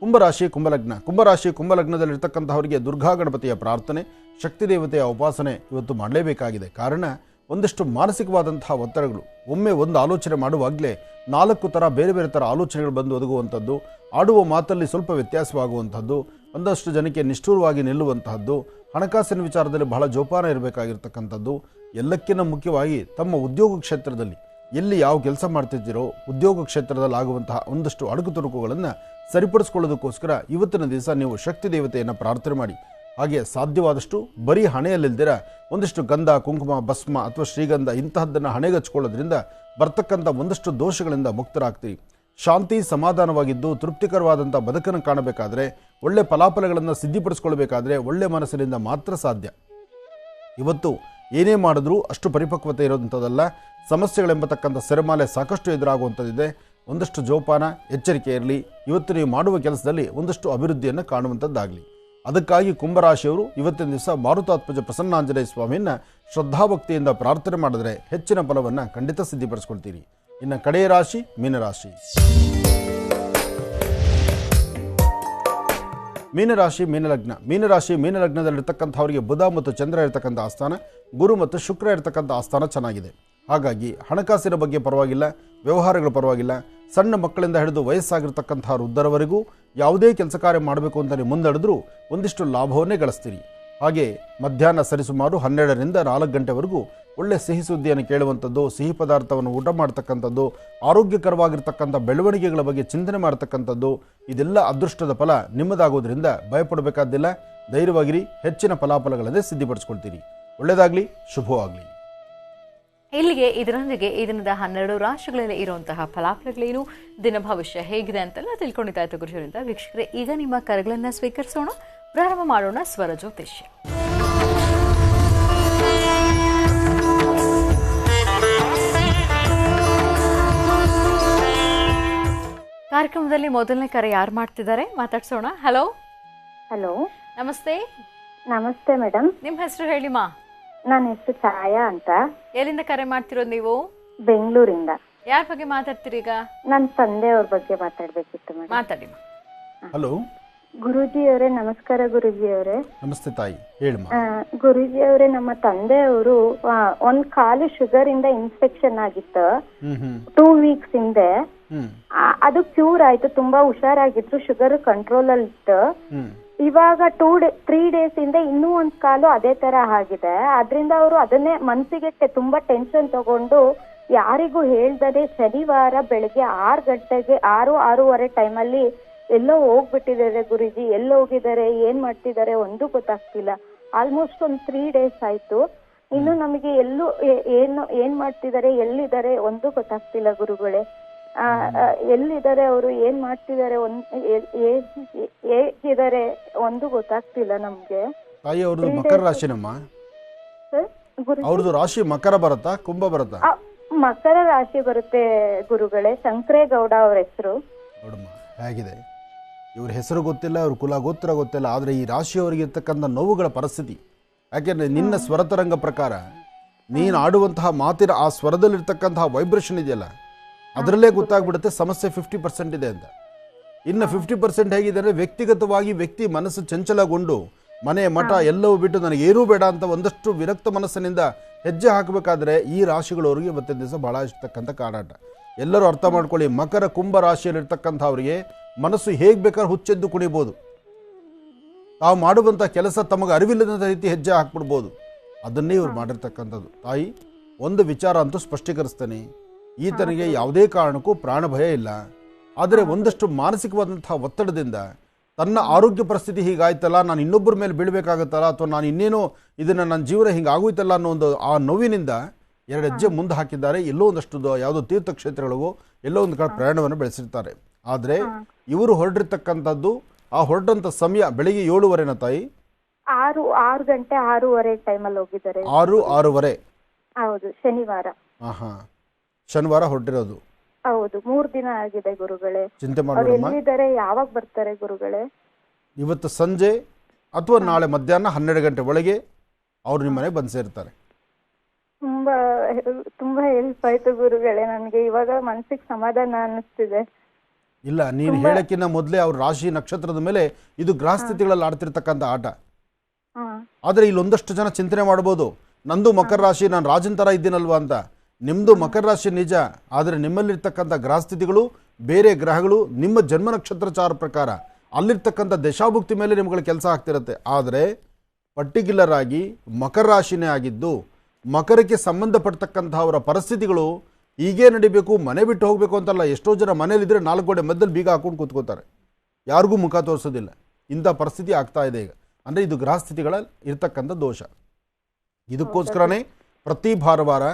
S2: ಕುಂಭರಾಶಿ ಕುಂಭಲಗ್ನ. ಕುಂಭರಾಶಿ ಕುಂಭಲಗ್ನದಲ್ಲಿರ್ತಕ್ಕಂಥವರಿಗೆ ದುರ್ಗಾ ಗಣಪತಿಯ ಪ್ರಾರ್ಥನೆ, ಶಕ್ತಿ ದೇವತೆಯ ಉಪಾಸನೆ ಇವತ್ತು ಮಾಡಲೇಬೇಕಾಗಿದೆ. ಕಾರಣ ಒಂದಷ್ಟು ಮಾನಸಿಕವಾದಂತಹ ಒತ್ತಡಗಳು. ಒಮ್ಮೆ ಒಂದು ಆಲೋಚನೆ ಮಾಡುವಾಗಲೇ 4 ಥರ ಬೇರೆ ಬೇರೆ ಥರ ಆಲೋಚನೆಗಳು ಬಂದು ಒದಗುವಂಥದ್ದು, ಆಡುವ ಮಾತಲ್ಲಿ ಸ್ವಲ್ಪ ವ್ಯತ್ಯಾಸವಾಗುವಂಥದ್ದು, ಒಂದಷ್ಟು ಜನಕ್ಕೆ ನಿಷ್ಠೂರವಾಗಿ ನಿಲ್ಲುವಂತಹದ್ದು, ಹಣಕಾಸಿನ ವಿಚಾರದಲ್ಲಿ ಬಹಳ ಜೋಪಾನ ಇರಬೇಕಾಗಿರ್ತಕ್ಕಂಥದ್ದು. ಎಲ್ಲಕ್ಕಿಂತ ಮುಖ್ಯವಾಗಿ ತಮ್ಮ ಉದ್ಯೋಗ ಕ್ಷೇತ್ರದಲ್ಲಿ ಎಲ್ಲಿ ಯಾವ ಕೆಲಸ ಮಾಡ್ತಿದ್ದೀರೋ ಉದ್ಯೋಗ ಕ್ಷೇತ್ರದಲ್ಲಿ ಆಗುವಂತಹ ಒಂದಷ್ಟು ಅಡುಕು ತುರುಕುಗಳನ್ನು ಸರಿಪಡಿಸ್ಕೊಳ್ಳೋದಕ್ಕೋಸ್ಕರ ಇವತ್ತಿನ ದಿವಸ ನೀವು ಶಕ್ತಿ ದೇವತೆಯನ್ನು ಪ್ರಾರ್ಥನೆ ಮಾಡಿ. ಹಾಗೆ ಸಾಧ್ಯವಾದಷ್ಟು ಬರೀ ಹಣೆಯಲ್ಲಿಲ್ದಿರ ಒಂದಿಷ್ಟು ಗಂಧ, ಕುಂಕುಮ, ಭಸ್ಮ ಅಥವಾ ಶ್ರೀಗಂಧ ಇಂತಹದ್ದನ್ನು ಹಣೆಗೆ ಹಚ್ಕೊಳ್ಳೋದ್ರಿಂದ ಬರ್ತಕ್ಕಂಥ ಒಂದಷ್ಟು ದೋಷಗಳಿಂದ ಮುಕ್ತರಾಗ್ತೀರಿ. ಶಾಂತಿ ಸಮಾಧಾನವಾಗಿದ್ದು ತೃಪ್ತಿಕರವಾದಂಥ ಬದುಕನ್ನು ಕಾಣಬೇಕಾದ್ರೆ, ಒಳ್ಳೆ ಫಲಾಫಲಗಳನ್ನು ಸಿದ್ಧಿಪಡಿಸ್ಕೊಳ್ಬೇಕಾದ್ರೆ ಒಳ್ಳೆ ಮನಸ್ಸಿನಿಂದ ಮಾತ್ರ ಸಾಧ್ಯ. ಇವತ್ತು ಏನೇ ಮಾಡಿದ್ರೂ ಅಷ್ಟು ಪರಿಪಕ್ವತೆ ಇರೋದಂಥದ್ದಲ್ಲ. ಸಮಸ್ಯೆಗಳೆಂಬತಕ್ಕಂಥ ಸೆರೆಮಾಲೆ ಸಾಕಷ್ಟು ಎದುರಾಗುವಂಥದ್ದಿದೆ. ಒಂದಷ್ಟು ಜೋಪಾನ, ಎಚ್ಚರಿಕೆ ಇರಲಿ. ಇವತ್ತು ನೀವು ಮಾಡುವ ಕೆಲಸದಲ್ಲಿ ಒಂದಷ್ಟು ಅಭಿವೃದ್ಧಿಯನ್ನು ಕಾಣುವಂಥದ್ದಾಗಲಿ. ಅದಕ್ಕಾಗಿ ಕುಂಭರಾಶಿಯವರು ಇವತ್ತಿನ ದಿವಸ ಮಾರುತಾತ್ಮಜ ಪ್ರಸನ್ನಾಂಜನೇಯ ಸ್ವಾಮಿಯನ್ನು ಶ್ರದ್ಧಾಭಕ್ತಿಯಿಂದ ಪ್ರಾರ್ಥನೆ ಮಾಡಿದ್ರೆ ಹೆಚ್ಚಿನ ಫಲವನ್ನು ಖಂಡಿತ ಸಿದ್ಧಿಪಡಿಸ್ಕೊಳ್ತೀರಿ. ಇನ್ನು ಕಡೆಯ ರಾಶಿ ಮೀನರಾಶಿ. ಮೀನರಾಶಿ ಮೀನಲಗ್ನ. ಮೀನರಾಶಿ ಮೀನಲಗ್ನದಲ್ಲಿರ್ತಕ್ಕಂಥವರಿಗೆ ಬುಧ ಮತ್ತು ಚಂದ್ರ ಇರತಕ್ಕಂಥ ಆಸ್ಥಾನ, ಗುರು ಮತ್ತು ಶುಕ್ರ ಇರತಕ್ಕಂಥ ಆಸ್ಥಾನ ಚೆನ್ನಾಗಿದೆ. ಹಾಗಾಗಿ ಹಣಕಾಸಿನ ಬಗ್ಗೆ ಪರವಾಗಿಲ್ಲ, ವ್ಯವಹಾರಗಳು ಪರವಾಗಿಲ್ಲ. ಸಣ್ಣ ಮಕ್ಕಳಿಂದ ಹಿಡಿದು ವಯಸ್ಸಾಗಿರ್ತಕ್ಕಂಥ ವೃದ್ಧರವರೆಗೂ ಯಾವುದೇ ಕೆಲಸ ಕಾರ್ಯ ಮಾಡಬೇಕು ಅಂತ ನೀವು ಮುಂದಡಿದ್ರೂ ಒಂದಿಷ್ಟು ಲಾಭವನ್ನೇ ಗಳಿಸ್ತೀರಿ. ಹಾಗೆ ಮಧ್ಯಾಹ್ನ ಸರಿಸುಮಾರು 12ರಿಂದ 4 ಗಂಟೆವರೆಗೂ ಒಳ್ಳೆ ಸಿಹಿ ಸುದ್ದಿಯನ್ನು ಕೇಳುವಂಥದ್ದು, ಸಿಹಿ ಪದಾರ್ಥವನ್ನು ಊಟ ಮಾಡ್ತಕ್ಕಂಥದ್ದು, ಆರೋಗ್ಯಕರವಾಗಿರ್ತಕ್ಕಂಥ ಬೆಳವಣಿಗೆಗಳ ಬಗ್ಗೆ ಚಿಂತನೆ ಮಾಡ್ತಕ್ಕಂಥದ್ದು, ಇದೆಲ್ಲ ಅದೃಷ್ಟದ ಫಲ ನಿಮ್ಮದಾಗೋದ್ರಿಂದ ಭಯಪಡಬೇಕಾದ್ದಿಲ್ಲ. ಧೈರ್ಯವಾಗಿರಿ, ಹೆಚ್ಚಿನ ಫಲಾಫಲಗಳನ್ನೇ ಸಿದ್ಧಿಪಡಿಸ್ಕೊಳ್ತೀರಿ. ಒಳ್ಳೆಯದಾಗಲಿ, ಶುಭವಾಗಲಿ.
S1: ಇಲ್ಲಿಗೆ ಇದರೊಂದಿಗೆ ಈ ದಿನದ 12 ರಾಶಿಗಳಲ್ಲಿ ಇರುವಂತಹ ಫಲಾಫಲಗಳೇನು, ದಿನ ಭವಿಷ್ಯ ಹೇಗಿದೆ ಅಂತೆಲ್ಲ ತಿಳ್ಕೊಂಡಿದ್ದಾಯ್ತು ಗುರುಜರಿಂದ. ವೀಕ್ಷಕರೇ, ಈಗ ನಿಮ್ಮ ಕರೆಗಳನ್ನು ಸ್ವೀಕರಿಸೋಣ. ಪ್ರಾರಂಭ ಮಾಡೋಣ ಸ್ವರ ಜ್ಯೋತಿಷ್ಯ. ಕಾರ್ಯಕ್ರಮದಲ್ಲಿ ಮೊದಲನೇ ಕರೆ ಯಾರು ಮಾಡ್ತಿದ್ದಾರೆ ಮಾತಾಡ್ಸೋಣ. ಹಲೋ.
S3: ಹಲೋ,
S1: ನಮಸ್ತೆ.
S3: ನಮಸ್ತೆ ಮೇಡಮ್.
S1: ನಿಮ್ಮ ಹೆಸರು ಹೇಳಿಮಾ?
S3: ನನ್ನ ಹೆಸರು ಛಾಯಾ ಅಂತ.
S1: ಎಲ್ಲಿಂದ ಕರೆ ಮಾಡ್ತಿರೋದು ನೀವು?
S3: ಬೆಂಗಳೂರಿಂದ.
S1: ಯಾರ ಬಗ್ಗೆ ಮಾತಾಡ್ತೀರಿ ಈಗ?
S3: ನನ್ನ ತಂದೆಯವ್ರ ಬಗ್ಗೆ ಮಾತಾಡ್ಬೇಕಿತ್ತು ಮೇಡಮ್.
S1: ಮಾತಾಡಿ.
S2: ಹಲೋ
S3: ಗುರೂಜಿ ಅವರೇ, ನಮಸ್ಕಾರ ಗುರೂಜಿ ಅವರೇ.
S2: ನಮಸ್ತೆ ತಾಯಿ, ಹೇಳಮ್ಮ.
S3: ಗುರೂಜಿ ಅವರೇ, ನಮ್ಮ ತಂದೆಯವರು ಒಂದ್ ಕಾಲು ಶುಗರ್ ಇಂದ ಇನ್ಫೆಕ್ಷನ್ ಆಗಿತ್ತು 2 weeks ಹಿಂದೆ. ಅದು ಕ್ಯೂರ್ ಆಯ್ತು, ತುಂಬಾ ಹುಷಾರಾಗಿದ್ರು, ಶುಗರ್ ಕಂಟ್ರೋಲ್ ಅಲ್ಲಿ ಇತ್ತು. ಇವಾಗ 3 days ಇಂದ ಇನ್ನೂ ಒಂದ್ ಕಾಲು ಅದೇ ತರ ಆಗಿದೆ. ಅದ್ರಿಂದ ಅವರು ಅದನ್ನೇ ಮನ್ಸಿಗೆ ತುಂಬಾ ಟೆನ್ಷನ್ ತಗೊಂಡು ಯಾರಿಗೂ ಹೇಳ್ದದೆ ಶನಿವಾರ ಬೆಳಿಗ್ಗೆ 6 ಗಂಟೆಗೆ 6-6:30 ಟೈಮಲ್ಲಿ ಎಲ್ಲೋ ಹೋಗ್ಬಿಟ್ಟಿದ್ದಾರೆ ಗುರುಜಿ. ಎಲ್ಲೋ ಹೋಗಿದ್ದಾರೆ, ಏನ್ ಮಾಡ್ತಿದ್ದಾರೆ ಒಂದು ಗೊತ್ತಾಗ್ತಿಲ್ಲ. ಆಲ್ಮೋಸ್ಟ್ ಒಂದ್ 3 days ಆಯ್ತು. ಇನ್ನು ನಮಗೆ ಎಲ್ಲೂ ಏನ್ ಮಾಡ್ತಿದ್ದಾರೆ, ಎಲ್ಲಿದ್ದಾರೆ ಒಂದು ಗೊತ್ತಾಗ್ತಿಲ್ಲ ಗುರುಗಳೇ. ಎಲ್ಲಿದ್ದಾರೆ ಅವರು, ಏನ್ ಮಾಡ್ತಿದ್ದಾರೆ, ಹೇಗಿದ್ದಾರೆ ಒಂದು ಗೊತ್ತಾಗ್ತಿಲ್ಲ ನಮ್ಗೆ.
S2: ತಾಯಿ ಅವ್ರದ್ದು ಮಕರ ರಾಶಿನಮ್ಮ? ಅವ್ರದ್ದು ರಾಶಿ ಮಕರ ಬರುತ್ತಾ ಕುಂಭ ಬರುತ್ತಾ?
S3: ಮಕರ ರಾಶಿ ಬರುತ್ತೆ ಗುರುಗಳೇ. ಶಂಕರೇಗೌಡ ಅವ್ರ ಹೆಸರು.
S2: ನೋಡಮ್ಮ ಹೇಗಿದೆ, ಇವ್ರ ಹೆಸರು ಗೊತ್ತಿಲ್ಲ, ಅವ್ರ ಕುಲ ಗೋತ್ರ ಗೊತ್ತಿಲ್ಲ, ಆದರೆ ಈ ರಾಶಿಯವರಿಗೆ ಇರ್ತಕ್ಕಂಥ ನೋವುಗಳ ಪರಿಸ್ಥಿತಿ. ಯಾಕೆಂದರೆ ನಿನ್ನ ಸ್ವರತರಂಗ ಪ್ರಕಾರ ನೀನು ಆಡುವಂತಹ ಮಾತಿನ ಆ ಸ್ವರದಲ್ಲಿರ್ತಕ್ಕಂತಹ ವೈಬ್ರೇಷನ್ ಇದೆಯಲ್ಲ, ಅದರಲ್ಲೇ ಗೊತ್ತಾಗ್ಬಿಡುತ್ತೆ ಸಮಸ್ಯೆ 50% ಇದೆ ಅಂತ. ಇನ್ನು 50% ಹೇಗಿದೆ ಅಂದರೆ ವ್ಯಕ್ತಿಗತವಾಗಿ ವ್ಯಕ್ತಿ ಮನಸ್ಸು ಚಂಚಲಗೊಂಡು ಮನೆ ಮಠ ಎಲ್ಲವೂ ಬಿಟ್ಟು ನನಗೇನೂ ಬೇಡ ಅಂತ ಒಂದಷ್ಟು ವಿರಕ್ತ ಮನಸ್ಸಿನಿಂದ ಹೆಜ್ಜೆ ಹಾಕಬೇಕಾದ್ರೆ ಈ ರಾಶಿಗಳವರಿಗೆ ಇವತ್ತಿನ ದಿವಸ ಭಾಳ ಇರ್ತಕ್ಕಂಥ ಕಾಡಾಟ. ಎಲ್ಲರೂ ಅರ್ಥ ಮಾಡ್ಕೊಳ್ಳಿ, ಮಕರ ಕುಂಭ ರಾಶಿಯಲ್ಲಿರ್ತಕ್ಕಂಥವ್ರಿಗೆ ಮನಸ್ಸು ಹೇಗೆ ಬೇಕಾದ್ರೆ ಹುಚ್ಚೆದ್ದು ಕುಣಿಬೋದು, ತಾವು ಮಾಡುವಂಥ ಕೆಲಸ ತಮಗೆ ಅರಿವಿಲ್ಲದಂಥ ರೀತಿ ಹೆಜ್ಜೆ ಹಾಕ್ಬಿಡ್ಬೋದು. ಅದನ್ನೇ ಇವ್ರು ಮಾಡಿರ್ತಕ್ಕಂಥದ್ದು. ತಾಯಿ, ಒಂದು ವಿಚಾರ ಅಂತೂ ಸ್ಪಷ್ಟೀಕರಿಸ್ತೇನೆ, ಈತನಿಗೆ ಯಾವುದೇ ಕಾರಣಕ್ಕೂ ಪ್ರಾಣ ಭಯ ಇಲ್ಲ. ಆದರೆ ಒಂದಷ್ಟು ಮಾನಸಿಕವಾದಂಥ ಒತ್ತಡದಿಂದ ತನ್ನ ಆರೋಗ್ಯ ಪರಿಸ್ಥಿತಿ ಹೀಗಾಯ್ತಲ್ಲ, ನಾನು ಇನ್ನೊಬ್ಬರ ಮೇಲೆ ಬೀಳಬೇಕಾಗತ್ತಲ್ಲ, ಅಥವಾ ನಾನು ಇನ್ನೇನೋ ಇದನ್ನು ನನ್ನ ಜೀವನ ಹಿಂಗಾಗೋಯ್ತಲ್ಲ ಅನ್ನೋ ಒಂದು ಆ ನೋವಿನಿಂದ 2 ಹೆಜ್ಜೆ ಮುಂದೆ ಹಾಕಿದ್ದಾರೆ. ಎಲ್ಲೋ ಒಂದಷ್ಟು ಯಾವುದೋ ತೀರ್ಥಕ್ಷೇತ್ರಗಳಿಗೋ ಎಲ್ಲೋ ಒಂದು ಕಡೆ ಪ್ರಯಾಣವನ್ನು ಬೆಳೆಸಿರ್ತಾರೆ. ಆದರೆ ಇವರು ಹೊರಡಿರ್ತಕ್ಕಂಥದ್ದು, ಆ ಹೊರಟಂಥ ಸಮಯ ಬೆಳಿಗ್ಗೆ 7:30 ತಾಯಿ,
S3: 6 ಗಂಟೆ 6:30 ಟೈಮಲ್ಲಿ ಹೋಗಿದ್ದಾರೆ.
S2: 6:30
S3: ಹೌದು, ಶನಿವಾರ.
S2: ಶನಿವಾರ ಹೊರಟಿರೋದು.
S3: ಹೌದು, 3 ದಿನ ಆಗಿದೆ ಗುರುಗಳೇ.
S2: ಚಿಂತೆ
S3: ಅವ್ರು
S2: ಮಾಡಬೇಡಮ್ಮ.
S3: ಎಲ್ಲಿದ್ದಾರೆ, ಯಾವಾಗ ಬರ್ತಾರೆ ಗುರುಗಳೇ?
S2: ಇವತ್ತು ಸಂಜೆ ಅಥವಾ ನಾಳೆ ಮಧ್ಯಾಹ್ನ 12 ಗಂಟೆ ಒಳಗೆ ಅವ್ರು ನಿಮ್ಮ ಮನೆಗೆ ಬಂದು ಸೇರ್ತಾರೆ.
S3: ತುಂಬಾ ಹೆಲ್ಪ್ ಆಯ್ತು ಗುರುಗಳೇ, ನನಗೆ ಇವಾಗ ಮನಸ್ಸಿಗೆ ಸಮಾಧಾನ ಅನ್ನಿಸ್ತಿದೆ.
S2: ಇಲ್ಲ, ನೀನು ಹೇಳಕ್ಕಿಂತ ಮೊದಲೇ ಅವ್ರ ರಾಶಿ ನಕ್ಷತ್ರದ ಮೇಲೆ ಇದು ಗ್ರಹ ಸ್ಥಿತಿಗಳಲ್ಲಿ ಆಡ್ತಿರ್ತಕ್ಕಂಥ ಆಟ. ಆದರೆ ಇಲ್ಲೊಂದಷ್ಟು ಜನ ಚಿಂತನೆ ಮಾಡ್ಬೋದು, ನಂದು ಮಕರ ರಾಶಿ, ನಾನು ರಾಜನ್ ಥರ ಇದ್ದೀನಲ್ವಾ ಅಂತ. ನಿಮ್ಮದು ಮಕರ ರಾಶಿ ನಿಜ, ಆದರೆ ನಿಮ್ಮಲ್ಲಿರ್ತಕ್ಕಂಥ ಗ್ರಹ ಸ್ಥಿತಿಗಳು ಬೇರೆ ಗ್ರಹಗಳು ನಿಮ್ಮ ಜನ್ಮ ನಕ್ಷತ್ರಚಾರ ಪ್ರಕಾರ ಅಲ್ಲಿರ್ತಕ್ಕಂಥ ದಶಾಭುಕ್ತಿ ಮೇಲೆ ನಿಮ್ಗಳ ಕೆಲಸ ಆಗ್ತಿರುತ್ತೆ. ಆದರೆ ಪರ್ಟಿಕ್ಯುಲರ್ ಆಗಿ ಮಕರ ರಾಶಿನೇ ಆಗಿದ್ದು ಮಕರಕ್ಕೆ ಸಂಬಂಧಪಡ್ತಕ್ಕಂಥ ಅವರ ಪರಿಸ್ಥಿತಿಗಳು ಹೀಗೇ ನಡಿಬೇಕು, ಮನೆ ಬಿಟ್ಟು ಹೋಗಬೇಕು ಅಂತಲ್ಲ. ಎಷ್ಟೋ ಜನ ಮನೇಲಿದ್ದರೆ 4 ಗೋಡೆ ಮಧ್ಯದಲ್ಲಿ ಬೀಗ ಹಾಕೊಂಡು ಕೂತ್ಕೋತಾರೆ, ಯಾರಿಗೂ ಮುಖ ತೋರಿಸೋದಿಲ್ಲ. ಇಂಥ ಪರಿಸ್ಥಿತಿ ಆಗ್ತಾ ಇದೆ ಈಗ. ಅಂದರೆ ಇದು ಗ್ರಹ ಸ್ಥಿತಿಗಳ ಇರ್ತಕ್ಕಂಥ ದೋಷ. ಇದಕ್ಕೋಸ್ಕರನೇ ಪ್ರತಿ ಭಾನುವಾರ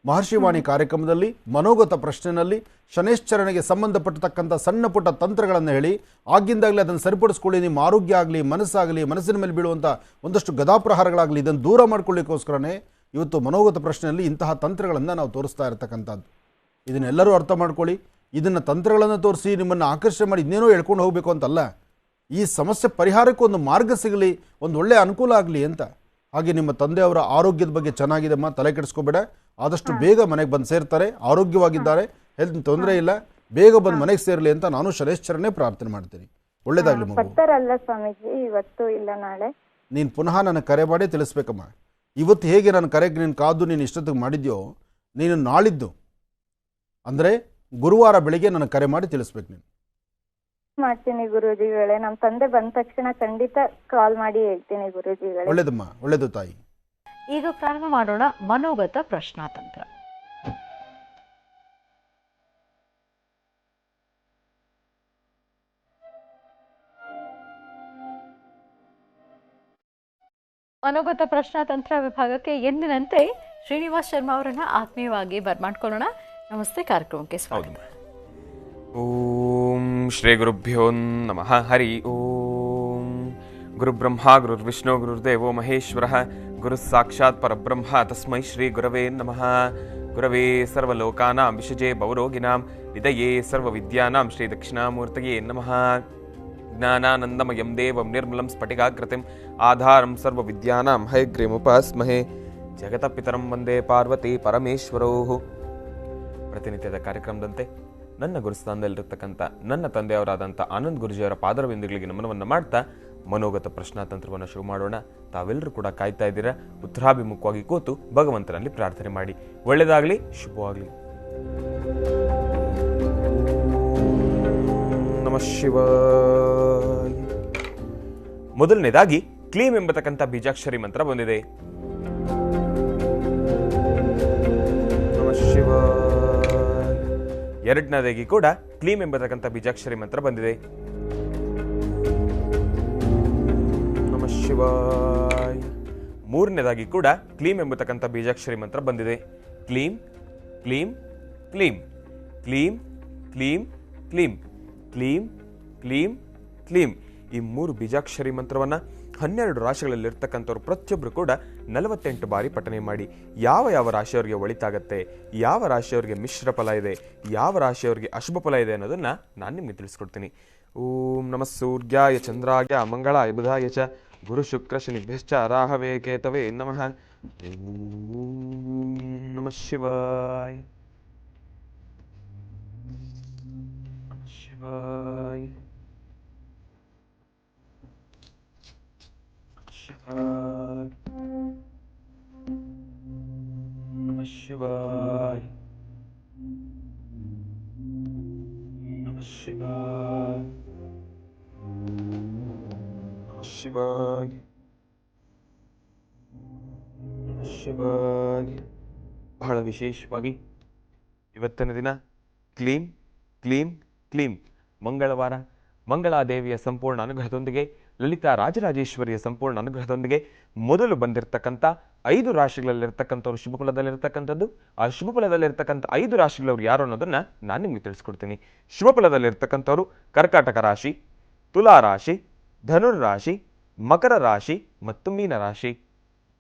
S2: ಮಹರ್ಷಿವಾಣಿ ಕಾರ್ಯಕ್ರಮದಲ್ಲಿ ಮನೋಗತ ಪ್ರಶ್ನೆಯಲ್ಲಿ ಶನೇಶ್ಚರನಿಗೆ ಸಂಬಂಧಪಟ್ಟತಕ್ಕಂಥ ಸಣ್ಣ ಪುಟ್ಟ ತಂತ್ರಗಳನ್ನು ಹೇಳಿ ಆಗಿಂದಾಗಲೇ ಅದನ್ನು ಸರಿಪಡಿಸ್ಕೊಳ್ಳಿ. ನಿಮ್ಮ ಆರೋಗ್ಯ ಆಗಲಿ, ಮನಸ್ಸಾಗಲಿ, ಮನಸ್ಸಿನ ಮೇಲೆ ಬೀಳುವಂಥ ಒಂದಷ್ಟು ಗದಾಪ್ರಹಾರಗಳಾಗಲಿ, ಇದನ್ನು ದೂರ ಮಾಡ್ಕೊಳ್ಳಿಕ್ಕೋಸ್ಕರನೇ ಇವತ್ತು ಮನೋಗತ ಪ್ರಶ್ನೆಯಲ್ಲಿ ಇಂತಹ ತಂತ್ರಗಳನ್ನು ನಾವು ತೋರಿಸ್ತಾ ಇರತಕ್ಕಂಥದ್ದು. ಇದನ್ನೆಲ್ಲರೂ ಅರ್ಥ ಮಾಡ್ಕೊಳ್ಳಿ. ಇದನ್ನು ತಂತ್ರಗಳನ್ನು ತೋರಿಸಿ ನಿಮ್ಮನ್ನು ಆಕರ್ಷಣೆ ಮಾಡಿ ಇನ್ನೇನೋ ಹೇಳ್ಕೊಂಡು ಹೋಗಬೇಕು ಅಂತಲ್ಲ. ಈ ಸಮಸ್ಯೆ ಪರಿಹಾರಕ್ಕೆ ಒಂದು ಮಾರ್ಗ ಸಿಗಲಿ, ಒಂದು ಒಳ್ಳೆಯ ಅನುಕೂಲ ಆಗಲಿ ಅಂತ. ಹಾಗೆ ನಿಮ್ಮ ತಂದೆಯವರ ಆರೋಗ್ಯದ ಬಗ್ಗೆ ಚೆನ್ನಾಗಿದೆಮ್ಮ, ತಲೆ ಕೆಡಿಸ್ಕೋಬೇಡ. ಆದಷ್ಟು ಬೇಗ ಮನೆಗೆ ಬಂದು ಸೇರ್ತಾರೆ, ಆರೋಗ್ಯವಾಗಿದ್ದಾರೆ, ಹೆಲ್ತ್ ತೊಂದರೆ ಇಲ್ಲ, ಬೇಗ ಬಂದು ಮನೆಗೆ ಸೇರಲಿ ಅಂತ ನಾನು ಶನೇಶ್ವರನೇ ಪ್ರಾರ್ಥನೆ ಮಾಡ್ತೀನಿ. ಒಳ್ಳೇದಾಗಲಿ ಮಗು.
S3: ಬರ್ತಾರಲ್ಲ ಸ್ವಾಮೀಜಿ, ಇವತ್ತು ಇಲ್ಲ ನಾಳೆ?
S2: ನೀನು ಪುನಃ ನನಗೆ ಕರೆ ಮಾಡಿ ತಿಳಿಸ್ಬೇಕಮ್ಮ. ಇವತ್ತು ಹೇಗೆ ನಾನು ಕರೆಗೆ ನೀನು ಕಾದು ನೀನು ಇಷ್ಟೊತ್ತಿಗೆ ಮಾಡಿದ್ಯೋ, ನೀನು ನಾಳಿದ್ದು ಅಂದರೆ ಗುರುವಾರ ಬೆಳಿಗ್ಗೆ ನನಗೆ ಕರೆ ಮಾಡಿ ತಿಳಿಸ್ಬೇಕು. ನೀನು
S3: ಮಾಡ್ತೀನಿ ಗುರೂಜಿಗಳೇ. ನಮ್ಮ ತಂದೆ ಬಂದ ತಕ್ಷಣ ಖಂಡಿತ ಕಾಲ್ ಮಾಡಿ ಹೇಳ್ತೀನಿ ಗುರೂಜಿಗಳೇ.
S2: ಒಳ್ಳೇದಮ್ಮ, ಒಳ್ಳೇದು ತಾಯಿ.
S1: ಈಗ ಪ್ರಾರಂಭ ಮಾಡೋಣ ಮನೋಗತ ಪ್ರಶ್ನಾತಂತ್ರ. ಮನೋಗತ ಪ್ರಶ್ನಾತಂತ್ರ ವಿಭಾಗಕ್ಕೆ ಎಂದಿನಂತೆ ಶ್ರೀನಿವಾಸ್ ಶರ್ಮಾ ಅವರನ್ನ ಆತ್ಮೀಯವಾಗಿ ಬರ್ಮಾಡ್ಕೊಳ್ಳೋಣ. ನಮಸ್ತೆ, ಕಾರ್ಯಕ್ರಮಕ್ಕೆ ಸ್ವಾಗತ.
S4: ಓಂ ಶ್ರೀ ಗುರುಭ್ಯೋ ನಮಃ. ಹರಿ ಓಂ. ಗುರುಬ್ರಹ್ಮ ಗುರುರ್ವಿಷ್ಣು ಗುರುರ್ದೇವೋ ಮಹೇಶ್ವರಃ, ಗುರು ಸಾಕ್ಷಾತ್ ಪರಬ್ರಹ್ಮ ತಸ್ಮೈ ಶ್ರೀ ಗುರವೇ ನಮಃ. ಗುರವೇ ಸರ್ವಲೋಕಾನಾಂ ವಿಷಜೇ ಭವರೋಗಿಣಾಂ ನಿಧಯೇ ಸರ್ವವಿದ್ಯಾನಾಂ ಶ್ರೀ ದಕ್ಷಿಣಾಮೂರ್ತಯೇ ನಮಃ. ಜ್ಞಾನಾನಂದಮಯಂ ದೇವಂ ನಿರ್ಮಲಂ ಸ್ಫಟಿಕಾಕೃತಿಂ ಆಧಾರಂ ಸರ್ವವಿದ್ಯಾನಾಂ ಹಯಗ್ರೀಮುಪಾಸ್ಮಹೇ. ಜಗತಪಿತರಂ ವಂದೇ ಪಾರ್ವತಿ ಪರಮೇಶ್ವರೌ. ಪ್ರತಿನಿತ್ಯದ ಕಾರ್ಯಕ್ರಮದಂತೆ ನನ್ನ ಗುರುಸ್ಥಾನದಲ್ಲಿರ್ತಕ್ಕಂಥ ನನ್ನ ತಂದೆಯವರಾದಂಥ ಆನಂದ್ ಗುರುಜಿಯವರ ಪಾದರವಿಂದಗಳಿಗೆ ನಮನವನ್ನು ಮಾಡ್ತಾ ಮನೋಗತ ಪ್ರಶ್ನಾತಂತ್ರವನ್ನು ಶುರು ಮಾಡೋಣ. ತಾವೆಲ್ಲರೂ ಕೂಡ ಕಾಯ್ತಾ ಇದ್ದೀರಾ. ಉತ್ತರಾಭಿಮುಖವಾಗಿ ಕೂತು ಭಗವಂತನಲ್ಲಿ ಪ್ರಾರ್ಥನೆ ಮಾಡಿ. ಒಳ್ಳೆಯದಾಗಲಿ, ಶುಭವಾಗಲಿ. ನಮಃ ಶಿವಾಯ. ಮೊದಲನೇದಾಗಿ ಕ್ಲೀಮ್ ಎಂಬತಕ್ಕಂಥ ಬೀಜಾಕ್ಷರಿ ಮಂತ್ರ ಬಂದಿದೆ. ನಮಃ ಶಿವಾಯ. ಎರಡನೇದಾಗಿ ಕೂಡ ಕ್ಲೀಮ್ ಎಂಬತಕ್ಕಂಥ ಬೀಜಾಕ್ಷರಿ ಮಂತ್ರ ಬಂದಿದೆ. ನಮಃ ಶಿವಾಯ. ಮೂರನೇದಾಗಿ ಕೂಡ ಕ್ಲೀಮ್ ಎಂಬತಕ್ಕಂಥ ಬೀಜಾಕ್ಷರಿ ಮಂತ್ರ ಬಂದಿದೆ. ಕ್ಲೀಮ್ ಕ್ಲೀಮ್ ಕ್ಲೀಮ್ ಕ್ಲೀಮ್ ಕ್ಲೀಮ್ ಕ್ಲೀಮ್ ಕ್ಲೀಮ್ ಕ್ಲೀಮ್ ಕ್ಲೀಮ್. ಈ 3 ಬೀಜಾಕ್ಷರಿ ಮಂತ್ರವನ್ನು 12 ರಾಶಿಗಳಲ್ಲಿರ್ತಕ್ಕಂಥವ್ರು ಪ್ರತಿಯೊಬ್ಬರು ಕೂಡ 48 ಬಾರಿ ಪಠನೆ ಮಾಡಿ. ಯಾವ ಯಾವ ರಾಶಿಯವರಿಗೆ ಒಳಿತಾಗತ್ತೆ, ಯಾವ ರಾಶಿಯವರಿಗೆ ಮಿಶ್ರ ಫಲ ಇದೆ, ಯಾವ ರಾಶಿಯವರಿಗೆ ಅಶುಭ ಫಲ ಇದೆ ಅನ್ನೋದನ್ನ ನಾನು ನಿಮಗೆ ತಿಳಿಸ್ಕೊಡ್ತೀನಿ. ಓಂ ನಮಃ ಸೂರ್ಯಾಯ ಚಂದ್ರಾಯ ಮಂಗಳಾಯ ಬುಧಾಯ ಚ ಗುರು ಶುಕ್ರ ಶನಿಭ್ಯಶ್ಚ ರಾಹವೇ ಕೇತವೇ ನಮಃ. ಓಂ ನಮಃ ಶಿವಾಯ. ಶಿವಾಯ ಶಿವಾಯ ನಮಃ ಶಿವಾಯ ನಮಃ ಶಿವಾಯ ಶಿವಾಯ ಶಿವಾಯ. ಬಹಳ ವಿಶೇಷವಾಗಿ ಇವತ್ತಿನ ದಿನ ಕ್ಲೀಂ ಕ್ಲೀಂ ಕ್ಲೀಂ ಮಂಗಳವಾರ, ಮಂಗಳಾದೇವಿಯ ಸಂಪೂರ್ಣ ಅನುಗ್ರಹದೊಂದಿಗೆ, ಲಲಿತಾ ರಾಜರಾಜೇಶ್ವರಿಯ ಸಂಪೂರ್ಣ ಅನುಗ್ರಹದೊಂದಿಗೆ ಮೊದಲು ಬಂದಿರತಕ್ಕಂಥ 5 ರಾಶಿಗಳಲ್ಲಿರ್ತಕ್ಕಂಥವ್ರು ಶುಭ ಫಲದಲ್ಲಿರ್ತಕ್ಕಂಥದ್ದು. ಆ ಶುಭ ಫಲದಲ್ಲಿರ್ತಕ್ಕಂಥ 5 ರಾಶಿಗಳವ್ರು ಯಾರು ಅನ್ನೋದನ್ನ ನಾನು ನಿಮಗೆ ತಿಳಿಸ್ಕೊಡ್ತೀನಿ. ಶುಭ ಫಲದಲ್ಲಿರ್ತಕ್ಕಂಥವ್ರು ಕರ್ಕಾಟಕ ರಾಶಿ, ತುಲಾ ರಾಶಿ, ಧನುರ್ ರಾಶಿ, ಮಕರ ರಾಶಿ ಮತ್ತು ಮೀನ ರಾಶಿ.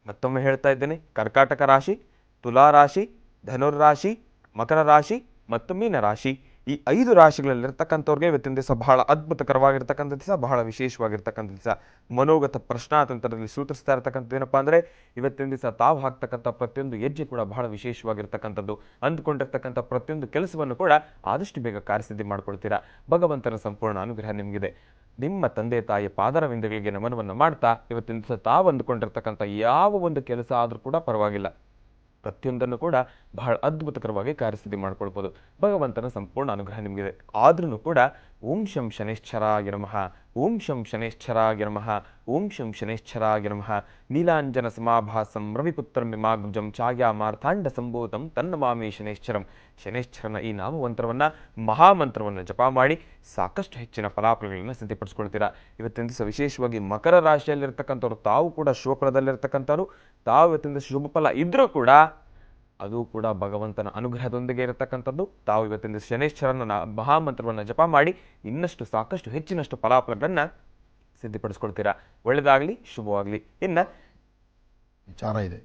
S4: ಮತ್ತೊಮ್ಮೆ ಹೇಳ್ತಾ ಇದ್ದೇನೆ, ಕರ್ಕಾಟಕ ರಾಶಿ, ತುಲಾ ರಾಶಿ, ಧನುರ್ ರಾಶಿ, ಮಕರ ರಾಶಿ ಮತ್ತು ಮೀನ ರಾಶಿ. ಈ 5 ರಾಶಿಗಳಲ್ಲಿರ್ತಕ್ಕಂಥವ್ರಿಗೆ ಇವತ್ತಿನ ದಿವಸ ಬಹಳ ಅದ್ಭುತಕರವಾಗಿರ್ತಕ್ಕಂಥ ದಿವಸ, ಬಹಳ ವಿಶೇಷವಾಗಿರ್ತಕ್ಕಂಥ ದಿವಸ. ಮನೋಗತ ಪ್ರಶ್ನಾತಂತ್ರದಲ್ಲಿ ಸೂಚಿಸ್ತಾ ಇರ್ತಕ್ಕಂಥದ್ದು ಏನಪ್ಪಾ ಅಂದರೆ, ಇವತ್ತಿನ ದಿವಸ ತಾವು ಹಾಕ್ತಕ್ಕಂಥ ಪ್ರತಿಯೊಂದು ಹೆಜ್ಜೆ ಕೂಡ ಬಹಳ ವಿಶೇಷವಾಗಿರ್ತಕ್ಕಂಥದ್ದು. ಅಂದ್ಕೊಂಡಿರ್ತಕ್ಕಂಥ ಪ್ರತಿಯೊಂದು ಕೆಲಸವನ್ನು ಕೂಡ ಆದಷ್ಟು ಬೇಗ ಕಾರ್ಯಸಿದ್ಧಿ ಮಾಡ್ಕೊಳ್ತೀರಾ. ಭಗವಂತನ ಸಂಪೂರ್ಣ ಅನುಗ್ರಹ ನಿಮಗಿದೆ. ನಿಮ್ಮ ತಂದೆ ತಾಯಿಯ ಪಾದರವಿಂದಗಳಿಗೆ ನಮನವನ್ನು ಮಾಡ್ತಾ, ಇವತ್ತಿನ ದಿವಸ ತಾವು ಅಂದುಕೊಂಡಿರ್ತಕ್ಕಂಥ ಯಾವ ಒಂದು ಕೆಲಸ ಆದರೂ ಕೂಡ ಪರವಾಗಿಲ್ಲ, ಪ್ರತಿಯೊಂದನ್ನು ಕೂಡ ಬಹಳ ಅದ್ಭುತಕರವಾಗಿ ಕಾರ್ಯಸಿದ್ಧಿ ಮಾಡ್ಕೊಳ್ಬೋದು. ಭಗವಂತನ ಸಂಪೂರ್ಣ ಅನುಗ್ರಹ ನಿಮಗಿದೆ. ಆದ್ರೂ ಕೂಡ ಓಂ ಶಂ ಶನೇಶ್ಚರಾಯ ನಮಃ, ಓಂ ಶಂ ಶನೇಶ್ಚರಾಯ ನಮಃ, ಓಂ ಶಂ ಶನೇಶ್ಚರಾಯ ನಮಃ. ನೀಲಾಂಜನ ಸಮಾಭಾಸಂ ರವಿಪುತ್ರಂ ವಿಮಾಗುಜಂ ಛಾಯಾ ಮಾರ್ಥಾಂಡ ಸಂಭೂತಂ ತನ್ನಮಾಮಿ ಶನೇಶ್ಚರಂ. ಶನೇಶ್ಚರನ ಈ ನಾಮಮಂತ್ರವನ್ನ, ಮಹಾಮಂತ್ರವನ್ನು ಜಪ ಮಾಡಿ ಸಾಕಷ್ಟು ಹೆಚ್ಚಿನ ಫಲಾಫಲಗಳನ್ನು ಸಿದ್ಧಪಡಿಸ್ಕೊಳ್ತೀರಾ. ಇವತ್ತಿನ ದಿವಸ ವಿಶೇಷವಾಗಿ ಮಕರ ರಾಶಿಯಲ್ಲಿರ್ತಕ್ಕಂಥವ್ರು ತಾವು ಕೂಡ ಶುಭ ಫಲದಲ್ಲಿರ್ತಕ್ಕಂಥವ್ರು. ತಾವು ಇವತ್ತಿನ ಶುಭ ಫಲ ಇದ್ರೂ ಕೂಡ ಅದು ಕೂಡ ಭಗವಂತನ ಅನುಗ್ರಹದೊಂದಿಗೆ ಇರತಕ್ಕಂಥದ್ದು. ತಾವು ಇವತ್ತಿನ ದಿವಸ ಶನೇಶ್ವರನ ಮಹಾಮಂತ್ರವನ್ನು ಜಪ ಮಾಡಿ ಇನ್ನಷ್ಟು ಸಾಕಷ್ಟು ಹೆಚ್ಚಿನಷ್ಟು ಫಲಾಫಲಗಳನ್ನು ಸಿದ್ಧಪಡಿಸ್ಕೊಳ್ತೀರಾ. ಒಳ್ಳೆಯದಾಗಲಿ, ಶುಭವಾಗಲಿ. ಇನ್ನು
S2: ವಿಚಾರ ಇದೆ.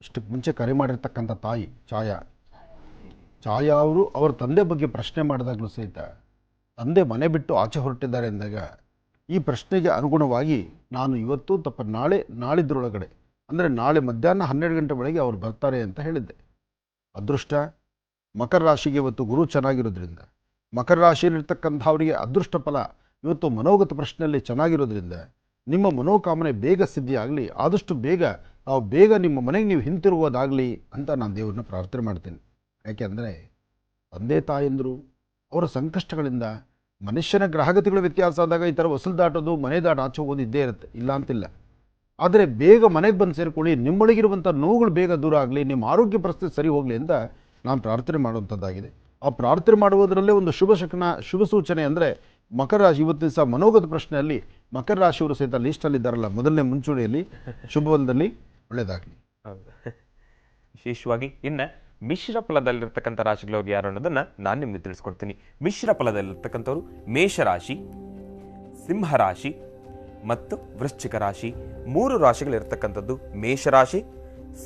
S2: ಇಷ್ಟಕ್ಕೆ ಮುಂಚೆ ಕರೆ ಮಾಡಿರ್ತಕ್ಕಂಥ ತಾಯಿ ಛಾಯಾ ಅವರು ಅವರ ತಂದೆ ಬಗ್ಗೆ ಪ್ರಶ್ನೆ ಮಾಡಿದಾಗಲೂ ಸಹಿತ, ತಂದೆ ಮನೆ ಬಿಟ್ಟು ಆಚೆ ಹೊರಟಿದ್ದಾರೆ ಅಂದಾಗ ಈ ಪ್ರಶ್ನೆಗೆ ಅನುಗುಣವಾಗಿ ನಾನು ಇವತ್ತು ನಾಳಿದ್ರೊಳಗಡೆ, ಅಂದರೆ ನಾಳೆ ಮಧ್ಯಾಹ್ನ 12 ಗಂಟೆ ಒಳಗೆ ಅವ್ರು ಬರ್ತಾರೆ ಅಂತ ಹೇಳಿದ್ದೆ. ಅದೃಷ್ಟ ಮಕರ ರಾಶಿಗೆ ಇವತ್ತು ಗುರು ಚೆನ್ನಾಗಿರೋದ್ರಿಂದ, ಮಕರ ರಾಶಿಯಲ್ಲಿರ್ತಕ್ಕಂಥವರಿಗೆ ಅದೃಷ್ಟ ಫಲ ಇವತ್ತು ಮನೋಗತ ಪ್ರಶ್ನೆಯಲ್ಲಿ ಚೆನ್ನಾಗಿರೋದ್ರಿಂದ ನಿಮ್ಮ ಮನೋಕಾಮನೆ ಬೇಗ ಸಿದ್ಧಿಯಾಗಲಿ, ಆದಷ್ಟು ಬೇಗ ನಿಮ್ಮ ಮನೆಗೆ ನೀವು ಹಿಂತಿರುಗೋದಾಗಲಿ ಅಂತ ನಾನು ದೇವ್ರನ್ನ ಪ್ರಾರ್ಥನೆ ಮಾಡ್ತೀನಿ. ಯಾಕೆಂದರೆ ತಂದೆ ತಾಯಂದರು ಅವರ ಸಂಕಷ್ಟಗಳಿಂದ ಮನುಷ್ಯನ ಗ್ರಹಗತಿಗಳ ವ್ಯತ್ಯಾಸ ಆದಾಗ ಈ ಥರ ಹೊಸಲು ದಾಟೋದು, ಮನೆ ದಾಟ ಆಚೆ ಹೋಗೋದು ಇದ್ದೇ ಇರುತ್ತೆ, ಇಲ್ಲ ಅಂತಿಲ್ಲ. ಆದರೆ ಬೇಗ ಮನೆಗೆ ಬಂದು ಸೇರಿಕೊಳ್ಳಿ, ನಿಮ್ಮೊಳಗಿರುವಂಥ ನೋವುಗಳು ಬೇಗ ದೂರ ಆಗಲಿ, ನಿಮ್ಮ ಆರೋಗ್ಯ ಪರಿಸ್ಥಿತಿ ಸರಿ ಹೋಗಲಿ ಅಂತ ನಾನು ಪ್ರಾರ್ಥನೆ ಮಾಡುವಂಥದ್ದಾಗಿದೆ. ಆ ಪ್ರಾರ್ಥನೆ ಮಾಡುವುದರಲ್ಲೇ ಒಂದು ಶುಭ ಸೂಚನೆ ಅಂದರೆ ಮಕರ ರಾಶಿ. ಇವತ್ತು ದಿವಸ ಮನೋಗತ ಪ್ರಶ್ನೆಯಲ್ಲಿ ಮಕರ ರಾಶಿಯವರು ಸಹಿತ ಲೀಸ್ಟಲ್ಲಿದ್ದಾರಲ್ಲ, ಮೊದಲನೇ ಮುಂಚೂಣಿಯಲ್ಲಿ, ಶುಭವಲದಲ್ಲಿ ಒಳ್ಳೆಯದಾಗಲಿ.
S4: ವಿಶೇಷವಾಗಿ ಇನ್ನು ಮಿಶ್ರ ಫಲದಲ್ಲಿರ್ತಕ್ಕಂಥ ರಾಶಿಗಳವ್ರು ಯಾರು ಅನ್ನೋದನ್ನು ನಾನು ನಿಮಗೆ ತಿಳಿಸ್ಕೊಡ್ತೀನಿ. ಮಿಶ್ರ ಫಲದಲ್ಲಿರ್ತಕ್ಕಂಥವ್ರು ಮೇಷರಾಶಿ, ಸಿಂಹರಾಶಿ ಮತ್ತು ವೃಶ್ಚಿಕ ರಾಶಿ. 3 ರಾಶಿಗಳಿರ್ತಕ್ಕಂಥದ್ದು ಮೇಷರಾಶಿ,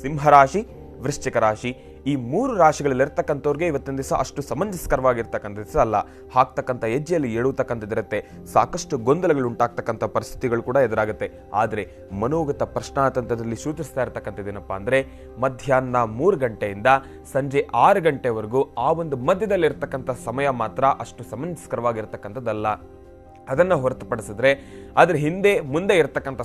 S4: ಸಿಂಹರಾಶಿ, ವೃಶ್ಚಿಕ ರಾಶಿ. ಈ 3 ರಾಶಿಗಳಲ್ಲಿರ್ತಕ್ಕಂಥವ್ರಿಗೆ ಇವತ್ತಿನ ದಿವಸ ಅಷ್ಟು ಸಮಂಜಸ್ಕರವಾಗಿರ್ತಕ್ಕಂಥ ದಿವಸ ಅಲ್ಲ. ಹಾಕ್ತಕ್ಕಂಥ ಹೆಜ್ಜೆಯಲ್ಲಿ ಏಳುತ್ತಕ್ಕಂಥದ್ದಿರುತ್ತೆ, ಸಾಕಷ್ಟು ಗೊಂದಲಗಳು ಉಂಟಾಗ್ತಕ್ಕಂಥ ಪರಿಸ್ಥಿತಿಗಳು ಕೂಡ ಎದುರಾಗುತ್ತೆ. ಆದರೆ ಮನೋಗತ ಪ್ರಶ್ನಾತಂತ್ರದಲ್ಲಿ ಸೂಚಿಸ್ತಾ ಇರ್ತಕ್ಕಂಥದ್ದೇನಪ್ಪ ಅಂದರೆ, ಮಧ್ಯಾಹ್ನ 3 ಗಂಟೆಯಿಂದ ಸಂಜೆ 6 ಗಂಟೆವರೆಗೂ ಆ ಒಂದು ಮಧ್ಯದಲ್ಲಿರ್ತಕ್ಕಂಥ ಸಮಯ ಮಾತ್ರ ಅಷ್ಟು ಸಮಂಜಸ್ಕರವಾಗಿರ್ತಕ್ಕಂಥದ್ದಲ್ಲ. ಅದನ್ನು ಹೊರತುಪಡಿಸಿದ್ರೆ ಅದರ ಮುಂದೆ ಇರತಕ್ಕಂಥ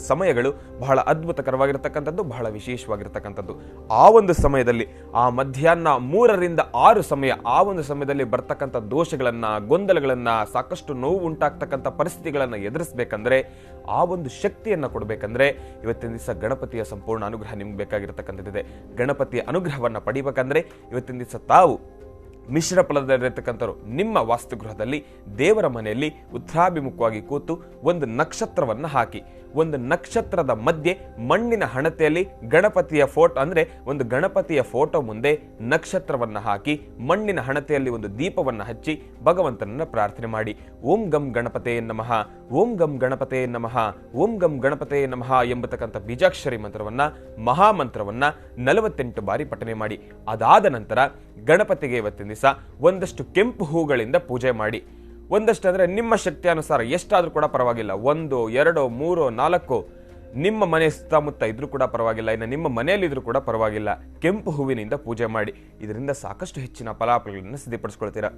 S4: ಸಮಯಗಳು ಬಹಳ ಅದ್ಭುತಕರವಾಗಿರ್ತಕ್ಕಂಥದ್ದು, ಬಹಳ ವಿಶೇಷವಾಗಿರ್ತಕ್ಕಂಥದ್ದು. ಆ ಒಂದು ಸಮಯದಲ್ಲಿ, ಆ ಮಧ್ಯಾಹ್ನ 3ರಿಂದ 6 ಸಮಯ, ಆ ಒಂದು ಸಮಯದಲ್ಲಿ ಬರ್ತಕ್ಕಂಥ ದೋಷಗಳನ್ನು, ಗೊಂದಲಗಳನ್ನು, ಸಾಕಷ್ಟು ನೋವು ಉಂಟಾಗ್ತಕ್ಕಂಥ ಪರಿಸ್ಥಿತಿಗಳನ್ನು ಎದುರಿಸಬೇಕಂದ್ರೆ, ಆ ಒಂದು ಶಕ್ತಿಯನ್ನು ಕೊಡಬೇಕಂದ್ರೆ ಇವತ್ತಿನ ದಿವಸ ಗಣಪತಿಯ ಸಂಪೂರ್ಣ ಅನುಗ್ರಹ ನಿಮ್ಗೆ ಬೇಕಾಗಿರ್ತಕ್ಕಂಥದ್ದಿದೆ. ಗಣಪತಿಯ ಅನುಗ್ರಹವನ್ನು ಪಡಿಬೇಕಂದ್ರೆ ಇವತ್ತಿನ ದಿವಸ ತಾವು ಮಿಶ್ರ ಫಲದಲ್ಲಿರ್ತಕ್ಕಂಥವ್ರು ನಿಮ್ಮ ವಾಸ್ತುಗೃಹದಲ್ಲಿ ದೇವರ ಮನೆಯಲ್ಲಿ ಉತ್ತರಾಭಿಮುಖವಾಗಿ ಕೂತು ಒಂದು ನಕ್ಷತ್ರವನ್ನು ಹಾಕಿ, ಒಂದು ನಕ್ಷತ್ರದ ಮಧ್ಯೆ ಮಣ್ಣಿನ ಹಣತೆಯಲ್ಲಿ ಗಣಪತಿಯ ಫೋಟೋ ಅಂದ್ರೆ ಒಂದು ಗಣಪತಿಯ ಫೋಟೋ ಮುಂದೆ ನಕ್ಷತ್ರವನ್ನ ಹಾಕಿ ಮಣ್ಣಿನ ಹಣತೆಯಲ್ಲಿ ಒಂದು ದೀಪವನ್ನ ಹಚ್ಚಿ ಭಗವಂತನನ್ನ ಪ್ರಾರ್ಥನೆ ಮಾಡಿ ಓಂ ಗಂ ಗಣಪತೇ ನಮಃ, ಓಂ ಗಂ ಗಣಪತೇ ನಮಃ, ಓಂ ಗಂ ಗಣಪತೇ ನಮಃ ಎಂಬತಕ್ಕಂಥ ಬೀಜಾಕ್ಷರಿ ಮಂತ್ರವನ್ನ ಮಹಾಮಂತ್ರವನ್ನ 48 ಬಾರಿ ಪಠನೆ ಮಾಡಿ. ಅದಾದ ನಂತರ ಗಣಪತಿಗೆ ಇವತ್ತಿನ ದಿವಸ ಒಂದಷ್ಟು ಕೆಂಪು ಹೂಗಳಿಂದ ಪೂಜೆ ಮಾಡಿ. ಒಂದಷ್ಟು ಅಂದ್ರೆ ನಿಮ್ಮ ಶಕ್ತಿ ಅನುಸಾರ ಎಷ್ಟಾದ್ರೂ ಕೂಡ ಪರವಾಗಿಲ್ಲ, 1, 2, 3, 4 ನಿಮ್ಮ ಮನೆ ಸುತ್ತಮುತ್ತ ಇದ್ರೂ ಕೂಡ ಪರವಾಗಿಲ್ಲ, ಇನ್ನು ನಿಮ್ಮ ಮನೆಯಲ್ಲಿ ಇದ್ರೂ ಕೂಡ ಪರವಾಗಿಲ್ಲ, ಕೆಂಪು ಹೂವಿನಿಂದ ಪೂಜೆ ಮಾಡಿ. ಇದರಿಂದ ಸಾಕಷ್ಟು ಹೆಚ್ಚಿನ ಫಲಾಫಲಗಳನ್ನು ಸಿದ್ಧಪಡಿಸ್ಕೊಳ್ತೀರಾ.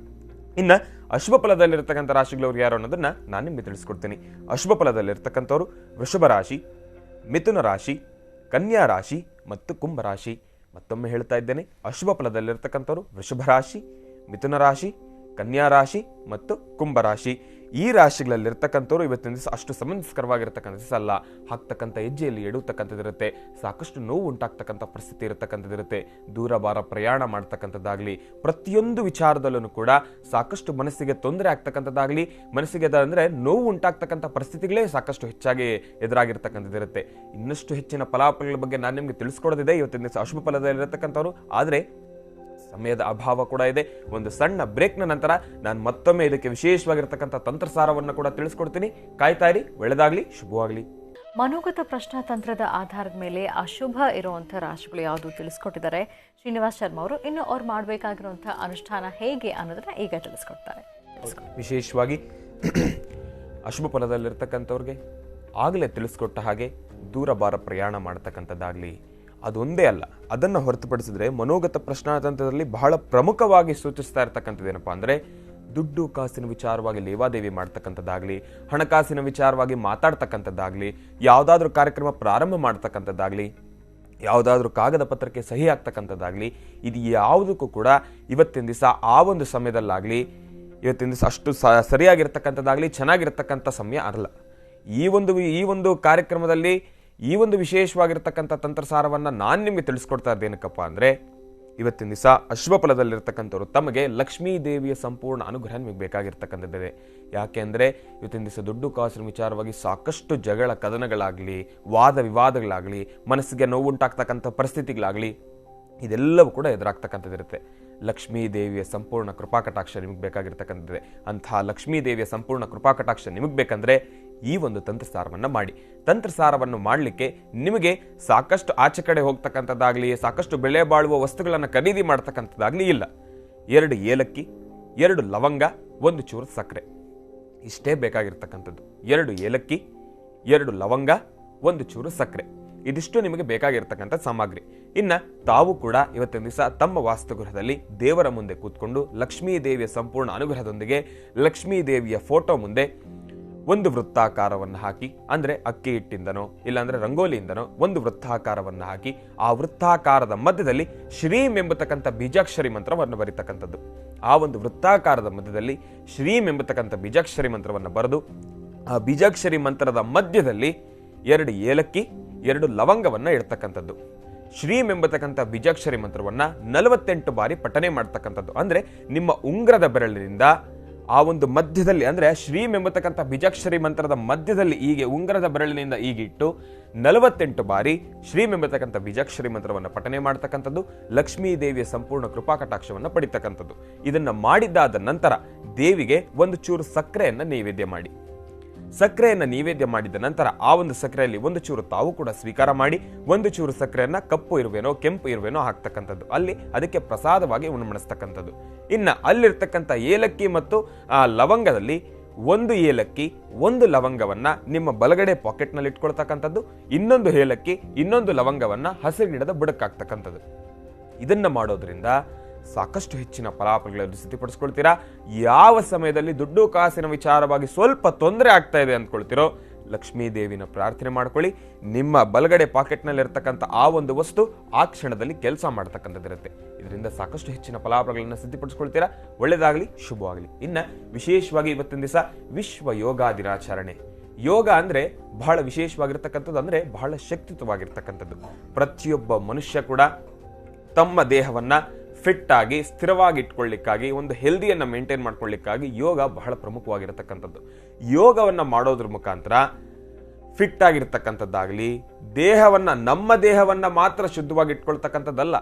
S4: ಇನ್ನು ಅಶುಭ ಫಲದಲ್ಲಿರ್ತಕ್ಕಂಥ ರಾಶಿಗಳವ್ರು ಯಾರು ಅನ್ನೋದನ್ನ ನಾನು ನಿಮಗೆ ತಿಳಿಸ್ಕೊಡ್ತೀನಿ. ಅಶುಭ ಫಲದಲ್ಲಿರ್ತಕ್ಕಂಥವ್ರು ವೃಷಭ ರಾಶಿ, ಮಿಥುನ ರಾಶಿ, ಕನ್ಯಾ ರಾಶಿ ಮತ್ತು ಕುಂಭ ರಾಶಿ. ಮತ್ತೊಮ್ಮೆ ಹೇಳ್ತಾ ಇದ್ದೇನೆ, ಅಶುಭ ಫಲದಲ್ಲಿರ್ತಕ್ಕಂಥವ್ರು ವೃಷಭ ರಾಶಿ, ಮಿಥುನ ರಾಶಿ, ಕನ್ಯಾ ರಾಶಿ ಮತ್ತು ಕುಂಭ ರಾಶಿ. ಈ ರಾಶಿಗಳಲ್ಲಿರ್ತಕ್ಕಂಥವ್ರು ಇವತ್ತಿನ ದಿವಸ ಅಷ್ಟು ಸಮಂಜಸ್ಕರವಾಗಿರ್ತಕ್ಕಂಥ ದಿವಸ ಅಲ್ಲ. ಹಾಕ್ತಕ್ಕಂಥ ಹೆಜ್ಜೆಯಲ್ಲಿ ಎಡುತ್ತಕ್ಕಂಥದ್ದಿರುತ್ತೆ, ಸಾಕಷ್ಟು ನೋವು ಉಂಟಾಗ್ತಕ್ಕಂಥ ಪರಿಸ್ಥಿತಿ ಇರತಕ್ಕಂಥದ್ದಿರುತ್ತೆ, ದೂರ ಬಾರ ಪ್ರಯಾಣ ಮಾಡ್ತಕ್ಕಂಥದ್ದಾಗ್ಲಿ, ಪ್ರತಿಯೊಂದು ವಿಚಾರದಲ್ಲೂ ಕೂಡ ಸಾಕಷ್ಟು ಮನಸ್ಸಿಗೆ ತೊಂದರೆ ಆಗ್ತಕ್ಕಂಥದ್ದಾಗ್ಲಿ, ಮನಸ್ಸಿಗೆ ಅಂದ್ರೆ ನೋವು ಉಂಟಾಗ್ತಕ್ಕಂಥ ಪರಿಸ್ಥಿತಿಗಳೇ ಸಾಕಷ್ಟು ಹೆಚ್ಚಾಗಿ ಎದುರಾಗಿರ್ತಕ್ಕಂಥದ್ದಿರುತ್ತೆ. ಇನ್ನಷ್ಟು ಹೆಚ್ಚಿನ ಫಲಾಫಲಗಳ ಬಗ್ಗೆ ನಾನು ನಿಮಗೆ ತಿಳಿಸ್ಕೊಡೋದಿದೆ ಇವತ್ತಿನ ದಿವಸ ಅಶುಭ ಫಲದಲ್ಲಿರತಕ್ಕಂಥವ್ರು. ಆದರೆ ಸಮಯದ ಅಭಾವ ಕೂಡ ಇದೆ. ಒಂದು ಸಣ್ಣ ಬ್ರೇಕ್ನ ನಂತರ ನಾನು ಮತ್ತೊಮ್ಮೆ ಇದಕ್ಕೆ ವಿಶೇಷವಾಗಿರ್ತಕ್ಕಂಥ ತಂತ್ರಸಾರವನ್ನು ಕೂಡ ತಿಳಿಸ್ಕೊಡ್ತೀನಿ. ಕಾಯ್ತಾ ಇರಿ. ಒಳ್ಳೆದಾಗ್ಲಿ, ಶುಭವಾಗ್ಲಿ.
S1: ಮನೋಗತ ಪ್ರಶ್ನಾತಂತ್ರದ ಆಧಾರದ ಮೇಲೆ ಅಶುಭ ಇರುವಂಥ ರಾಶಿಗಳು ಯಾವುದು ತಿಳಿಸ್ಕೊಟ್ಟಿದ್ದಾರೆ ಶ್ರೀನಿವಾಸ್ ಶರ್ಮಾ ಅವರು. ಇನ್ನು ಅವ್ರು ಮಾಡಬೇಕಾಗಿರುವಂಥ ಅನುಷ್ಠಾನ ಹೇಗೆ ಅನ್ನೋದನ್ನ ಈಗ ತಿಳಿಸ್ಕೊಡ್ತಾರೆ.
S4: ವಿಶೇಷವಾಗಿ ಅಶುಭ ಫಲದಲ್ಲಿರ್ತಕ್ಕಂಥವ್ರಿಗೆ ಆಗಲೇ ತಿಳಿಸ್ಕೊಟ್ಟ ಹಾಗೆ ದೂರ ಬಾರ ಪ್ರಯಾಣ ಮಾಡ್ತಕ್ಕಂಥದ್ದಾಗ್ಲಿ ಅದೊಂದೇ ಅಲ್ಲ, ಅದನ್ನು ಹೊರತುಪಡಿಸಿದ್ರೆ ಮನೋಗತ ಪ್ರಶ್ನಾತಂತ್ರದಲ್ಲಿ ಬಹಳ ಪ್ರಮುಖವಾಗಿ ಸೂಚಿಸ್ತಾ ಇರ್ತಕ್ಕಂಥದ್ದು ಏನಪ್ಪಾ ಅಂದ್ರೆ ದುಡ್ಡು ಕಾಸಿನ ವಿಚಾರವಾಗಿ ಲೇವಾದೇವಿ ಮಾಡ್ತಕ್ಕಂಥದ್ದಾಗ್ಲಿ, ಹಣಕಾಸಿನ ವಿಚಾರವಾಗಿ ಮಾತಾಡ್ತಕ್ಕಂಥದ್ದಾಗ್ಲಿ, ಯಾವುದಾದ್ರೂ ಕಾರ್ಯಕ್ರಮ ಪ್ರಾರಂಭ ಮಾಡ್ತಕ್ಕಂಥದ್ದಾಗ್ಲಿ, ಯಾವುದಾದ್ರೂ ಕಾಗದ ಪತ್ರಕ್ಕೆ ಸಹಿ ಆಗ್ತಕ್ಕಂಥದ್ದಾಗ್ಲಿ, ಇದು ಯಾವುದಕ್ಕೂ ಕೂಡ ಇವತ್ತಿನ ದಿವಸ ಆ ಒಂದು ಸಮಯದಲ್ಲಾಗ್ಲಿ ಇವತ್ತಿನ ದಿವಸ ಅಷ್ಟು ಸರಿಯಾಗಿರ್ತಕ್ಕಂಥದ್ದಾಗ್ಲಿ ಚೆನ್ನಾಗಿರ್ತಕ್ಕಂಥ ಸಮಯ ಅಲ್ಲ. ಈ ಒಂದು ಕಾರ್ಯಕ್ರಮದಲ್ಲಿ ಈ ಒಂದು ವಿಶೇಷವಾಗಿರ್ತಕ್ಕಂಥ ತಂತ್ರಸಾರವನ್ನು ನಾನು ನಿಮಗೆ ತಿಳಿಸ್ಕೊಡ್ತಾ ಇದ್ದೇನಕ್ಕಪ್ಪ ಅಂದರೆ ಇವತ್ತಿನ ದಿವಸ ಅಶ್ವ ಫಲದಲ್ಲಿರ್ತಕ್ಕಂಥವ್ರು ತಮಗೆ ಲಕ್ಷ್ಮೀ ದೇವಿಯ ಸಂಪೂರ್ಣ ಅನುಗ್ರಹ ನಿಮಗೆ ಬೇಕಾಗಿರ್ತಕ್ಕಂಥದ್ದಿದೆ. ಯಾಕೆ ಅಂದರೆ ಇವತ್ತಿನ ದಿವಸ ದುಡ್ಡು ಕಾಸಿನ ವಿಚಾರವಾಗಿ ಸಾಕಷ್ಟು ಜಗಳ ಕದನಗಳಾಗಲಿ, ವಾದ ವಿವಾದಗಳಾಗಲಿ, ಮನಸ್ಸಿಗೆ ನೋವುಂಟಾಗ್ತಕ್ಕಂಥ ಪರಿಸ್ಥಿತಿಗಳಾಗಲಿ ಇದೆಲ್ಲವೂ ಕೂಡ ಎದುರಾಗ್ತಕ್ಕಂಥದ್ದಿರುತ್ತೆ. ಲಕ್ಷ್ಮೀ ದೇವಿಯ ಸಂಪೂರ್ಣ ಕೃಪಾಕಟಾಕ್ಷ ನಿಮಗೆ ಬೇಕಾಗಿರ್ತಕ್ಕಂಥದ್ದಿದೆ. ಅಂತಹ ಲಕ್ಷ್ಮೀ ದೇವಿಯ ಸಂಪೂರ್ಣ ಕೃಪಾಕಟಾಕ್ಷ ನಿಮಗೆ ಬೇಕಂದ್ರೆ ಈ ಒಂದು ತಂತ್ರಸಾರವನ್ನು ಮಾಡಿ. ತಂತ್ರಸಾರವನ್ನು ಮಾಡಲಿಕ್ಕೆ ನಿಮಗೆ ಸಾಕಷ್ಟು ಆಚೆ ಕಡೆ ಹೋಗ್ತಕ್ಕಂಥದ್ದಾಗಲಿ, ಸಾಕಷ್ಟು ಬೆಲೆ ಬಾಳುವ ವಸ್ತುಗಳನ್ನು ಖರೀದಿ ಮಾಡ್ತಕ್ಕಂಥದ್ದಾಗಲಿ ಇಲ್ಲ. 2 ಏಲಕ್ಕಿ, 2 ಲವಂಗ, 1 ಚೂರು ಸಕ್ಕರೆ, ಇಷ್ಟೇ ಬೇಕಾಗಿರ್ತಕ್ಕಂಥದ್ದು. 2 ಏಲಕ್ಕಿ, 2 ಲವಂಗ, 1 ಚೂರು ಸಕ್ಕರೆ, ಇದಿಷ್ಟು ನಿಮಗೆ ಬೇಕಾಗಿರ್ತಕ್ಕಂಥ ಸಾಮಗ್ರಿ. ಇನ್ನು ತಾವು ಕೂಡ ಇವತ್ತಿನ ದಿವಸ ತಮ್ಮ ವಾಸ್ತುಗೃಹದಲ್ಲಿ ದೇವರ ಮುಂದೆ ಕೂತ್ಕೊಂಡು ಲಕ್ಷ್ಮೀ ದೇವಿಯ ಸಂಪೂರ್ಣ ಅನುಗ್ರಹದೊಂದಿಗೆ ಲಕ್ಷ್ಮೀ ದೇವಿಯ ಫೋಟೋ ಮುಂದೆ ಒಂದು ವೃತ್ತಾಕಾರವನ್ನು ಹಾಕಿ, ಅಂದ್ರೆ ಅಕ್ಕಿ ಹಿಟ್ಟಿಂದನೋ ಇಲ್ಲಾಂದ್ರೆ ರಂಗೋಲಿಯಿಂದನೋ ಒಂದು ವೃತ್ತಾಕಾರವನ್ನು ಹಾಕಿ ಆ ವೃತ್ತಾಕಾರದ ಮಧ್ಯದಲ್ಲಿ ಶ್ರೀಂ ಎಂಬತಕ್ಕಂಥ ಬೀಜಾಕ್ಷರಿ ಮಂತ್ರವನ್ನು ಬರೀತಕ್ಕಂಥದ್ದು. ಆ ಒಂದು ವೃತ್ತಾಕಾರದ ಮಧ್ಯದಲ್ಲಿ ಶ್ರೀಂ ಎಂಬತಕ್ಕಂಥ ಬೀಜಾಕ್ಷರಿ ಮಂತ್ರವನ್ನು ಬರೆದು ಆ ಬೀಜಾಕ್ಷರಿ ಮಂತ್ರದ ಮಧ್ಯದಲ್ಲಿ 2 ಏಲಕ್ಕಿ, 2 ಲವಂಗವನ್ನ ಇಡ್ತಕ್ಕಂಥದ್ದು. ಶ್ರೀಂ ಎಂಬತಕ್ಕಂಥ ಬೀಜಾಕ್ಷರಿ ಮಂತ್ರವನ್ನ 48 ಬಾರಿ ಪಠನೆ ಮಾಡ್ತಕ್ಕಂಥದ್ದು. ಅಂದ್ರೆ ನಿಮ್ಮ ಉಂಗ್ರದ ಬೆರಳಿನಿಂದ ಆ ಒಂದು ಮಧ್ಯದಲ್ಲಿ, ಅಂದ್ರೆ ಶ್ರೀಂ ಎಂಬತಕ್ಕಂಥ ಬೀಜಾಕ್ಷರಿ ಮಂತ್ರದ ಮಧ್ಯದಲ್ಲಿ ಹೀಗೆ ಉಂಗರದ ಬೆರಳಿನಿಂದ ಹೀಗಿಟ್ಟು 48 ಬಾರಿ ಶ್ರೀಂ ಎಂಬತಕ್ಕಂಥ ಬೀಜಾಕ್ಷರಿ ಮಂತ್ರವನ್ನು ಪಠನೆ ಮಾಡ್ತಕ್ಕಂಥದ್ದು. ಲಕ್ಷ್ಮೀ ದೇವಿಯ ಸಂಪೂರ್ಣ ಕೃಪಾ ಕಟಾಕ್ಷವನ್ನು ಪಡಿತಕ್ಕಂಥದ್ದು. ಇದನ್ನ ಮಾಡಿದ್ದಾದ ನಂತರ ದೇವಿಗೆ 1 ಚೂರು ಸಕ್ಕರೆಯನ್ನ ನೈವೇದ್ಯ ಮಾಡಿ. ಸಕ್ಕರೆಯನ್ನು ನೈವೇದ್ಯ ಮಾಡಿದ ನಂತರ ಆ ಒಂದು ಸಕ್ಕರೆಯಲ್ಲಿ 1 ಚೂರು ತಾವು ಕೂಡ ಸ್ವೀಕಾರ ಮಾಡಿ 1 ಚೂರು ಸಕ್ಕರೆಯನ್ನ ಕಪ್ಪು ಇರುವೇನೋ ಕೆಂಪು ಇರುವೇನೋ ಹಾಕ್ತಕ್ಕಂಥದ್ದು, ಅಲ್ಲಿ ಅದಕ್ಕೆ ಪ್ರಸಾದವಾಗಿ ಉಣಮಣಿಸ್ತಕ್ಕಂಥದ್ದು. ಇನ್ನ ಅಲ್ಲಿರ್ತಕ್ಕಂಥ ಏಲಕ್ಕಿ ಮತ್ತು ಆ ಲವಂಗದಲ್ಲಿ 1 ಏಲಕ್ಕಿ 1 ಲವಂಗವನ್ನ ನಿಮ್ಮ ಬಲಗಡೆ ಪಾಕೆಟ್ನಲ್ಲಿ ಇಟ್ಕೊಳ್ತಕ್ಕಂಥದ್ದು, ಇನ್ನೊಂದು ಏಲಕ್ಕಿ ಇನ್ನೊಂದು ಲವಂಗವನ್ನ ಹಸಿರು ಗಿಡದ ಬುಡಕ್ಕಾಗ್ತಕ್ಕಂಥದ್ದು. ಇದನ್ನ ಮಾಡೋದ್ರಿಂದ ಸಾಕಷ್ಟು ಹೆಚ್ಚಿನ ಫಲಾಫಲಗಳನ್ನು ಸಿದ್ಧಪಡಿಸ್ಕೊಳ್ತೀರಾ. ಯಾವ ಸಮಯದಲ್ಲಿ ದುಡ್ಡು ಕಾಸಿನ ವಿಚಾರವಾಗಿ ಸ್ವಲ್ಪ ತೊಂದರೆ ಆಗ್ತಾ ಇದೆ ಅಂದ್ಕೊಳ್ತಿರೋ ಲಕ್ಷ್ಮೀ ದೇವಿನ ಪ್ರಾರ್ಥನೆ ಮಾಡ್ಕೊಳ್ಳಿ. ನಿಮ್ಮ ಬಲಗಡೆ ಪಾಕೆಟ್ನಲ್ಲಿ ಇರ್ತಕ್ಕಂಥ ಆ ಒಂದು ವಸ್ತು ಆ ಕ್ಷಣದಲ್ಲಿ ಕೆಲಸ ಮಾಡ್ತಕ್ಕಂಥದ್ದಿರುತ್ತೆ. ಇದರಿಂದ ಸಾಕಷ್ಟು ಹೆಚ್ಚಿನ ಫಲಾಫಲಗಳನ್ನು ಸಿದ್ಧಪಡಿಸ್ಕೊಳ್ತೀರಾ. ಒಳ್ಳೆಯದಾಗಲಿ, ಶುಭವಾಗಲಿ. ಇನ್ನ ವಿಶೇಷವಾಗಿ ಇವತ್ತಿನ ದಿವಸ ವಿಶ್ವ ಯೋಗ ದಿನಾಚರಣೆ. ಯೋಗ ಅಂದ್ರೆ ಬಹಳ ವಿಶೇಷವಾಗಿರ್ತಕ್ಕಂಥದ್ದು, ಅಂದ್ರೆ ಬಹಳ ಶಕ್ತಿಯುತವಾಗಿರ್ತಕ್ಕಂಥದ್ದು. ಪ್ರತಿಯೊಬ್ಬ ಮನುಷ್ಯ ಕೂಡ ತಮ್ಮ ದೇಹವನ್ನ ಫಿಟ್ ಆಗಿ ಸ್ಥಿರವಾಗಿ ಇಟ್ಕೊಳ್ಳಿಕ್ಕಾಗಿ, ಒಂದು ಹೆಲ್ದಿಯನ್ನು ಮೇಂಟೈನ್ ಮಾಡ್ಕೊಳ್ಳಿಕ್ಕಾಗಿ ಯೋಗ ಬಹಳ ಪ್ರಮುಖವಾಗಿರತಕ್ಕಂಥದ್ದು. ಯೋಗವನ್ನು ಮಾಡೋದ್ರ ಮುಖಾಂತರ ಫಿಟ್ ಆಗಿರ್ತಕ್ಕಂಥದ್ದಾಗಲಿ, ದೇಹವನ್ನು, ನಮ್ಮ ದೇಹವನ್ನು ಮಾತ್ರ ಶುದ್ಧವಾಗಿ ಇಟ್ಕೊಳ್ತಕ್ಕಂಥದ್ದಲ್ಲ.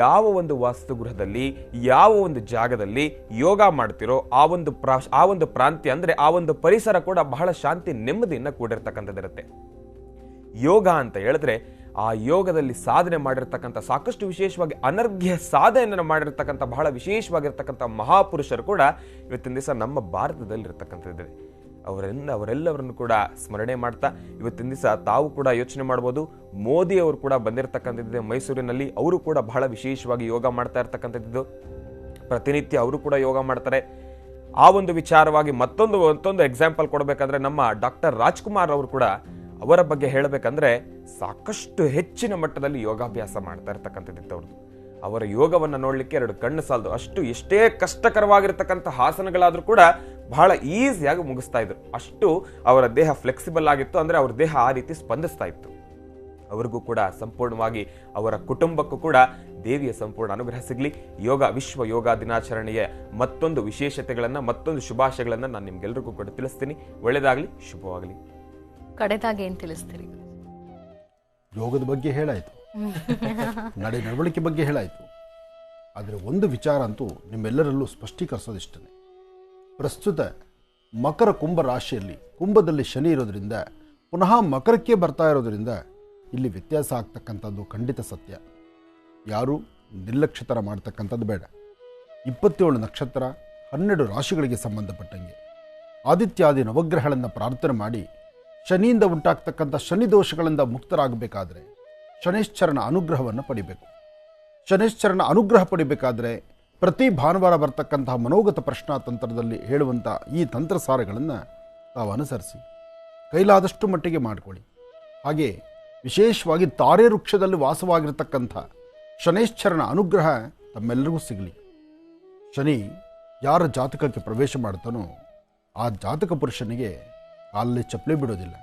S4: ಯಾವ ಒಂದು ವಾಸ್ತುಗೃಹದಲ್ಲಿ, ಯಾವ ಒಂದು ಜಾಗದಲ್ಲಿ ಯೋಗ ಮಾಡ್ತಿರೋ ಆ ಒಂದು ಪ್ರಾಂತ್ಯ ಅಂದರೆ ಆ ಒಂದು ಪರಿಸರ ಕೂಡ ಬಹಳ ಶಾಂತಿ ನೆಮ್ಮದಿಯಿಂದ ಕೂಡಿರ್ತಕ್ಕಂಥದ್ದಿರುತ್ತೆ. ಯೋಗ ಅಂತ ಹೇಳಿದ್ರೆ ಆ ಯೋಗದಲ್ಲಿ ಸಾಧನೆ ಮಾಡಿರ್ತಕ್ಕಂಥ, ಸಾಕಷ್ಟು ವಿಶೇಷವಾಗಿ ಅನರ್ಘ್ಯ ಸಾಧನೆಯನ್ನು ಮಾಡಿರ್ತಕ್ಕಂಥ ಬಹಳ ವಿಶೇಷವಾಗಿರ್ತಕ್ಕಂಥ ಮಹಾಪುರುಷರು ಕೂಡ ಇವತ್ತಿನ ದಿವಸ ನಮ್ಮ ಭಾರತದಲ್ಲಿ ಇರ್ತಕ್ಕಂಥದ್ದಿದೆ. ಅವರೆಲ್ಲವರನ್ನು ಕೂಡ ಸ್ಮರಣೆ ಮಾಡ್ತಾ ಇವತ್ತಿನ ದಿವಸ ತಾವು ಕೂಡ ಯೋಚನೆ ಮಾಡ್ಬೋದು, ಮೋದಿ ಅವರು ಕೂಡ ಬಂದಿರತಕ್ಕಂಥದ್ದಿದೆ ಮೈಸೂರಿನಲ್ಲಿ. ಅವರು ಕೂಡ ಬಹಳ ವಿಶೇಷವಾಗಿ ಯೋಗ ಮಾಡ್ತಾ ಇರ್ತಕ್ಕಂಥದ್ದು. ಪ್ರತಿನಿತ್ಯ ಅವರು ಕೂಡ ಯೋಗ ಮಾಡ್ತಾರೆ. ಆ ಒಂದು ವಿಚಾರವಾಗಿ ಮತ್ತೊಂದು ಎಕ್ಸಾಂಪಲ್ ಕೊಡಬೇಕಂದ್ರೆ ನಮ್ಮ ಡಾಕ್ಟರ್ ರಾಜ್ಕುಮಾರ್ ಅವರು ಕೂಡ, ಅವರ ಬಗ್ಗೆ ಹೇಳಬೇಕಂದ್ರೆ ಸಾಕಷ್ಟು ಹೆಚ್ಚಿನ ಮಟ್ಟದಲ್ಲಿ ಯೋಗಾಭ್ಯಾಸ ಮಾಡ್ತಾ ಇರ್ತಕ್ಕಂಥದ್ದಿತ್ತು ಅವ್ರದ್ದು. ಅವರ ಯೋಗವನ್ನು ನೋಡಲಿಕ್ಕೆ 2 ಕಣ್ಣು ಸಾಲದು. ಅಷ್ಟು ಎಷ್ಟೇ ಕಷ್ಟಕರವಾಗಿರ್ತಕ್ಕಂಥ ಆಸನಗಳಾದರೂ ಕೂಡ ಬಹಳ ಈಸಿಯಾಗಿ ಮುಗಿಸ್ತಾ ಇದ್ರು. ಅಷ್ಟು ಅವರ ದೇಹ ಫ್ಲೆಕ್ಸಿಬಲ್ ಆಗಿತ್ತು, ಅಂದರೆ ಅವ್ರ ದೇಹ ಆ ರೀತಿ ಸ್ಪಂದಿಸ್ತಾ ಇತ್ತು. ಅವರಿಗೂ ಕೂಡ ಸಂಪೂರ್ಣವಾಗಿ, ಅವರ ಕುಟುಂಬಕ್ಕೂ ಕೂಡ ದೇವಿಯ ಸಂಪೂರ್ಣ ಅನುಗ್ರಹ ಸಿಗಲಿ. ವಿಶ್ವ ಯೋಗ ದಿನಾಚರಣೆಯ ಮತ್ತೊಂದು ವಿಶೇಷತೆಗಳನ್ನು, ಮತ್ತೊಂದು ಶುಭಾಶಯಗಳನ್ನು ನಾನು ನಿಮ್ಗೆಲ್ರಿಗೂ ಕೂಡ ತಿಳಿಸ್ತೀನಿ. ಒಳ್ಳೆಯದಾಗಲಿ, ಶುಭವಾಗಲಿ.
S1: ಕಡೆದಾಗಿ ಏನು ತಿಳಿಸ್ತೀರಿ?
S2: ಯೋಗದ ಬಗ್ಗೆ ಹೇಳಾಯಿತು, ನಡವಳಿಕೆ ಬಗ್ಗೆ ಹೇಳಾಯಿತು. ಆದರೆ ಒಂದು ವಿಚಾರ ಅಂತೂ ನಿಮ್ಮೆಲ್ಲರಲ್ಲೂ ಸ್ಪಷ್ಟೀಕರಿಸೋದಿಷ್ಟೇ. ಪ್ರಸ್ತುತ ಮಕರ ಕುಂಭ ರಾಶಿಯಲ್ಲಿ, ಕುಂಭದಲ್ಲಿ ಶನಿ ಇರೋದ್ರಿಂದ ಪುನಃ ಮಕರಕ್ಕೆ ಬರ್ತಾ ಇರೋದ್ರಿಂದ ಇಲ್ಲಿ ವ್ಯತ್ಯಾಸ ಆಗ್ತಕ್ಕಂಥದ್ದು ಖಂಡಿತ ಸತ್ಯ. ಯಾರೂ ನಿರ್ಲಕ್ಷ್ಯತರ ಮಾಡ್ತಕ್ಕಂಥದ್ದು ಬೇಡ. 27 ನಕ್ಷತ್ರ, 12 ರಾಶಿಗಳಿಗೆ ಸಂಬಂಧಪಟ್ಟಂಗೆ ಆದಿತ್ಯಾದಿ ನವಗ್ರಹಗಳನ್ನು ಪ್ರಾರ್ಥನೆ ಮಾಡಿ ಶನಿಯಿಂದ ಉಂಟಾಗ್ತಕ್ಕಂಥ ಶನಿ ದೋಷಗಳಿಂದ ಮುಕ್ತರಾಗಬೇಕಾದ್ರೆ ಶನೈಶ್ಚರನ ಅನುಗ್ರಹವನ್ನು ಪಡಿಬೇಕು. ಶನೈಶ್ಚರನ ಅನುಗ್ರಹ ಪಡಿಬೇಕಾದ್ರೆ ಪ್ರತಿ ಭಾನುವಾರ ಬರ್ತಕ್ಕಂತಹ ಮನೋಗತ ಪ್ರಶ್ನಾ ತಂತ್ರದಲ್ಲಿ ಹೇಳುವಂಥ ಈ ತಂತ್ರಸಾರಗಳನ್ನು ತಾವು ಅನುಸರಿಸಿ ಕೈಲಾದಷ್ಟು ಮಟ್ಟಿಗೆ ಮಾಡಿಕೊಳ್ಳಿ. ಹಾಗೆ ವಿಶೇಷವಾಗಿ ತಾರೆ ವೃಕ್ಷದಲ್ಲಿ ವಾಸವಾಗಿರ್ತಕ್ಕಂಥ ಶನೈಶ್ಚರನ ಅನುಗ್ರಹ ತಮ್ಮೆಲ್ಲರಿಗೂ ಸಿಗಲಿ. ಶನಿ ಯಾರ ಜಾತಕಕ್ಕೆ ಪ್ರವೇಶ ಮಾಡ್ತಾನೋ ಆ ಜಾತಕ ಪುರುಷನಿಗೆ ಕಾಲಲ್ಲಿ ಚಪ್ಪಲಿ ಬಿಡೋದಿಲ್ಲ.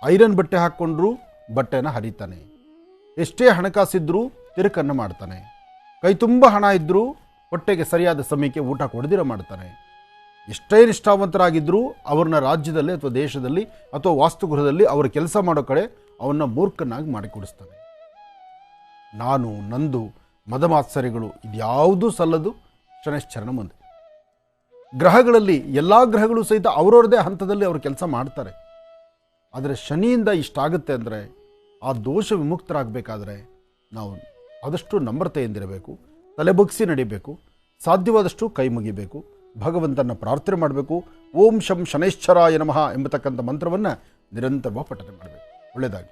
S2: ಐರನ್ ಬಟ್ಟೆ ಹಾಕ್ಕೊಂಡ್ರೂ ಬಟ್ಟೆನ ಹರಿತಾನೆ. ಎಷ್ಟೇ ಹಣಕಾಸಿದ್ರೂ ತಿರುಕನ್ನು ಮಾಡ್ತಾನೆ. ಕೈ ತುಂಬ ಹಣ ಇದ್ದರೂ ಹೊಟ್ಟೆಗೆ ಸರಿಯಾದ ಸಮಯಕ್ಕೆ ಊಟ ಕೊಡದಿರ ಮಾಡ್ತಾನೆ. ಎಷ್ಟೇ ನಿಷ್ಠಾವಂತರಾಗಿದ್ದರೂ ಅವ್ರನ್ನ ರಾಜ್ಯದಲ್ಲಿ ಅಥವಾ ದೇಶದಲ್ಲಿ ಅಥವಾ ವಾಸ್ತುಗೃಹದಲ್ಲಿ ಅವರು ಕೆಲಸ ಮಾಡೋ ಕಡೆ ಅವನ್ನ ಮೂರ್ಖನಾಗಿ ಮಾಡಿಕೊಡಿಸ್ತಾನೆ. ನಾನು, ನಂದು, ಮದಮಾತ್ಸರ್ಯಗಳು ಇದ್ಯಾವುದೂ ಸಲ್ಲದು ಶನೈಶ್ಚರನ ಮುಂದೆ. ಗ್ರಹಗಳಲ್ಲಿ ಎಲ್ಲ ಗ್ರಹಗಳು ಸಹಿತ ಅವರವ್ರದೇ ಹಂತದಲ್ಲಿ ಅವರು ಕೆಲಸ ಮಾಡ್ತಾರೆ. ಆದರೆ ಶನಿಯಿಂದ ಇಷ್ಟಾಗುತ್ತೆ ಅಂದರೆ ಆ ದೋಷ ವಿಮುಕ್ತರಾಗಬೇಕಾದ್ರೆ ನಾವು ಆದಷ್ಟು ನಮ್ರತೆಯಿಂದಿರಬೇಕು, ತಲೆ ಬಗ್ಗಿಸಿ ನಡಿಬೇಕು, ಸಾಧ್ಯವಾದಷ್ಟು ಕೈ ಮುಗಿಬೇಕು, ಭಗವಂತನ ಪ್ರಾರ್ಥನೆ ಮಾಡಬೇಕು. ಓಂ ಶಂ ಶನೈಶ್ಚರಾಯ ನಮಃ ಎಂಬತಕ್ಕಂಥ ಮಂತ್ರವನ್ನು ನಿರಂತರವಾಗಿ ಪಠನೆ ಮಾಡಬೇಕು. ಒಳ್ಳೆಯದಾಗಿ.